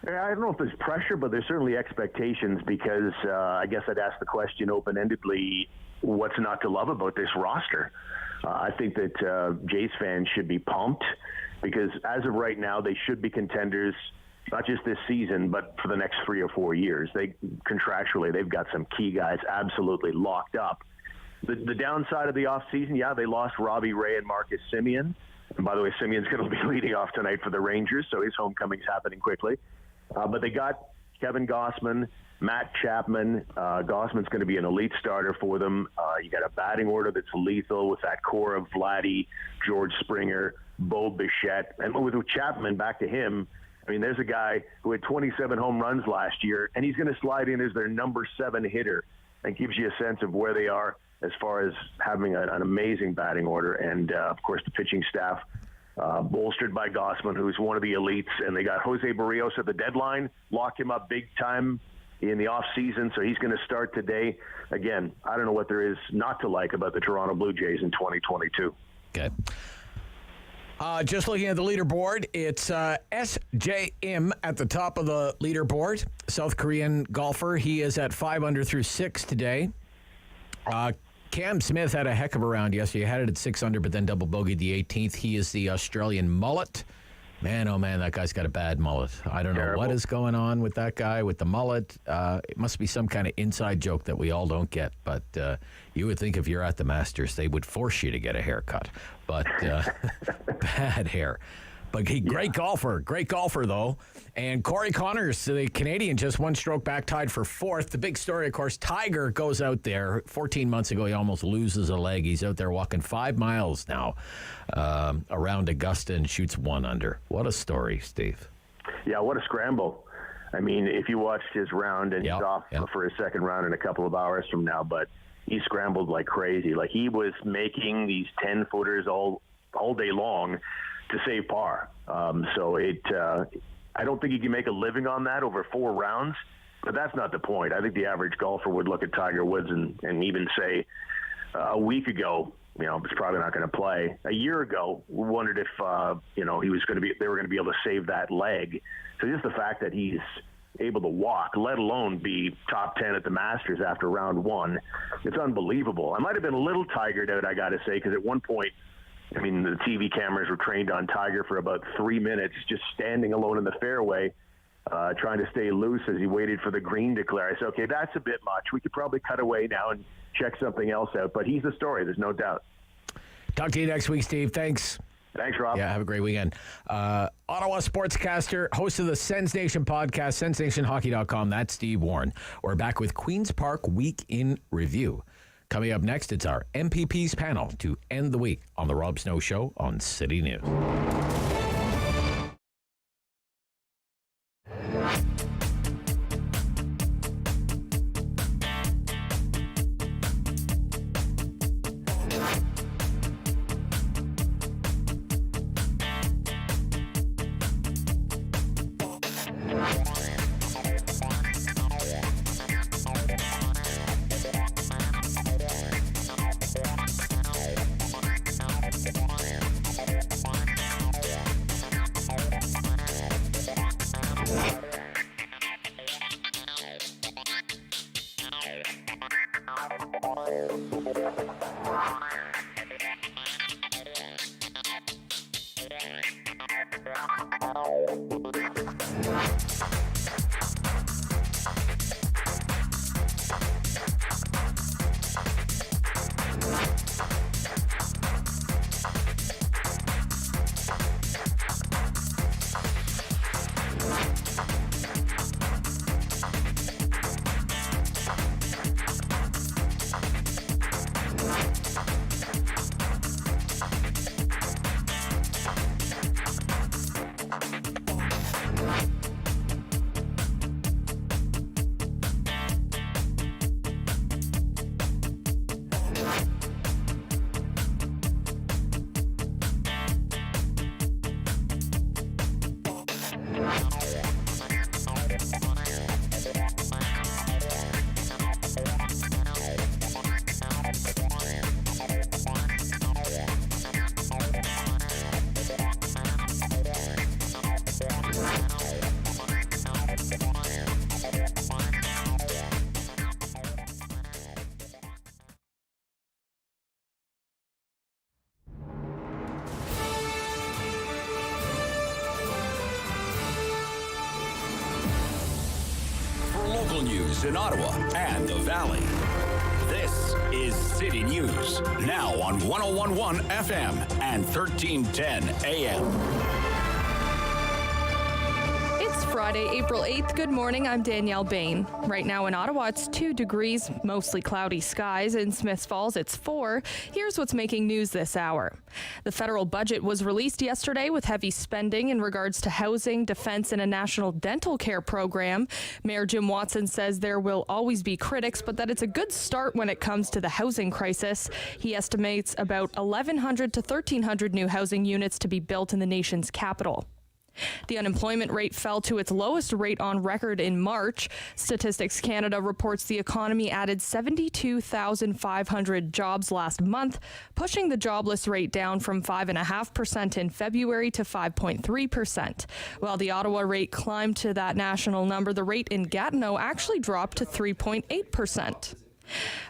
I don't know if there's pressure, but there's certainly expectations because I guess I'd ask the question open-endedly, what's not to love about this roster? I think that Jays fans should be pumped because as of right now, they should be contenders, not just this season, but for the next 3 or 4 years. Contractually, they've got some key guys absolutely locked up. The downside of the offseason, they lost Robbie Ray and Marcus Semien. And by the way, Simeon's going to be leading off tonight for the Rangers, so his homecoming's happening quickly. But they got Kevin Gossman, Matt Chapman. Gossman's going to be an elite starter for them. You got a batting order that's lethal with that core of Vladdy, George Springer, Bo Bichette. And with Chapman, back to him, I mean, there's a guy who had 27 home runs last year, and he's going to slide in as their number 7 hitter and gives you a sense of where they are as far as having an amazing batting order. And, of course, the pitching staff bolstered by Gossman, who's one of the elites. And they got Jose Barrios at the deadline, locked him up big time in the offseason, so he's going to start today. Again, I don't know what there is not to like about the Toronto Blue Jays in 2022. Okay. Just looking at the leaderboard, it's SJM at the top of the leaderboard. South Korean golfer. He is at 5 under through 6 today. Cam Smith had a heck of a round yesterday. He had it at 6 under, but then double bogeyed the 18th. He is the Australian mullet. Man, oh man, that guy's got a bad mullet. I don't know what is going on with that guy with the mullet. It must be some kind of inside joke that we all don't get. But you would think if you're at the Masters, they would force you to get a haircut. But bad hair. But great golfer though. And Corey Connors, the Canadian, just 1 stroke back, tied for 4th. The big story, of course, Tiger goes out there. 14 months ago, he almost loses a leg. He's out there walking 5 miles now around Augusta and shoots 1 under. What a story, Steve. Yeah, what a scramble. I mean, if you watched his round, and he's off for his second round in a couple of hours from now, but he scrambled like crazy. Like he was making these 10-footers all day long to save par. I don't think you can make a living on that over 4 rounds, but that's not the point. I think the average golfer would look at Tiger Woods and even say a week ago, it's probably not going to play. A year ago, we wondered if, they were going to be able to save that leg. So just the fact that he's able to walk, let alone be top 10 at the Masters after round 1, it's unbelievable. I might have been a little tigered out, I got to say, because at one point, I mean, the TV cameras were trained on Tiger for about 3 minutes, just standing alone in the fairway, trying to stay loose as he waited for the green to clear. I said, okay, that's a bit much. We could probably cut away now and check something else out. But he's the story. There's no doubt. Talk to you next week, Steve. Thanks. Thanks, Rob. Yeah, have a great weekend. Ottawa sportscaster, host of the Sens Nation podcast, sensnationhockey.com. That's Steve Warne. We're back with Queen's Park Week in Review. Coming up next, it's our MPPs panel to end the week on The Rob Snow Show on City News. local news in Ottawa and the Valley. This is City News, now on 101.1 FM and 1310 AM. It's Friday, April 8th. Good morning. I'm Danielle Bain. Right now in Ottawa, it's 2 degrees, mostly cloudy skies. In Smiths Falls, it's 4. Here's what's making news this hour. The federal budget was released yesterday with heavy spending in regards to housing, defense, and a national dental care program. Mayor Jim Watson says there will always be critics, but that it's a good start when it comes to the housing crisis. He estimates about 1,100 to 1,300 new housing units to be built in the nation's capital. The unemployment rate fell to its lowest rate on record in March. Statistics Canada reports the economy added 72,500 jobs last month, pushing the jobless rate down from 5.5% in February to 5.3%. While the Ottawa rate climbed to that national number, the rate in Gatineau actually dropped to 3.8%.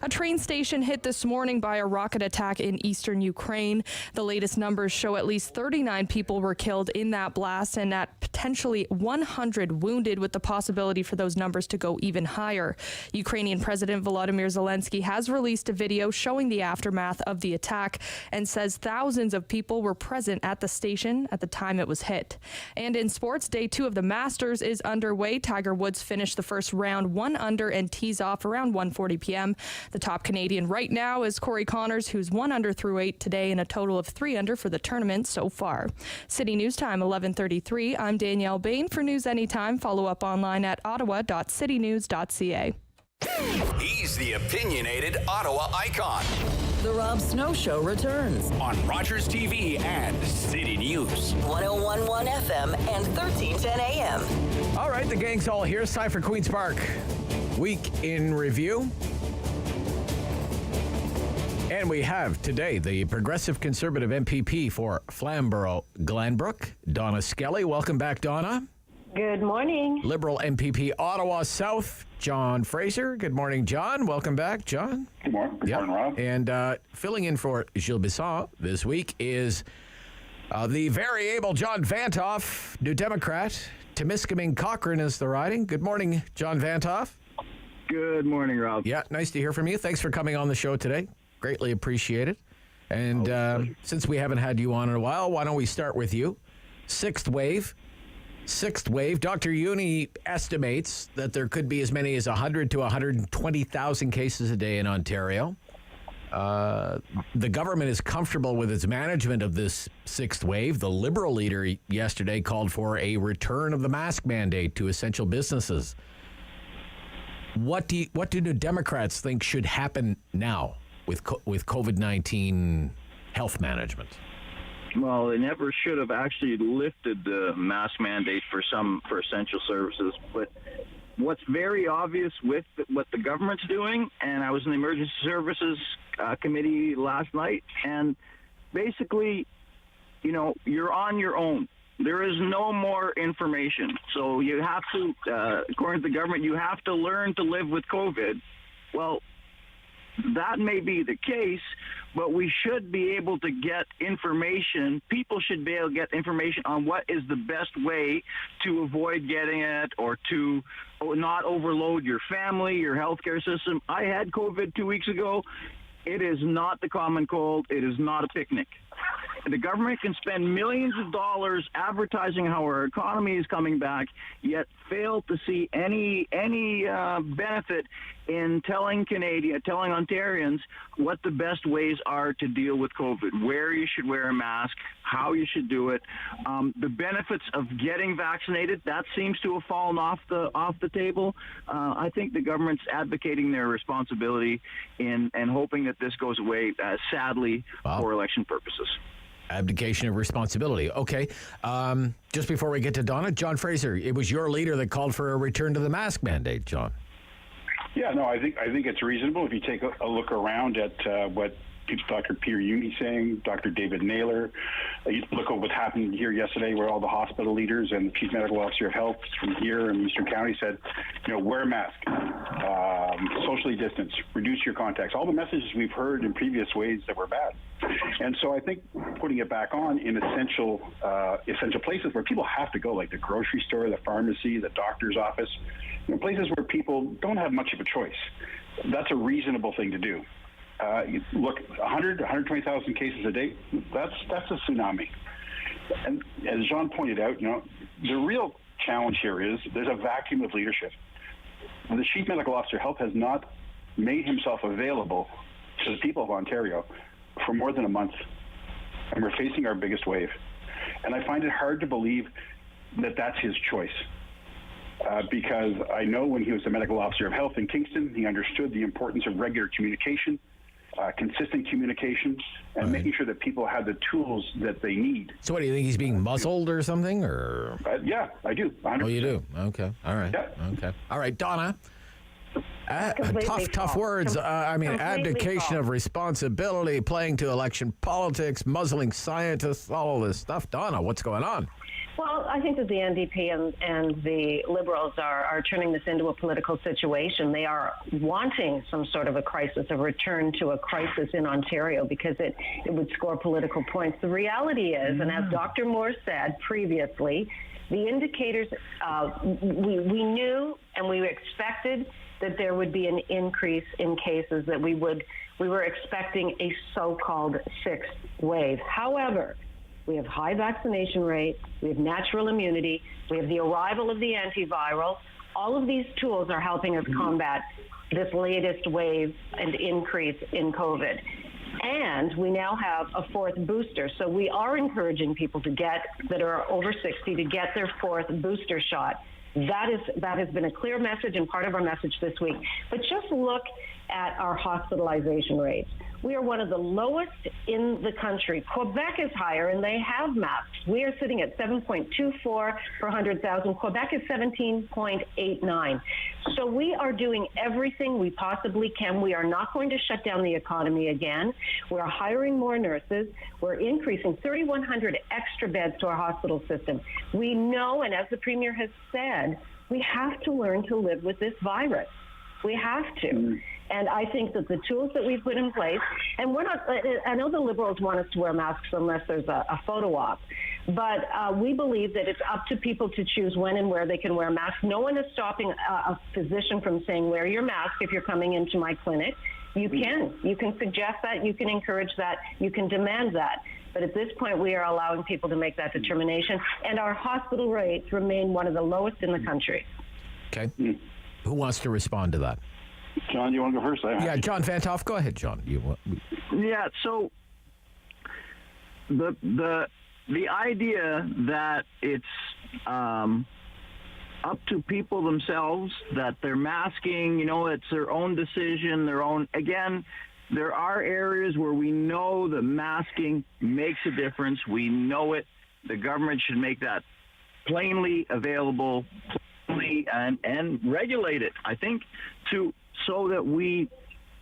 A train station hit this morning by a rocket attack in eastern Ukraine. The latest numbers show at least 39 people were killed in that blast and at potentially 100 wounded, with the possibility for those numbers to go even higher. Ukrainian President Volodymyr Zelensky has released a video showing the aftermath of the attack and says thousands of people were present at the station at the time it was hit. And in sports, day 2 of the Masters is underway. Tiger Woods finished the first round 1 under and tees off around 1:40 p.m. The top Canadian right now is Corey Connors, who's 1 under through 8 today and a total of 3 under for the tournament so far. City News Time, 11:33. I'm Danielle Bain. For news anytime, follow up online at ottawa.citynews.ca. He's the opinionated Ottawa icon. The Rob Snow Show returns on Rogers TV and City News. 101.1 FM and 1310 AM. All right, the gang's all here. It's time for Queen's Park Week in Review. And we have today the Progressive Conservative MPP for Flamborough-Glanbrook, Donna Skelly. Welcome back, Donna. Good morning. Liberal MPP Ottawa South, John Fraser. Good morning, John. Welcome back, John. Good morning. Good morning, Rob. And filling in for Gilles Bisson this week is the very able John Vanthof, New Democrat. Timiskaming-Cochrane is the riding. Good morning, John Vanthof. Good morning, Rob. Yeah, nice to hear from you. Thanks for coming on the show today. Greatly appreciated. And since we haven't had you on in a while, why don't we start with you? Sixth wave. Dr. Uni estimates that there could be as many as 100 to 120,000 cases a day in Ontario. The government is comfortable with its management of this sixth wave. The Liberal leader yesterday called for a return of the mask mandate to essential businesses. What do New Democrats think should happen now with COVID-19 health management? Well, they never should have actually lifted the mask mandate for essential services. But what's very obvious with what the government's doing, and I was in the Emergency Services Committee last night, and basically, you're on your own. There is no more information. So you have to, according to the government, you have to learn to live with COVID. Well, that may be the case, but we should be able to get information. People should be able to get information on what is the best way to avoid getting it or to not overload your family, your healthcare system. I had COVID 2 weeks ago. It is not the common cold. It is not a picnic. The government can spend millions of dollars advertising how our economy is coming back, yet fail to see any benefit in telling Ontarians what the best ways are to deal with COVID, where you should wear a mask, how you should do it. The benefits of getting vaccinated, that seems to have fallen off the table. I think the government's advocating their responsibility and hoping that this goes away, sadly, for election purposes. Abdication of responsibility. Okay. Just before we get to Donna, John Fraser, it was your leader that called for a return to the mask mandate, John. Yeah, no, I think it's reasonable if you take a look around at what Dr. Peter Uni saying, Dr. David Naylor. You look at what happened here yesterday where all the hospital leaders and the Chief Medical Officer of Health from here in Eastern County said, wear a mask, socially distance, reduce your contacts, all the messages we've heard in previous ways that were bad. And so I think putting it back on in essential places where people have to go, like the grocery store, the pharmacy, the doctor's office, places where people don't have much of a choice. That's a reasonable thing to do. Look, 120,000 cases a day, that's a tsunami. And as John pointed out, the real challenge here is there's a vacuum of leadership. The Chief Medical Officer of Health has not made himself available to the people of Ontario for more than a month, and we're facing our biggest wave. And I find it hard to believe that that's his choice, because I know when he was the Medical Officer of Health in Kingston, he understood the importance of regular communication, consistent communication, and making sure that people had the tools that they need. So what, do you think he's being muzzled or something? Or yeah, I do. 100%. Oh, you do? Okay. All right. Yeah. Okay. All right, Donna. Tough false. words. Abdication false. of responsibility, playing to election politics, muzzling scientists, all of this stuff. Donna, what's going on? Well, I think that the NDP and the Liberals are turning this into a political situation. They are wanting some sort of a crisis, a return to a crisis in Ontario, because it would score political points. The reality is, and as Dr. Moore said previously, the indicators, we knew and we expected that there would be an increase in cases, that we were expecting a so-called sixth wave. However, we have high vaccination rate, we have natural immunity, we have the arrival of the antiviral. All of these tools are helping us combat this latest wave and increase in COVID. And we now have a fourth booster. So we are encouraging people that are over 60 to get their fourth booster shot. That has been a clear message and part of our message this week. But just look at our hospitalization rates. We are one of the lowest in the country. Quebec is higher, and they have masks. We are sitting at 7.24 per 100,000. Quebec is 17.89. So we are doing everything we possibly can. We are not going to shut down the economy again. We're hiring more nurses. We're increasing 3,100 extra beds to our hospital system. We know, and as the Premier has said, we have to learn to live with this virus. We have to. And I think that the tools that we've put in place, and we're not, I know the Liberals want us to wear masks unless there's a photo op, but we believe that it's up to people to choose when and where they can wear masks. No one is stopping a physician from saying, wear your mask if you're coming into my clinic. You can suggest that, you can encourage that, you can demand that. But at this point, we are allowing people to make that determination, and our hospital rates remain one of the lowest in the country. Okay. Who wants to respond to that? John, you want to go first? Yeah, John Vanthof, go ahead, John. Yeah, so the idea that it's up to people themselves, that they're masking, it's their own decision, again, there are areas where we know the masking makes a difference. We know it. The government should make that plainly available, and regulate it, I think, so that we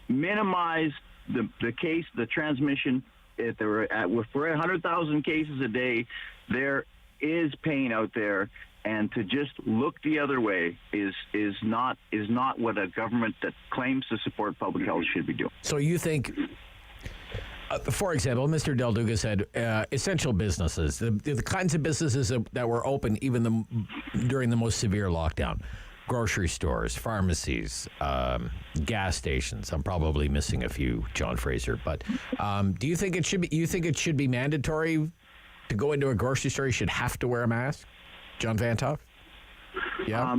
minimize the transmission. If we're at 100,000 cases a day, there is pain out there, and to just look the other way is not what a government that claims to support public health should be doing. So you think, for example, Mr. Del Duca said essential businesses, the kinds of businesses that were open even during the most severe lockdown, grocery stores, pharmacies, gas stations. I'm probably missing a few, John Fraser. But do you think it should be mandatory to go into a grocery store? You should have to wear a mask, John Vanthof? Yeah.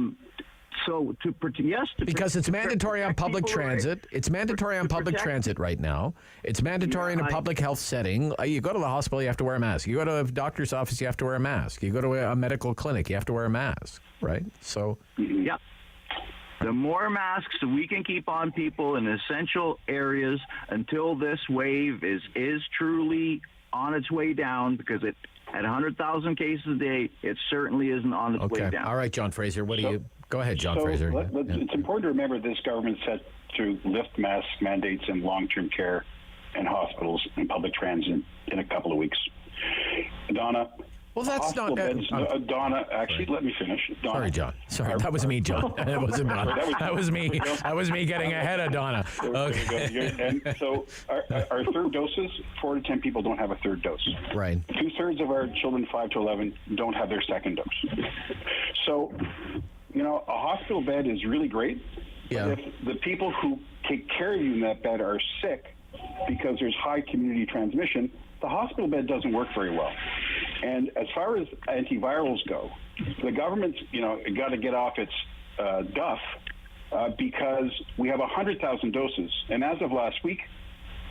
Because it's mandatory on public transit. It's mandatory on public transit right now. It's mandatory in a public health setting. You go to the hospital, you have to wear a mask. You go to a doctor's office, you have to wear a mask. You go to a medical clinic, you have to wear a mask, right? So, yeah. The more masks we can keep on people in essential areas until this wave is truly on its way down, because at 100,000 cases a day, it certainly isn't on its way down. All right, John Fraser, go ahead, John Fraser. It's important to remember this government set to lift mask mandates in long-term care and hospitals and public transit in a couple of weeks. Donna. Well, that's not beds, Donna, actually, let me finish. Donna, sorry, John. Sorry, that was me, John. That wasn't Donna. That was me. That was me getting ahead of Donna. Okay. And so our third doses, 4 to 10 people don't have a third dose. Right. 2/3 of our children 5 to 11 don't have their second dose. So you know, a hospital bed is really great. Yeah. But if the people who take care of you in that bed are sick because there's high community transmission, the hospital bed doesn't work very well. And as far as antivirals go, the government's, you know, got to get off its duff because we have 100,000 doses, and as of last week,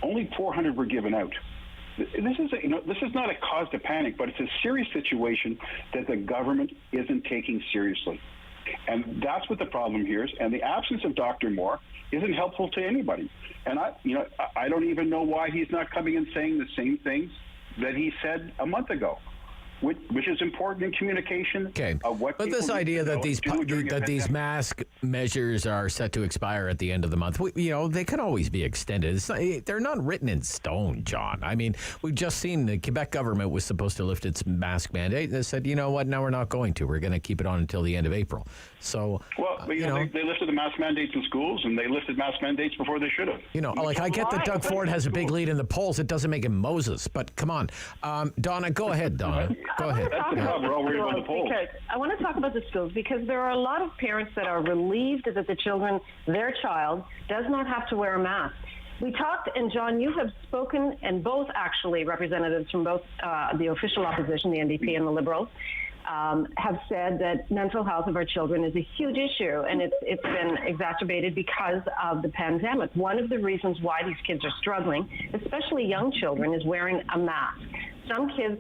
only 400 were given out. This is not a cause to panic, but it's a serious situation that the government isn't taking seriously. And that's what the problem here is. And the absence of Dr. Moore isn't helpful to anybody. And I don't even know why he's not coming and saying the same things that he said a month ago, which is important in communication. Okay, but this idea that these mask measures are set to expire at the end of the month, they can always be extended. They're not written in stone, John. I mean, we've just seen the Quebec government was supposed to lift its mask mandate. They said, you know what, now we're not going to. We're going to keep it on until the end of April. So, they lifted the mask mandates in schools, and they lifted mask mandates before they should have. I get that Doug Ford has a big lead in the polls. It doesn't make him Moses, but come on. Donna, go ahead, Donna. Go ahead. That's the problem. We're all worried about the polls. I want to talk about the schools because there are a lot of parents that are relieved that their child, does not have to wear a mask. We talked, and John, you have spoken, and both actually representatives from both the official opposition, the NDP and the Liberals, have said that mental health of our children is a huge issue, and it's been exacerbated because of the pandemic. One of the reasons why these kids are struggling, especially young children, is wearing a mask. Some kids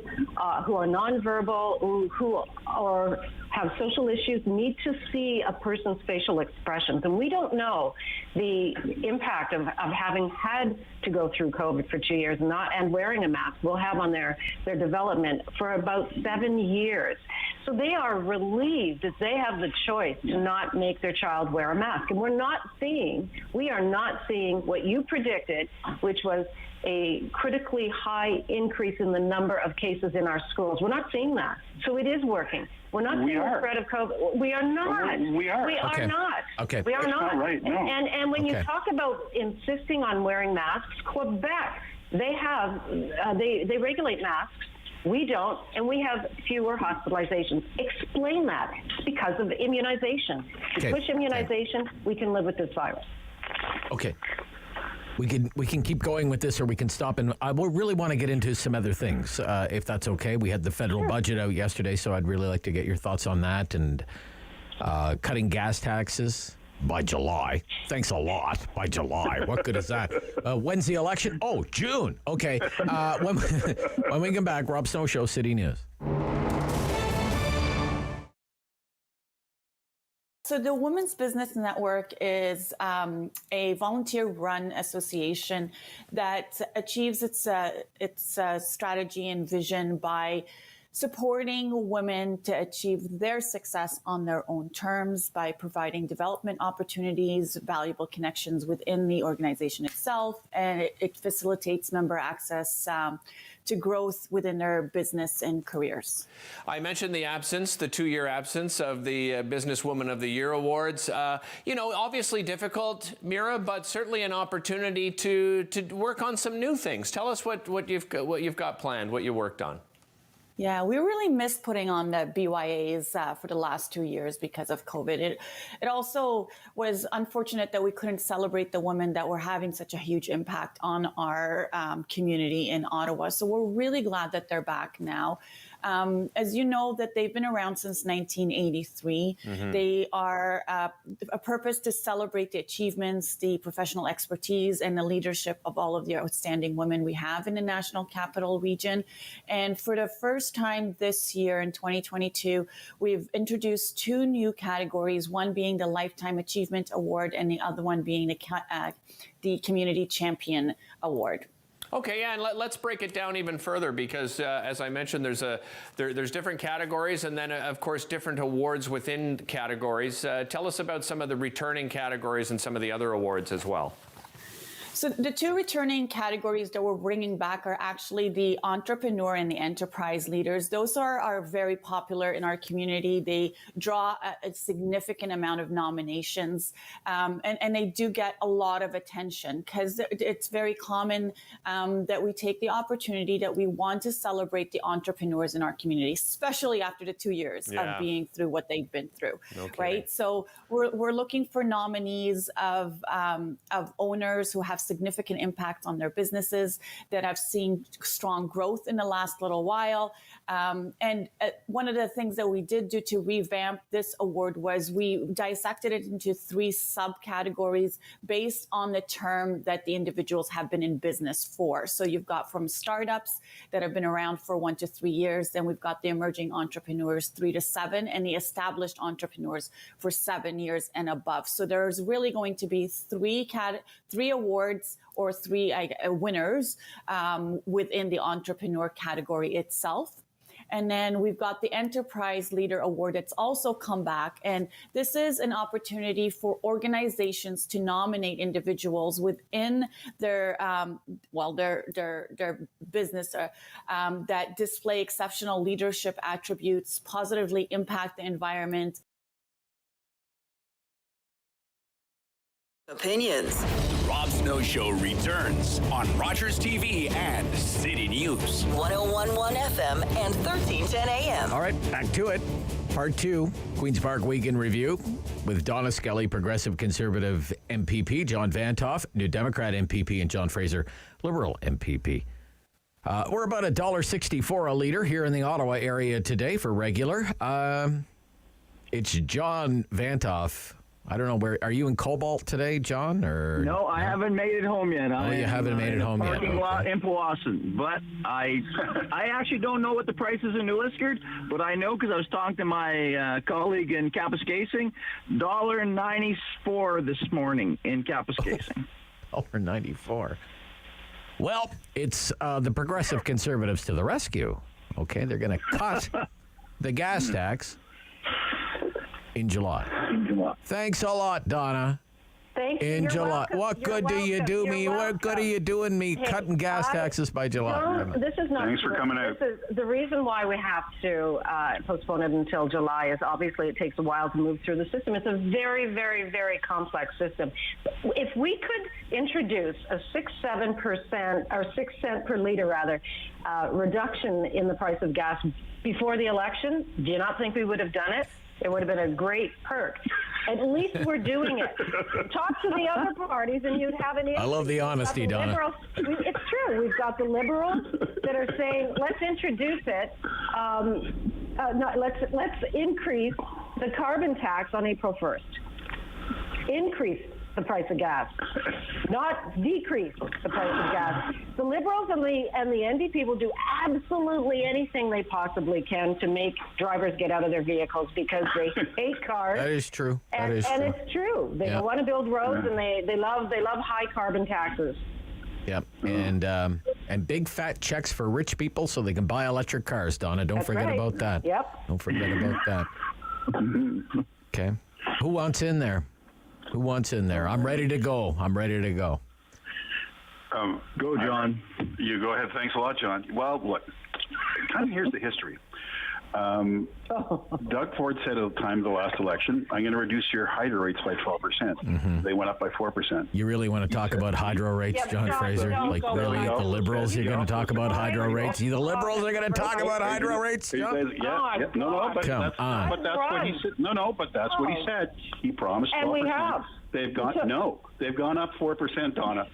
who are nonverbal, who have social issues, need to see a person's facial expressions. And we don't know the impact of having had to go through COVID for 2 years and wearing a mask will have on their development for about 7 years. So they are relieved that they have the choice to not make their child wear a mask. And we are not seeing what you predicted, which was a critically high increase in the number of cases in our schools. We're not seeing that. So it is working. We're not seeing the spread of COVID. We are not. We are not. Okay. We are It's not. not right, no. And when you talk about insisting on wearing masks, Quebec, they have, they regulate masks. We don't, and we have fewer hospitalizations. Explain that. It's because of immunization. If you push immunization, we can live with this virus. Okay. We can keep going with this, or we can stop. And I really want to get into some other things, if that's okay. We had the federal budget out yesterday, so I'd really like to get your thoughts on that. And cutting gas taxes by July. Thanks a lot. By July. What good is that? When's the election? Oh, June. Okay. When we come back, Rob Snow Show, City News. So the Women's Business Network is a volunteer-run association that achieves its strategy and vision by supporting women to achieve their success on their own terms by providing development opportunities, valuable connections within the organization itself, and it facilitates member access to growth within their business and careers. I mentioned the 2-year absence of the Businesswoman of the Year awards. Obviously difficult, Mira, but certainly an opportunity to work on some new things. Tell us what you've got planned, what you worked on. Yeah, we really missed putting on the BYAs for the last 2 years because of COVID. It also was unfortunate that we couldn't celebrate the women that were having such a huge impact on our community in Ottawa. So we're really glad that they're back now. As you know, that they've been around since 1983. Mm-hmm. They are a purpose to celebrate the achievements, the professional expertise, and the leadership of all of the outstanding women we have in the National Capital Region. And for the first time this year in 2022, we've introduced 2 new categories, one being the Lifetime Achievement Award and the other one being the Community Champion Award. Okay, yeah, and let's break it down even further because, as I mentioned, there's different categories and then, of course, different awards within categories. Tell us about some of the returning categories and some of the other awards as well. So the two returning categories that we're bringing back are actually the entrepreneur and the enterprise leaders. Those are very popular in our community. They draw a significant amount of nominations, and they do get a lot of attention because it's very common that we take the opportunity that we want to celebrate the entrepreneurs in our community, especially after the 2 years of being through what they've been through, right? So we're looking for nominees of owners who have significant impact on their businesses, that have seen strong growth in the last little while. And one of the things that we did do to revamp this award was we dissected it into 3 subcategories based on the term that the individuals have been in business for. So you've got from startups that have been around for 1 to 3 years, then we've got the emerging entrepreneurs 3 to 7, and the established entrepreneurs for 7 years and above. So there's really going to be 3 awards or 3 winners within the entrepreneur category itself. And then we've got the Enterprise Leader Award that's also come back. And this is an opportunity for organizations to nominate individuals within their business that display exceptional leadership attributes, positively impact the environment. Opinions. The Rob Snow Show returns on Rogers TV and City News. 101.1 FM and 1310 AM. All right, back to it. Part 2, Queen's Park Weekend Review with Donna, Skelly, Progressive Conservative MPP, John Vanthof, New Democrat MPP, and John Fraser, Liberal MPP. We're about $1.64 a litre here in the Ottawa area today for regular. It's John Vanthof. I don't know, where are you in Cobalt today, John? Or no, I haven't made it home yet. You haven't made it home yet. Parking lot in Powassan, but I actually don't know what the price is in New Liskeard, but I know because I was talking to my colleague in Kapuskasing, $1.94 this morning in Kapuskasing. $1.94. Well, it's the Progressive Conservatives to the rescue. Okay, they're going to cut the gas tax in July. Thanks a lot, Donna. Thank you. In July. What good do you do me? What good are you doing me cutting gas taxes by July? No, this is not Thanks for coming out. This is the reason why we have to postpone it until July is obviously it takes a while to move through the system. It's a very, very, very complex system. If we could introduce a 6-7% or 6 cent per liter reduction in the price of gas before the election, do you not think we would have done it? It would have been a great perk. At least we're doing it. Talk to the other parties and you'd have an issue. I love the honesty, Donna. It's true. We've got the Liberals that are saying, let's introduce it. Let's increase the carbon tax on April 1st. Increase the price of gas, not decrease the price of gas. The Liberals and the NDP will do absolutely anything they possibly can to make drivers get out of their vehicles because they hate cars. That is true. And it's true. They don't want to build roads, and they love high carbon taxes. Yep, and big fat checks for rich people so they can buy electric cars, Donna. Don't forget about that. Yep. Don't forget about that. Okay. Who wants in there? Who wants in there? I'm ready to go. Go, John. You go ahead. Thanks a lot, John. Well, look, kind of here's the history. Doug Ford said at the time of the last election, I'm going to reduce your hydro rates by 12%. Mm-hmm. They went up by 4%. You really want to talk about hydro rates, John Fraser? Like, really? The Liberals are going to talk about hydro rates? The Liberals are going to talk about hydro rates? No, but that's what he said. But that's what he said. He promised 12%. And we have. They've gone up 4%, Donna.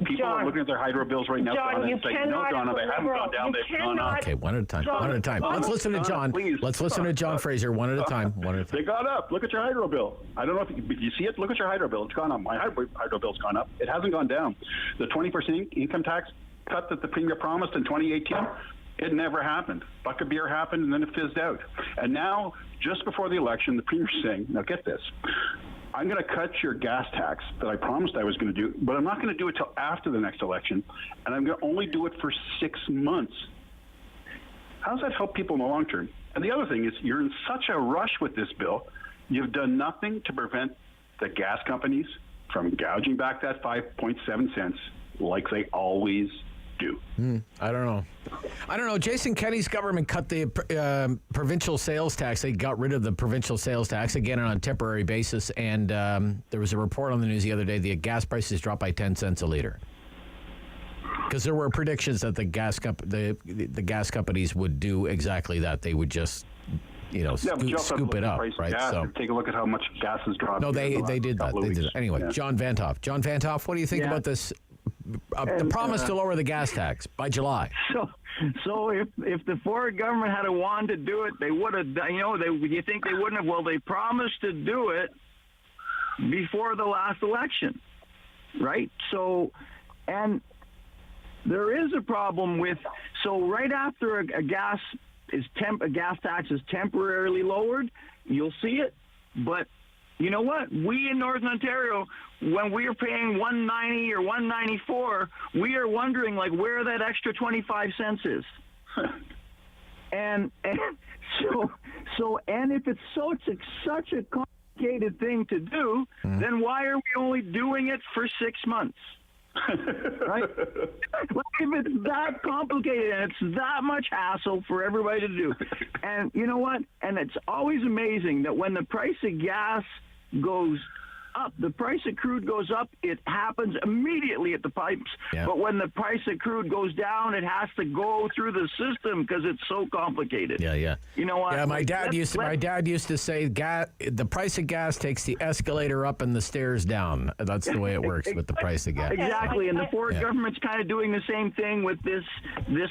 People are looking at their hydro bills right now, Donna, and saying, no, Donna, they haven't gone down, they've gone up. Okay, one at a time. Let's listen to John. Let's listen to John Fraser one at a time. They got up. Look at your hydro bill. I don't know if you see it. Look at your hydro bill. It's gone up. My hydro bill's gone up. It hasn't gone down. The 20% income tax cut that the Premier promised in 2018, it never happened. Bucket of beer happened, and then it fizzed out. And now, just before the election, the Premier's saying, now get this, I'm going to cut your gas tax that I promised I was going to do, but I'm not going to do it till after the next election, and I'm going to only do it for 6 months. How does that help people in the long term? And the other thing is, you're in such a rush with this bill, you've done nothing to prevent the gas companies from gouging back that 5.7 cents like they always do. I don't know. Jason Kenney's government cut the provincial sales tax. They got rid of the provincial sales tax again on a temporary basis. And there was a report on the news the other day. The gas prices dropped by 10 cents a liter. Because there were predictions that the gas companies would do exactly that. They would just, scoop it up, right? So take a look at how much gas has dropped. No, they did that. They did that. Anyway, yeah. John Vanthof, what do you think about this? The promise to lower the gas tax by July. So if the Ford government had wanted to do it, they would have. You think they wouldn't have? Well, they promised to do it before the last election, right? So, and there is a problem with. So right after a gas tax is temporarily lowered, you'll see it, but. You know what? We in Northern Ontario, when we are paying $1.90 or $1.94, we are wondering where that extra 25 cents is. and if it's such a complicated thing to do, then why are we only doing it for 6 months? Right? If it's that complicated and it's that much hassle for everybody to do. And you know what? And it's always amazing that when the price of gas goes up, the price of crude goes up, it happens immediately at the pipes. Yeah. But when the price of crude goes down, it has to go through the system because it's so complicated. Yeah. You know what? Yeah, my dad used to say the price of gas takes the escalator up and the stairs down. That's the way it works with the price of gas. Exactly, and the Ford government's kind of doing the same thing with this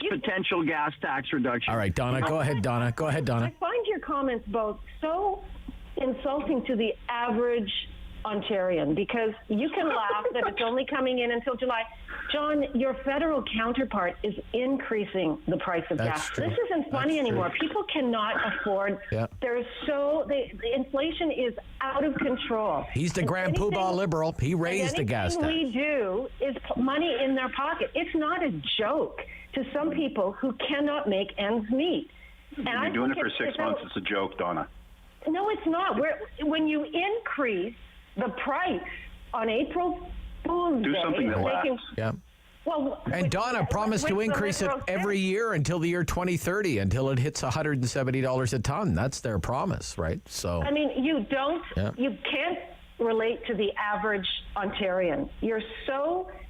potential gas tax reduction. All right, Donna, go ahead, Donna. I find your comments both so insulting to the average Ontarian, because you can laugh that it's only coming in until July. John, your federal counterpart is increasing the price of gas. True. This isn't funny anymore. People cannot afford. Yeah. The inflation is out of control. He's the grand poobah liberal. He raised the gas tax. Anything we do is put money in their pocket. It's not a joke to some people who cannot make ends meet. And you're doing it for 6 months. It's a joke, Donna. No, it's not. When you increase the price on April Fool's Day, do something that lasts. Yeah. Well, and Donna promised to increase it every year until the year 2030, until it hits $170 a ton. That's their promise, right? So I mean, you can't relate to the average Ontarian.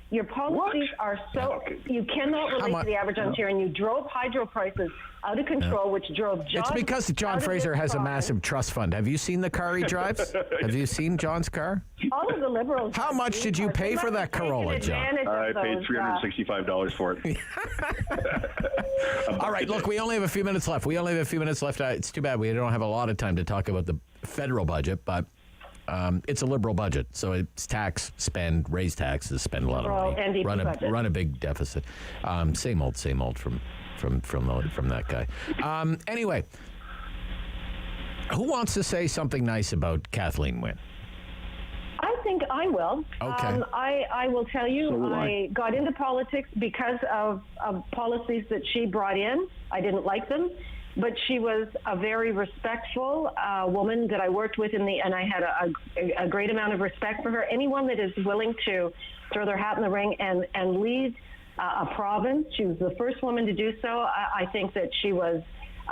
Your policies are so, you cannot relate to the average Ontarian. You drove hydro prices out of control, which drove jobs. It's because John Fraser has a massive trust fund. Have you seen the car he drives? Have you seen John's car? All of the Liberals. How much did you pay for that Corolla, John? I paid $365 for it. All right, look, we only have a few minutes left. It's too bad we don't have a lot of time to talk about the federal budget, but it's a Liberal budget, so it's tax, spend, raise taxes, spend a lot of money, run a big deficit. Same old from that guy. Anyway, who wants to say something nice about Kathleen Wynne? I think I will. Okay. I will tell you, I got into politics because of policies that she brought in. I didn't like them. But she was a very respectful woman that I worked with and I had a great amount of respect for her. Anyone that is willing to throw their hat in the ring and lead a province, she was the first woman to do so. I think that she was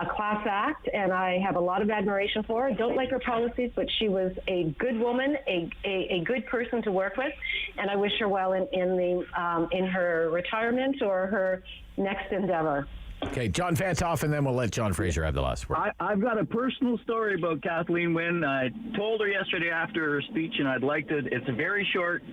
a class act, and I have a lot of admiration for her. I don't like her policies, but she was a good woman, a good person to work with, and I wish her well in her retirement or her next endeavor. Okay, John Vanthof, and then we'll let John Fraser have the last word. I've got a personal story about Kathleen Wynne. I told her yesterday after her speech, and I'd like to. It's very short.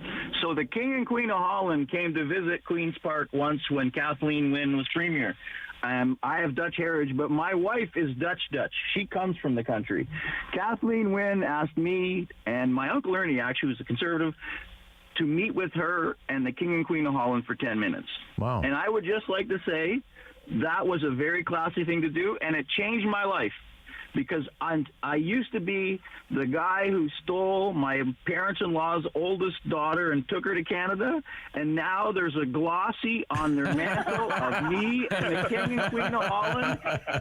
So the King and Queen of Holland came to visit Queen's Park once when Kathleen Wynne was premier. I have Dutch heritage, but my wife is Dutch. She comes from the country. Kathleen Wynne asked me and my Uncle Ernie, actually, who's a conservative, to meet with her and the King and Queen of Holland for 10 minutes. Wow. And I would just like to say that was a very classy thing to do, and it changed my life. because I used to be the guy who stole my parents-in-law's oldest daughter and took her to Canada, and now there's a glossy on their mantle of me and the King and Queen of Holland,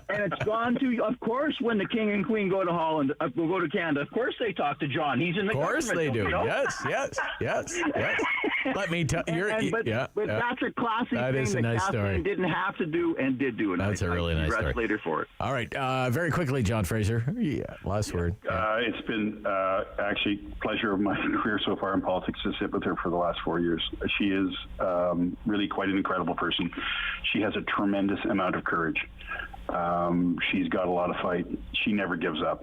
and it's gone to, of course, when the King and Queen go to Holland, will go to Canada, of course they talk to John. He's in the government. Of course they do. You know? Yes. Let me tell you. But that's a classy that thing is a that nice Kathleen story. didn't have to do and did do. And That's a really nice story. Later for it. All right. Very quickly, John Fraser. Yeah, last word. It's been actually pleasure of my career so far in politics to sit with her for the last 4 years. She is really quite an incredible person. She has a tremendous amount of courage. She's got a lot of fight. She never gives up.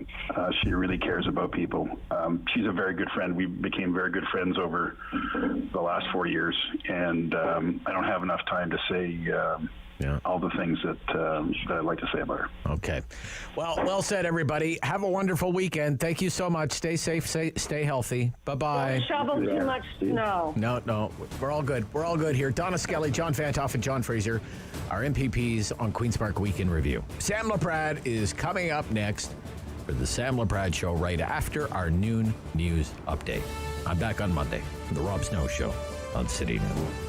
She really cares about people. She's a very good friend. We became very good friends over the last 4 years, and I don't have enough time to say all the things that I'd like to say about her. Okay. Well said, everybody. Have a wonderful weekend. Thank you so much. Stay safe. Stay healthy. Bye-bye. Don't shovel too much snow. No. We're all good. We're all good here. Donna, Skelly, John Vanthof, and John Fraser, our MPPs on Queen's Park Week in Review. Sam Laprade is coming up next for the Sam Laprade Show right after our noon news update. I'm back on Monday for the Rob Snow Show on City News.